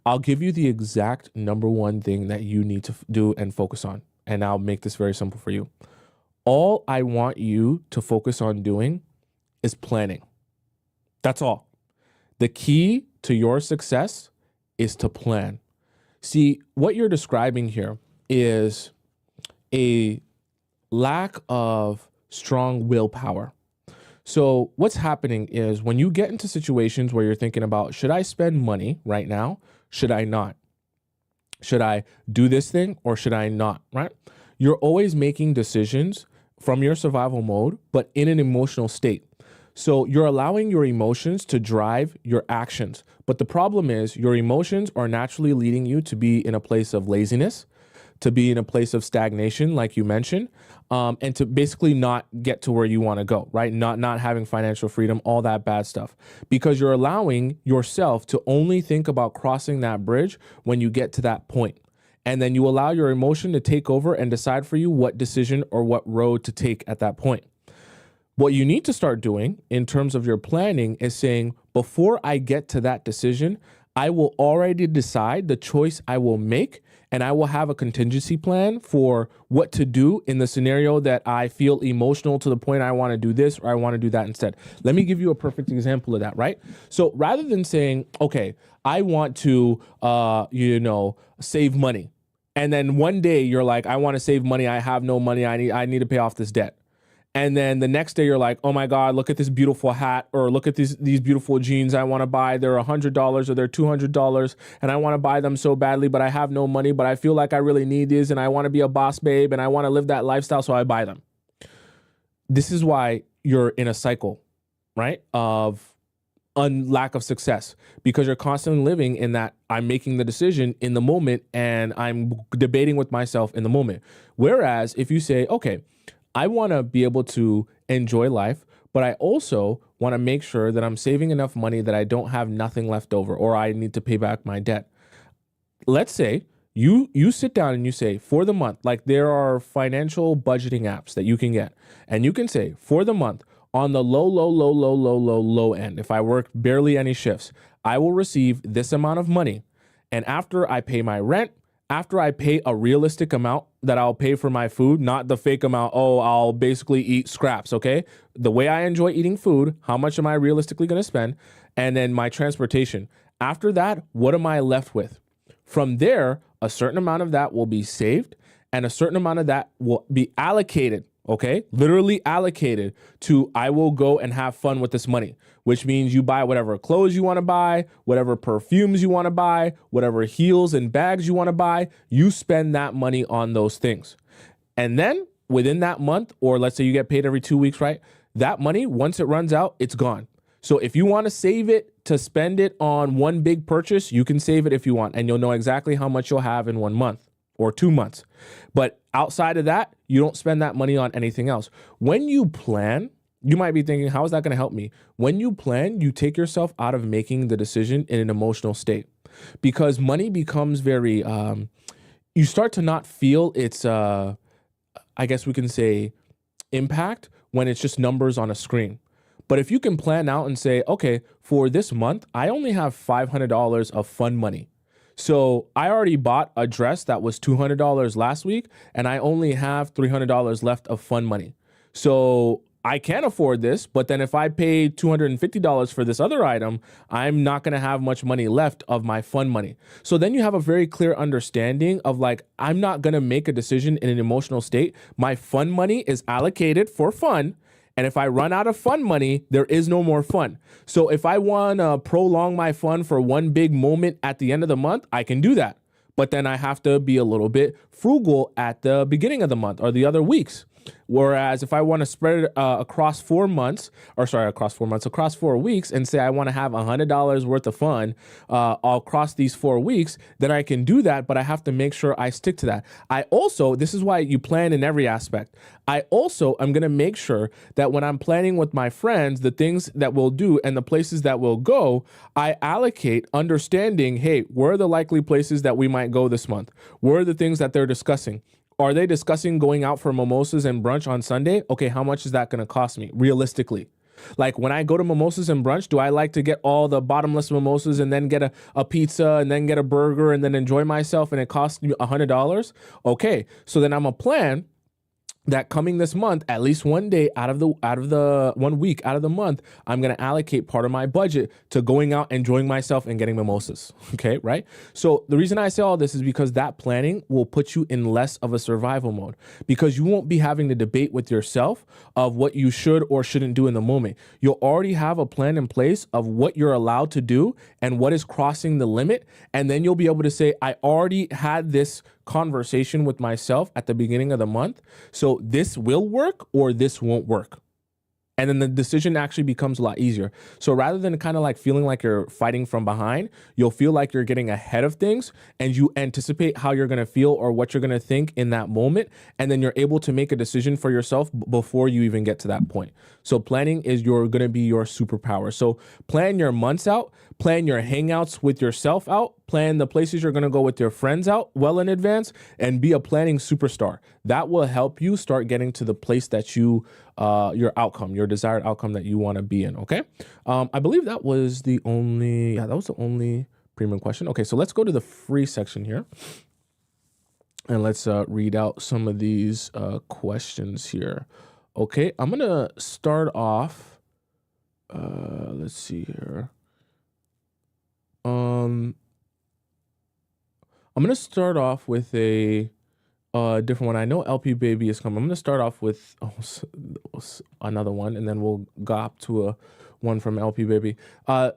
[SPEAKER 1] I'll give you the exact number 1 thing that you need to do and focus on. And I'll make this very simple for you. All I want you to focus on doing is planning. That's all. The key to your success is to plan. See, what you're describing here is a lack of strong willpower. So what's happening is when you get into situations where you're thinking about, should I spend money right now? Should I not? Should I do this thing or should I not, right? You're always making decisions from your survival mode, but in an emotional state. So you're allowing your emotions to drive your actions. But the problem is your emotions are naturally leading you to be in a place of laziness, to be in a place of stagnation, like you mentioned, and to basically not get to where you want to go, right? Not having financial freedom, all that bad stuff, because you're allowing yourself to only think about crossing that bridge when you get to that point. And then you allow your emotion to take over and decide for you what decision or what road to take at that point. What you need to start doing in terms of your planning is saying, before I get to that decision, I will already decide the choice I will make, and I will have a contingency plan for what to do in the scenario that I feel emotional to the point I want to do this or I want to do that instead. Let me give you a perfect example of that, right? So rather than saying, okay, I want to, save money. And then one day you're like, I want to save money. I have no money. I need to pay off this debt. And then the next day you're like, oh my God, look at this beautiful hat, or look at these beautiful jeans I want to buy. They're $100 or they're $200 and I want to buy them so badly, but I have no money, but I feel like I really need these and I want to be a boss babe and I want to live that lifestyle, so I buy them. This is why you're in a cycle, right, of lack of success, because you're constantly living in that I'm making the decision in the moment and I'm debating with myself in the moment. Whereas if you say, okay, I want to be able to enjoy life, but I also want to make sure that I'm saving enough money that I don't have nothing left over or I need to pay back my debt. Let's say you sit down and you say, for the month, like there are financial budgeting apps that you can get, and you can say, for the month, on the low end, if I work barely any shifts, I will receive this amount of money. And after I pay my rent, after I pay a realistic amount that I'll pay for my food, not the fake amount, I'll basically eat scraps, okay? The way I enjoy eating food, how much am I realistically going to spend? And then my transportation. After that, what am I left with? From there, a certain amount of that will be saved and a certain amount of that will be allocated, okay? Literally allocated to, I will go and have fun with this money, which means you buy whatever clothes you want to buy, whatever perfumes you want to buy, whatever heels and bags you want to buy, you spend that money on those things. And then within that month, or let's say you get paid every 2 weeks, right? That money, once it runs out, it's gone. So if you want to save it to spend it on one big purchase, you can save it if you want, and you'll know exactly how much you'll have in 1 month or 2 months. But outside of that, you don't spend that money on anything else. When you plan, you might be thinking, how is that going to help me? When you plan, you take yourself out of making the decision in an emotional state, because money becomes very, you start to not feel its, I guess we can say, impact when it's just numbers on a screen. But if you can plan out and say, okay, for this month, I only have $500 of fun money. So I already bought a dress that was $200 last week, and I only have $300 left of fun money. So I can afford this, but then if I pay $250 for this other item, I'm not going to have much money left of my fun money. So then you have a very clear understanding of like, I'm not going to make a decision in an emotional state. My fun money is allocated for fun. And if I run out of fun money, there is no more fun. So if I want to prolong my fun for one big moment at the end of the month, I can do that. But then I have to be a little bit frugal at the beginning of the month or the other weeks. Whereas if I want to spread it across 4 weeks and say I want to have $100 worth of fun across these 4 weeks, then I can do that, but I have to make sure I stick to that. I also, this is why you plan in every aspect. I also am going to make sure that when I'm planning with my friends, the things that we'll do and the places that we'll go, I allocate understanding, hey, where are the likely places that we might go this month? Where are the things that they're discussing? Are they discussing going out for mimosas and brunch on Sunday? Okay, how much is that going to cost me realistically? Like when I go to mimosas and brunch, do I like to get all the bottomless mimosas and then get a pizza and then get a burger and then enjoy myself and it costs me $100? Okay, so then I'm a plan that coming this month, at least one day out of the 1 week out of the month, I'm going to allocate part of my budget to going out, enjoying myself and getting mimosas. Okay, right? So the reason I say all this is because that planning will put you in less of a survival mode, because you won't be having to debate with yourself of what you should or shouldn't do in the moment. You'll already have a plan in place of what you're allowed to do and what is crossing the limit. And then you'll be able to say, I already had this conversation with myself at the beginning of the month. So this will work or this won't work. And then the decision actually becomes a lot easier. So rather than kind of like feeling like you're fighting from behind, you'll feel like you're getting ahead of things and you anticipate how you're going to feel or what you're going to think in that moment. And then you're able to make a decision for yourself before you even get to that point. So planning is going to be your superpower. So plan your months out, plan your hangouts with yourself out, plan the places you're going to go with your friends out well in advance, and be a planning superstar. That will help you start getting to the place that you, your desired outcome that you want to be in. Okay. I believe that was the only premium question. Okay. So let's go to the free section here. And let's read out some of these questions here. Okay, I'm going to start off. Let's see here. I'm going to start off with a different one. I know LP Baby is coming. I'm going to start off with another one, and then we'll go up to a one from LP Baby.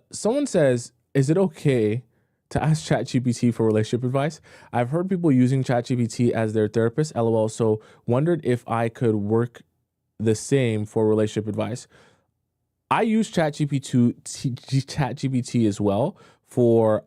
[SPEAKER 1] Someone says, is it okay to ask ChatGPT for relationship advice? I've heard people using ChatGPT as their therapist, LOL, so wondered if I could work the same for relationship advice. I use ChatGPT as well for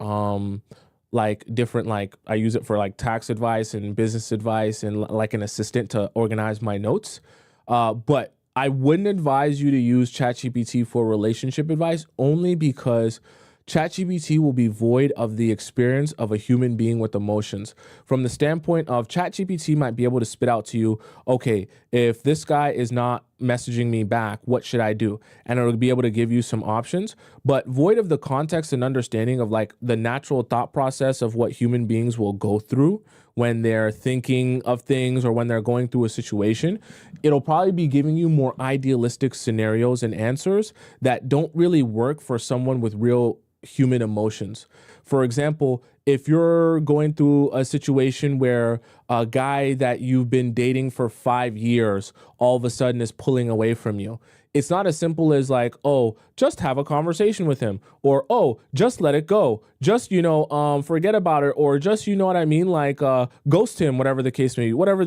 [SPEAKER 1] like different, like I use it for like tax advice and business advice and like an assistant to organize my notes. But I wouldn't advise you to use ChatGPT for relationship advice, only because ChatGPT will be void of the experience of a human being with emotions. From the standpoint of ChatGPT might be able to spit out to you, okay, if this guy is not messaging me back, what should I do? And it'll be able to give you some options, but void of the context and understanding of like the natural thought process of what human beings will go through when they're thinking of things or when they're going through a situation. It'll probably be giving you more idealistic scenarios and answers that don't really work for someone with real human emotions. For example, if you're going through a situation where a guy that you've been dating for 5 years all of a sudden is pulling away from you, it's not as simple as like, oh, just have a conversation with him, or oh, just let it go, just forget about it, or just, you know what I mean, like ghost him, whatever the case may be, whatever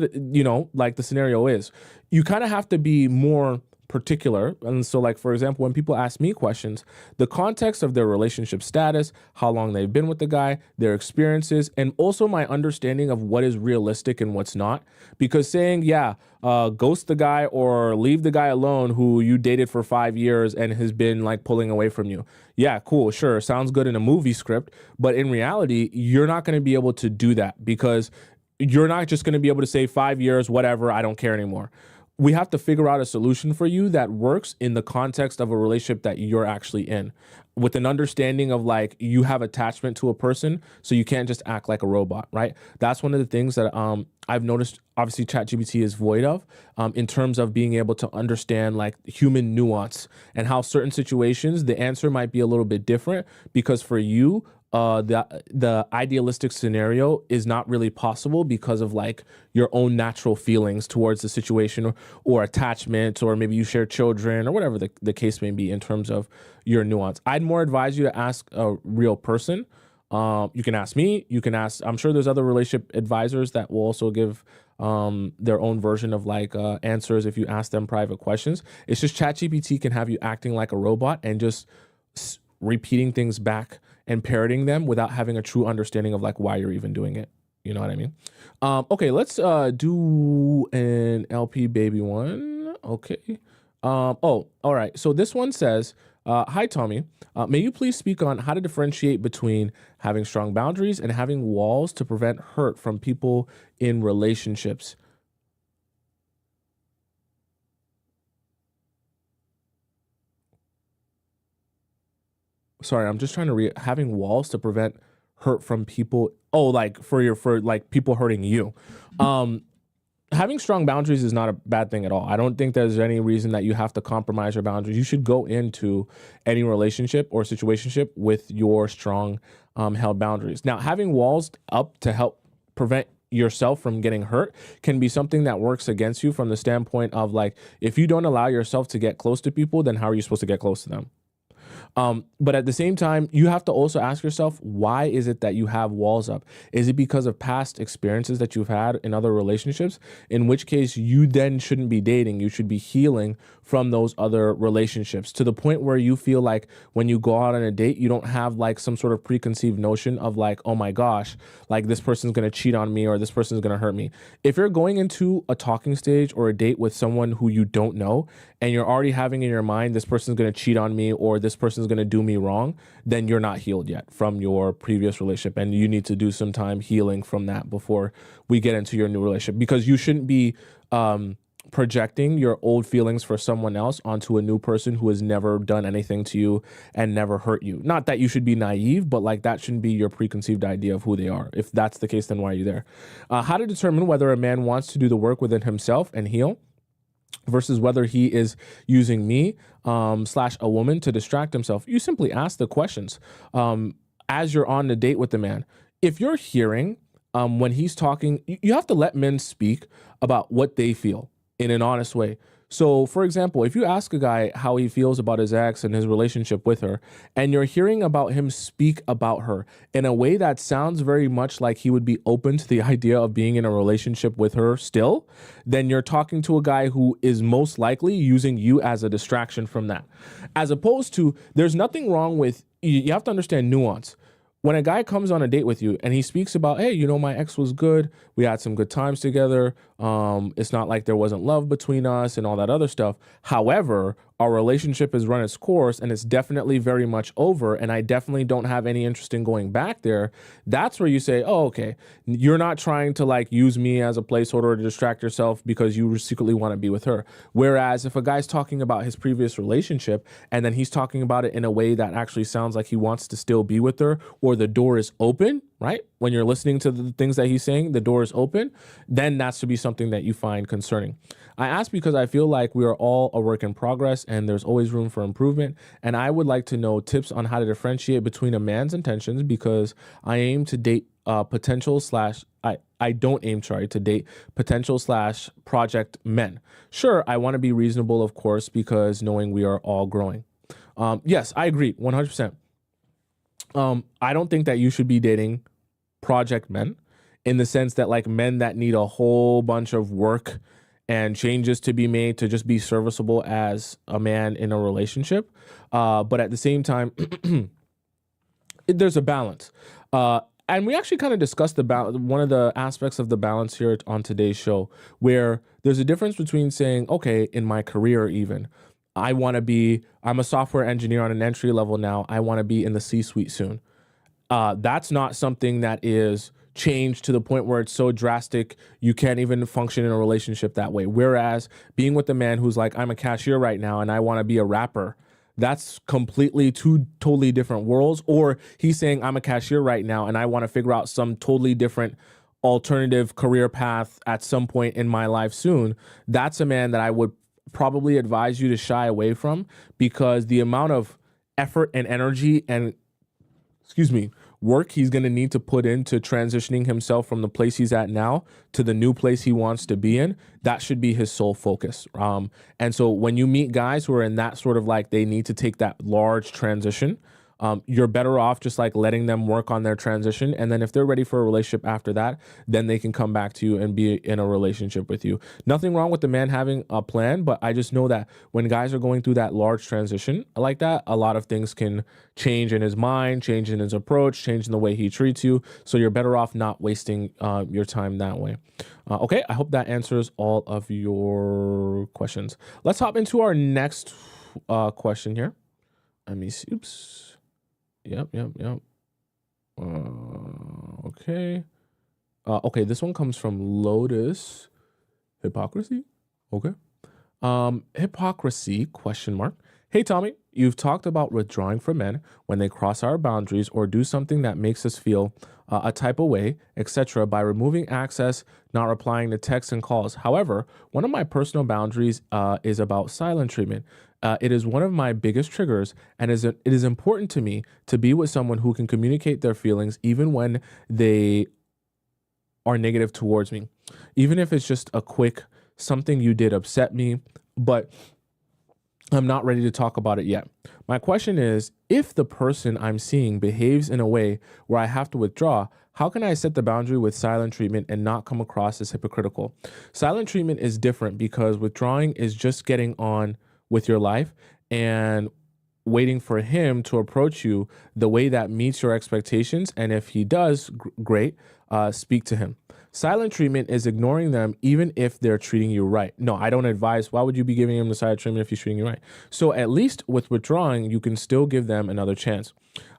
[SPEAKER 1] like the scenario is. You kind of have to be more particular. And so like, for example, when people ask me questions, the context of their relationship status, how long they've been with the guy, their experiences, and also my understanding of what is realistic and what's not. Because saying, ghost the guy or leave the guy alone who you dated for 5 years and has been like pulling away from you. Yeah, cool, sure, sounds good in a movie script, but in reality, you're not going to be able to do that, because you're not just going to be able to say 5 years, whatever, I don't care anymore. We have to figure out a solution for you that works in the context of a relationship that you're actually in, with an understanding of like you have attachment to a person, so you can't just act like a robot, right? That's one of the things that I've noticed obviously ChatGPT is void of, in terms of being able to understand like human nuance and how certain situations the answer might be a little bit different, because for you the idealistic scenario is not really possible because of like your own natural feelings towards the situation, or attachment, or maybe you share children, or whatever the case may be in terms of your nuance. I'd more advise you to ask a real person. You can ask me, you can ask, I'm sure there's other relationship advisors that will also give their own version of like answers if you ask them private questions. It's just ChatGPT can have you acting like a robot and just repeating things back and parroting them without having a true understanding of like why you're even doing it. You know what I mean? Okay, let's do an LP Baby one. Okay. All right. So this one says, hi, Tommy. May you please speak on how to differentiate between having strong boundaries and having walls to prevent hurt from people in relationships? Sorry, I'm just trying to read. Having walls to prevent hurt from people. Oh, like for like people hurting you. Having strong boundaries is not a bad thing at all. I don't think there's any reason that you have to compromise your boundaries. You should go into any relationship or situationship with your strong held boundaries. Now, having walls up to help prevent yourself from getting hurt can be something that works against you from the standpoint of like, if you don't allow yourself to get close to people, then how are you supposed to get close to them? But at the same time, you have to also ask yourself, why is it that you have walls up? Is it because of past experiences that you've had in other relationships? In which case you then shouldn't be dating. You should be healing from those other relationships, to the point where you feel like when you go out on a date, you don't have like some sort of preconceived notion of like, oh my gosh, like this person's going to cheat on me or this person's going to hurt me. If you're going into a talking stage or a date with someone who you don't know, and you're already having in your mind, this person's going to cheat on me, or this person is going to do me wrong, then you're not healed yet from your previous relationship. And you need to do some time healing from that before we get into your new relationship, because you shouldn't be projecting your old feelings for someone else onto a new person who has never done anything to you and never hurt you. Not that you should be naive, but like that shouldn't be your preconceived idea of who they are. If that's the case, then why are you there? How to determine whether a man wants to do the work within himself and heal versus whether he is using me slash a woman to distract himself. You simply ask the questions as you're on the date with the man. If you're hearing when he's talking, you have to let men speak about what they feel in an honest way. So, for example, if you ask a guy how he feels about his ex and his relationship with her, and you're hearing about him speak about her in a way that sounds very much like he would be open to the idea of being in a relationship with her still, then you're talking to a guy who is most likely using you as a distraction from that. As opposed to, there's nothing wrong with, you have to understand nuance. When a guy comes on a date with you and he speaks about, hey, you know, my ex was good. We had some good times together. It's not like there wasn't love between us and all that other stuff. However, our relationship has run its course and it's definitely very much over. And I definitely don't have any interest in going back there. That's where you say, oh, okay, you're not trying to like use me as a placeholder to distract yourself because you secretly want to be with her. Whereas if a guy's talking about his previous relationship and then he's talking about it in a way that actually sounds like he wants to still be with her, or the door is open, right? When you're listening to the things that he's saying, the door is open, then that's to be something that you find concerning. I ask because I feel like we are all a work in progress and there's always room for improvement. And I would like to know tips on how to differentiate between a man's intentions, because I aim to date potential slash I don't aim, to date potential slash project men. Sure, I want to be reasonable, of course, because knowing we are all growing. Yes, I agree 100%. I don't think that you should be dating project men, in the sense that like men that need a whole bunch of work and changes to be made to just be serviceable as a man in a relationship. But at the same time, there's a balance. And we actually kind of discussed one of the aspects of the balance here on today's show, where there's a difference between saying, okay, in my career even, I'm a software engineer on an entry level now. I want to be in the C-suite soon. That's not something that is changed to the point where it's so drastic you can't even function in a relationship that way. Whereas being with a man who's like, I'm a cashier right now and I want to be a rapper, that's completely two totally different worlds. Or he's saying, I'm a cashier right now and I want to figure out some totally different alternative career path at some point in my life soon. That's a man that I would probably advise you to shy away from, because the amount of effort and energy and work he's going to need to put into transitioning himself from the place he's at now to the new place he wants to be in, that should be his sole focus. And so when you meet guys who are in that sort of like, they need to take that large transition, you're better off just like letting them work on their transition. And then if they're ready for a relationship after that, then they can come back to you and be in a relationship with you. Nothing wrong with the man having a plan, but I just know that when guys are going through that large transition like that, a lot of things can change in his mind, change in his approach, change in the way he treats you. So you're better off not wasting your time that way. Okay, I hope that answers all of your questions. Let's hop into our next question here. Let me see. Oops. Yep. Okay. Okay, this one comes from Lotus. Hypocrisy? Okay. Hypocrisy, question mark. Hey, Tommy, you've talked about withdrawing from men when they cross our boundaries or do something that makes us feel a type of way, etc., by removing access, not replying to texts and calls. However, one of my personal boundaries is about silent treatment. It is one of my biggest triggers, and it is important to me to be with someone who can communicate their feelings even when they are negative towards me. Even if it's just a quick, something you did upset me, but I'm not ready to talk about it yet. My question is, if the person I'm seeing behaves in a way where I have to withdraw, how can I set the boundary with silent treatment and not come across as hypocritical? Silent treatment is different because withdrawing is just getting on with your life, and waiting for him to approach you the way that meets your expectations. And if he does, great, speak to him. Silent treatment is ignoring them even if they're treating you right. No, I don't advise. Why would you be giving him the silent treatment if he's treating you right? So at least with withdrawing, you can still give them another chance.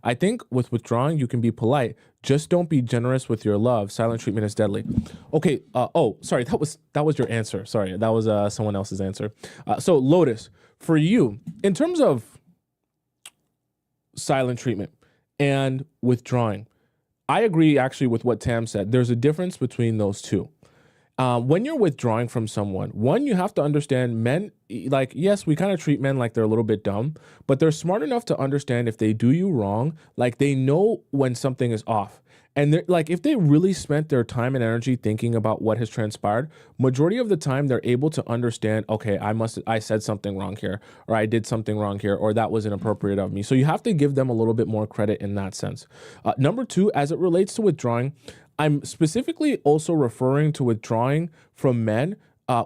[SPEAKER 1] I think with withdrawing, you can be polite. Just don't be generous with your love. Silent treatment is deadly. Okay. Oh, sorry. That was your answer. Sorry, that was someone else's answer. So Lotus, for you, in terms of silent treatment and withdrawing, I agree actually with what Tam said. There's a difference between those two. When you're withdrawing from someone, one, you have to understand men, like, yes, we kind of treat men like they're a little bit dumb, but they're smart enough to understand if they do you wrong, like they know when something is off. And they're like, if they really spent their time and energy thinking about what has transpired, majority of the time they're able to understand, okay, I said something wrong here, or I did something wrong here, or that was inappropriate of me. So you have to give them a little bit more credit in that sense. Number two, as it relates to withdrawing, I'm specifically also referring to withdrawing from men.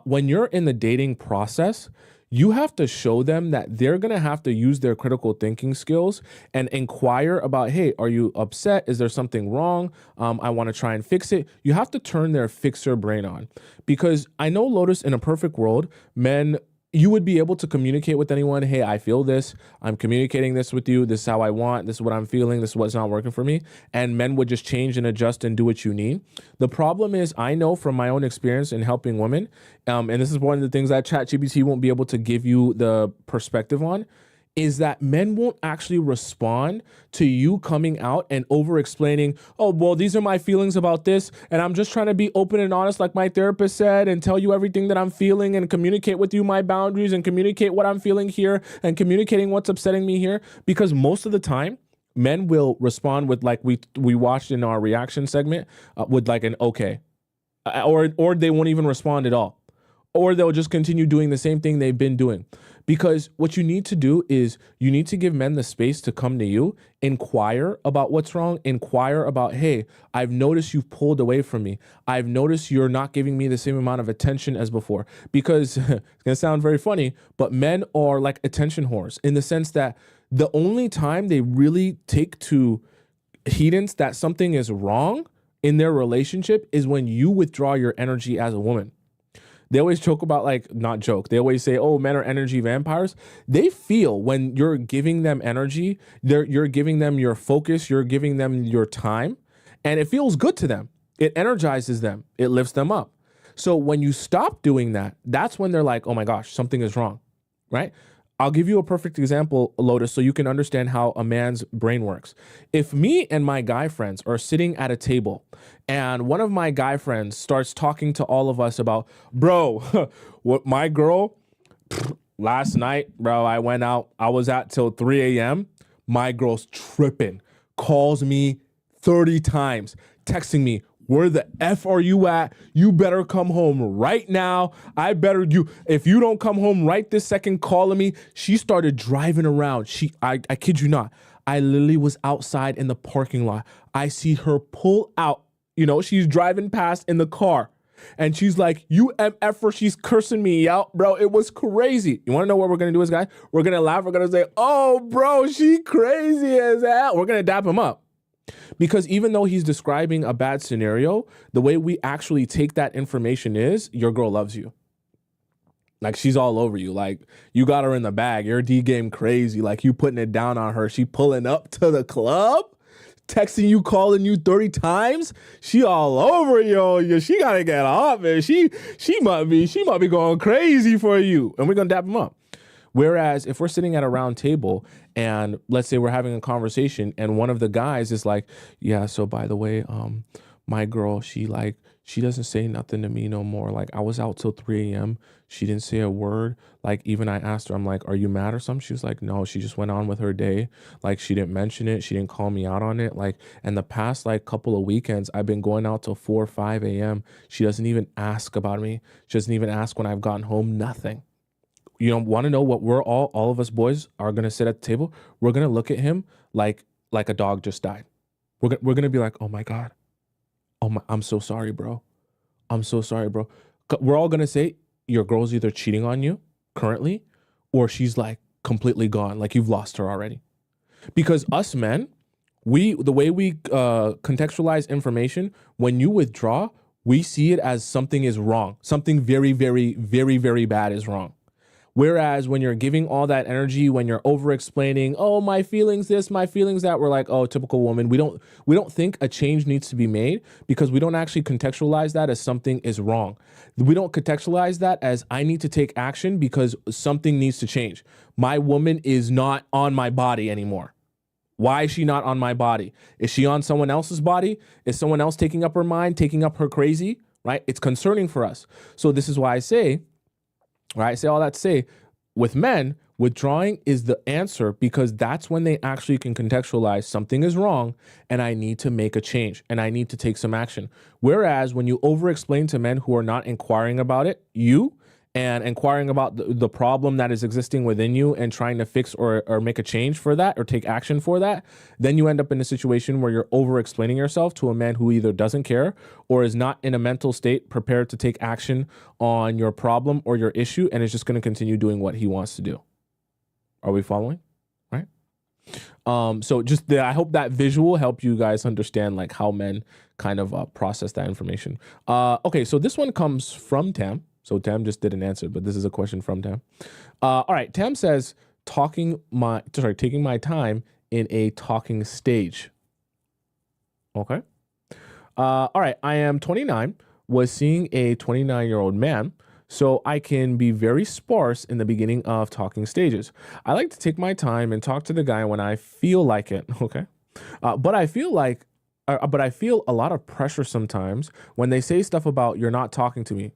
[SPEAKER 1] When you're in the dating process, you have to show them that they're going to have to use their critical thinking skills and inquire about, hey, are you upset? Is there something wrong? I want to try and fix it. You have to turn their fixer brain on, because I know, Lotus, in a perfect world, men, you would be able to communicate with anyone. Hey, I feel this. I'm communicating this with you. This is how I want. This is what I'm feeling. This is what's not working for me. And men would just change and adjust and do what you need. The problem is, I know from my own experience in helping women, and this is one of the things that ChatGPT won't be able to give you the perspective on, is that men won't actually respond to you coming out and over explaining, oh, well, these are my feelings about this, and I'm just trying to be open and honest like my therapist said, and tell you everything that I'm feeling and communicate with you my boundaries and communicate what I'm feeling here and communicating what's upsetting me here. Because most of the time, men will respond with, like we watched in our reaction segment, with like an okay, or they won't even respond at all, or they'll just continue doing the same thing they've been doing. Because what you need to do is you need to give men the space to come to you, inquire about what's wrong, inquire about, hey, I've noticed you've pulled away from me. I've noticed you're not giving me the same amount of attention as before. Because it's going to sound very funny, but men are like attention whores, in the sense that the only time they really take to heedance that something is wrong in their relationship is when you withdraw your energy as a woman. They always joke about, like, not joke. They always say, oh, men are energy vampires. They feel when you're giving them energy, you're giving them your focus, you're giving them your time, and it feels good to them. It energizes them. It lifts them up. So when you stop doing that, that's when they're like, oh my gosh, something is wrong, right? I'll give you a perfect example, Lotus, so you can understand how a man's brain works. If me and my guy friends are sitting at a table and one of my guy friends starts talking to all of us about, bro, what my girl, last night, bro, I went out, I was out till 3 a.m. My girl's tripping, calls me 30 times, texting me, where the F are you at? You better come home right now. If you don't come home right this second, calling me. She started driving around. I kid you not. I literally was outside in the parking lot. I see her pull out. She's driving past in the car. And she's like, you MFer, she's cursing me out, bro. It was crazy. You want to know what we're going to do as guys? We're going to laugh. We're going to say, oh, bro, she crazy as hell. We're going to dap him up. Because even though he's describing a bad scenario, the way we actually take that information is your girl loves you. Like, she's all over you. Like, you got her in the bag. Your D game crazy. Like, you putting it down on her. She pulling up to the club, texting you, calling you 30 times. She all over you. She got to get off it. She might be going crazy for you. And we're going to dap him up. Whereas if we're sitting at a round table and let's say we're having a conversation and one of the guys is like, yeah, so by the way, my girl, she doesn't say nothing to me no more. Like, I was out till 3 a.m. She didn't say a word. Like, even I asked her, I'm like, are you mad or something? She was like, no, she just went on with her day. Like, she didn't mention it. She didn't call me out on it. Like, and the past couple of weekends, I've been going out till 4 or 5 a.m. She doesn't even ask about me. She doesn't even ask when I've gotten home. Nothing. You don't want to know what we're all of us boys are going to sit at the table. We're going to look at him like a dog just died. We're going to be like, oh my God. I'm so sorry, bro. I'm so sorry, bro. We're all going to say your girl's either cheating on you currently, or she's like completely gone, like you've lost her already. Because us men, the way we contextualize information, when you withdraw, we see it as something is wrong. Something very, very, very, very bad is wrong. Whereas when you're giving all that energy, when you're over explaining, oh, my feelings this, my feelings that, we're like, oh, typical woman. We don't think a change needs to be made because we don't actually contextualize that as something is wrong. We don't contextualize that as I need to take action because something needs to change. My woman is not on my body anymore. Why is she not on my body? Is she on someone else's body? Is someone else taking up her mind, taking up her crazy, right? It's concerning for us. So this is why I say, right? I say all that to say, with men, withdrawing is the answer because that's when they actually can contextualize something is wrong and I need to make a change and I need to take some action. Whereas when you over-explain to men who are not inquiring about it, and inquiring about the problem that is existing within you and trying to fix or make a change for that or take action for that, then you end up in a situation where you're over-explaining yourself to a man who either doesn't care or is not in a mental state prepared to take action on your problem or your issue and is just going to continue doing what he wants to do. Are we following? Right? So I hope that visual helped you guys understand like how men kind of process that information. Okay, so this one comes from Tam. So Tam just didn't answer, but this is a question from Tam. All right, Tam says, taking my time in a talking stage. Okay. All right, I am 29, was seeing a 29-year-old man, so I can be very sparse in the beginning of talking stages. I like to take my time and talk to the guy when I feel like it, okay? But I feel a lot of pressure sometimes when they say stuff about you're not talking to me.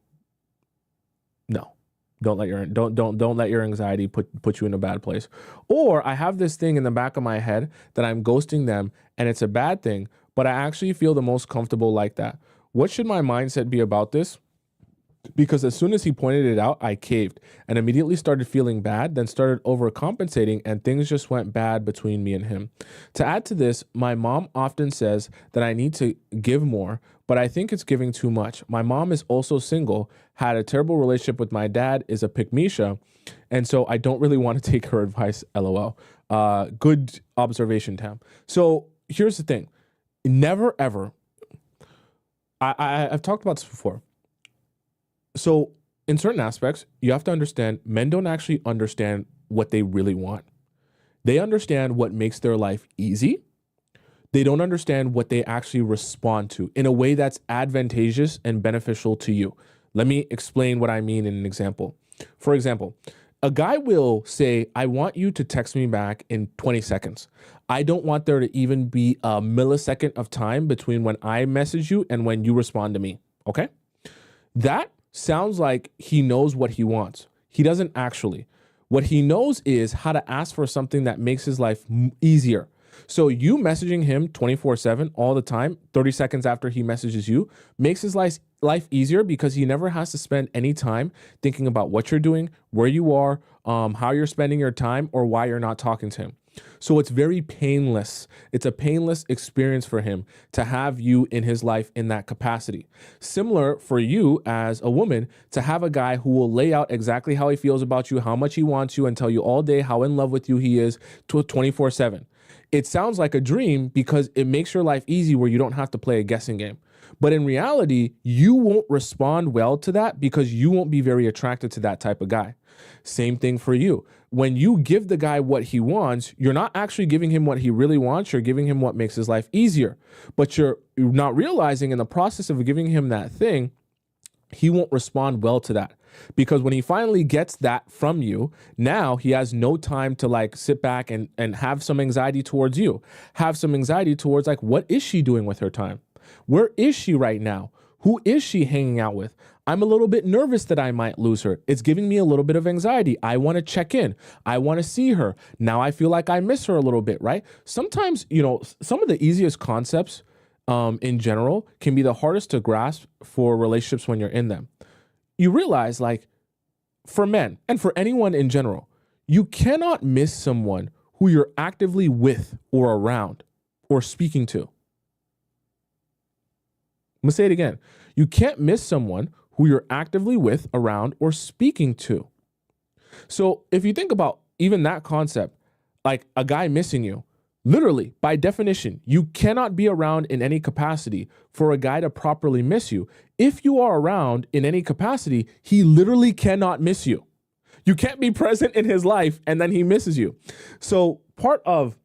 [SPEAKER 1] No, don't let your anxiety put you in a bad place. Or I have this thing in the back of my head that I'm ghosting them and it's a bad thing, but I actually feel the most comfortable like that. What should my mindset be about this? Because as soon as he pointed it out, I caved and immediately started feeling bad, then started overcompensating, and things just went bad between me and him. To add to this, my mom often says that I need to give more, but I think it's giving too much. My mom is also single, had a terrible relationship with my dad, is a pick-me-sha, and so I don't really want to take her advice, LOL. Good observation, Tam. So here's the thing. Never, ever, I've talked about this before. So in certain aspects, you have to understand men don't actually understand what they really want. They understand what makes their life easy. They don't understand what they actually respond to in a way that's advantageous and beneficial to you. Let me explain what I mean in an example. For example, a guy will say, I want you to text me back in 20 seconds. I don't want there to even be a millisecond of time between when I message you and when you respond to me. Okay? That sounds like he knows what he wants. He doesn't actually. What he knows is how to ask for something that makes his life easier. So you messaging him 24/7 all the time, 30 seconds after he messages you, makes his life easier because he never has to spend any time thinking about what you're doing, where you are, how you're spending your time, or why you're not talking to him. So it's very painless. It's a painless experience for him to have you in his life in that capacity. Similar for you as a woman to have a guy who will lay out exactly how he feels about you, how much he wants you, and tell you all day how in love with you he is 24/7. It sounds like a dream because it makes your life easy where you don't have to play a guessing game. But in reality, you won't respond well to that because you won't be very attracted to that type of guy. Same thing for you. When you give the guy what he wants, you're not actually giving him what he really wants. You're giving him what makes his life easier. But you're not realizing in the process of giving him that thing, he won't respond well to that. Because when he finally gets that from you, now he has no time to like sit back and have some anxiety towards you. Have some anxiety towards like, what is she doing with her time? Where is she right now? Who is she hanging out with? I'm a little bit nervous that I might lose her. It's giving me a little bit of anxiety. I want to check in. I want to see her. Now I feel like I miss her a little bit, right? Sometimes, some of the easiest concepts in general can be the hardest to grasp for relationships when you're in them. You realize, like, for men and for anyone in general, you cannot miss someone who you're actively with or around or speaking to. I'm going to say it again. You can't miss someone who you're actively with, around, or speaking to. So if you think about even that concept, like a guy missing you, literally, by definition, you cannot be around in any capacity for a guy to properly miss you. If you are around in any capacity, he literally cannot miss you. You can't be present in his life and then he misses you. So part of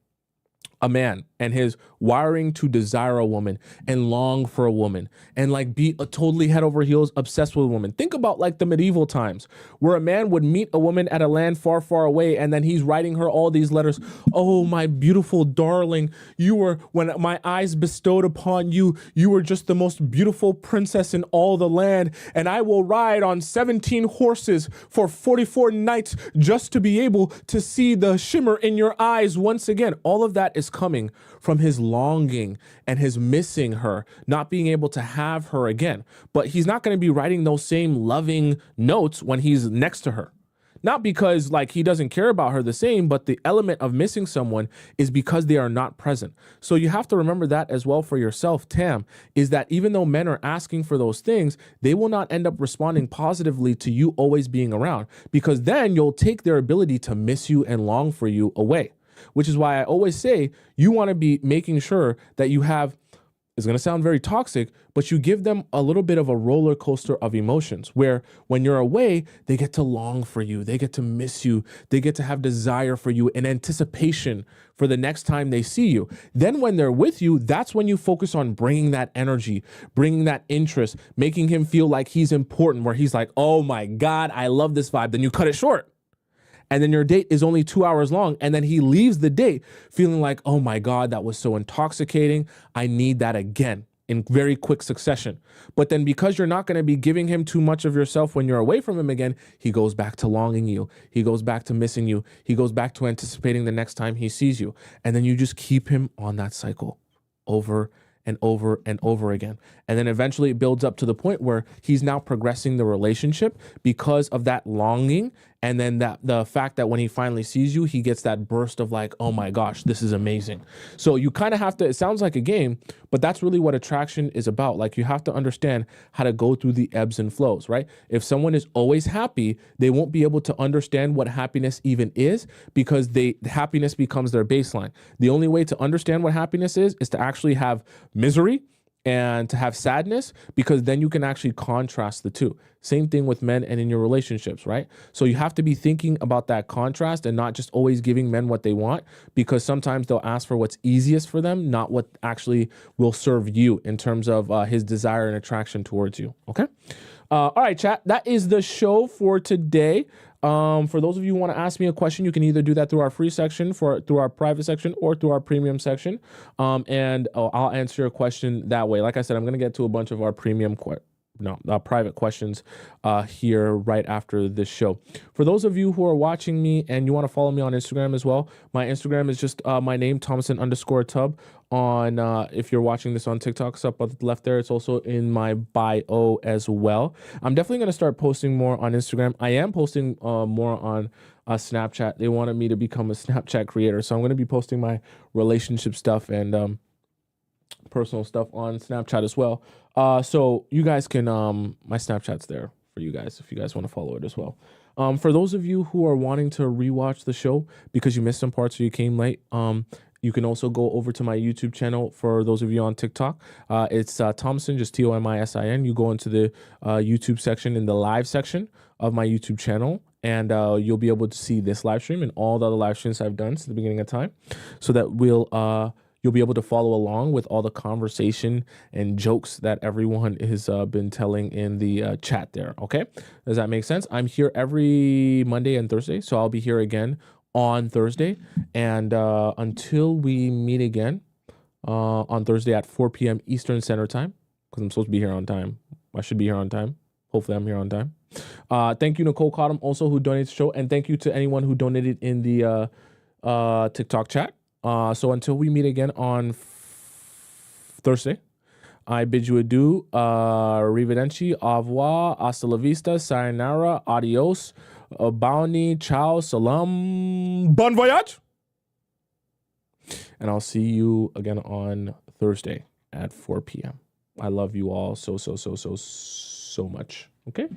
[SPEAKER 1] a man and his wiring to desire a woman and long for a woman and like be a totally head over heels obsessed with a woman. Think about like the medieval times where a man would meet a woman at a land far, far away and then he's writing her all these letters. Oh, my beautiful darling, you were, when my eyes bestowed upon you, you were just the most beautiful princess in all the land, and I will ride on 17 horses for 44 nights just to be able to see the shimmer in your eyes once again. All of that is coming from his longing and his missing her, not being able to have her again. But he's not going to be writing those same loving notes when he's next to her. Not because like he doesn't care about her the same, but the element of missing someone is because they are not present. So you have to remember that as well for yourself, Tam, is that even though men are asking for those things, they will not end up responding positively to you always being around, because then you'll take their ability to miss you and long for you away. Which is why I always say you want to be making sure that you have, it's going to sound very toxic, but you give them a little bit of a roller coaster of emotions where when you're away, they get to long for you. They get to miss you. They get to have desire for you and anticipation for the next time they see you. Then when they're with you, that's when you focus on bringing that energy, bringing that interest, making him feel like he's important, where he's like, oh my God, I love this vibe. Then you cut it short. And then your date is only 2 hours long. And then he leaves the date feeling like, oh my God, that was so intoxicating. I need that again in very quick succession. But then because you're not going to be giving him too much of yourself when you're away from him again, he goes back to longing you. He goes back to missing you. He goes back to anticipating the next time he sees you. And then you just keep him on that cycle over and over and over again. And then eventually it builds up to the point where he's now progressing the relationship because of that longing. And then that the fact that when he finally sees you, he gets that burst of like, oh my gosh, this is amazing. So you kind of have to, it sounds like a game, but that's really what attraction is about. Like you have to understand how to go through the ebbs and flows, right? If someone is always happy, they won't be able to understand what happiness even is, because happiness becomes their baseline. The only way to understand what happiness is to actually have misery and to have sadness, because then you can actually contrast the two. Same thing with men and in your relationships, right? So you have to be thinking about that contrast and not just always giving men what they want, because sometimes they'll ask for what's easiest for them, not what actually will serve you in terms of his desire and attraction towards you. Okay. All right, chat. That is the show for today. For those of you who want to ask me a question, you can either do that through our free section, through our private section, or through our premium section. I'll answer your question that way. Like I said, I'm going to get to a bunch of our private questions here right after this show. For those of you who are watching me and you want to follow me on Instagram as well, my Instagram is just my name, Tomisin_Tub. On if you're watching this on TikTok, it's up at the left there. It's also in my bio as well. I'm definitely going to start posting more on Instagram. I am posting more on Snapchat. They wanted me to become a Snapchat creator, so I'm going to be posting my relationship stuff and personal stuff on Snapchat as well. So you guys can, my Snapchat's there for you guys if you guys want to follow it as well. For those of you who are wanting to rewatch the show because you missed some parts or you came late, you can also go over to my YouTube channel. For those of you on TikTok, it's Tomisin, just Tomisin. You go into the YouTube section, in the live section of my YouTube channel, and you'll be able to see this live stream and all the other live streams I've done since the beginning of time, so that you'll be able to follow along with all the conversation and jokes that everyone has been telling in the chat there. Okay, does that make sense? I'm here every Monday and Thursday, so I'll be here again on Thursday, and until we meet again on Thursday at 4 p.m. Eastern Standard Time, because I'm supposed to be here on time. I should be here on time. Hopefully I'm here on time. Thank you, Nicole Cottom, also, who donates the show, and thank you to anyone who donated in the TikTok chat. So until we meet again on Thursday, I bid you adieu, arrivederci, au revoir, hasta la vista, sayonara, adios, bounty, ciao, salam, bon voyage. And I'll see you again on Thursday at 4 p.m. I love you all so much. Okay?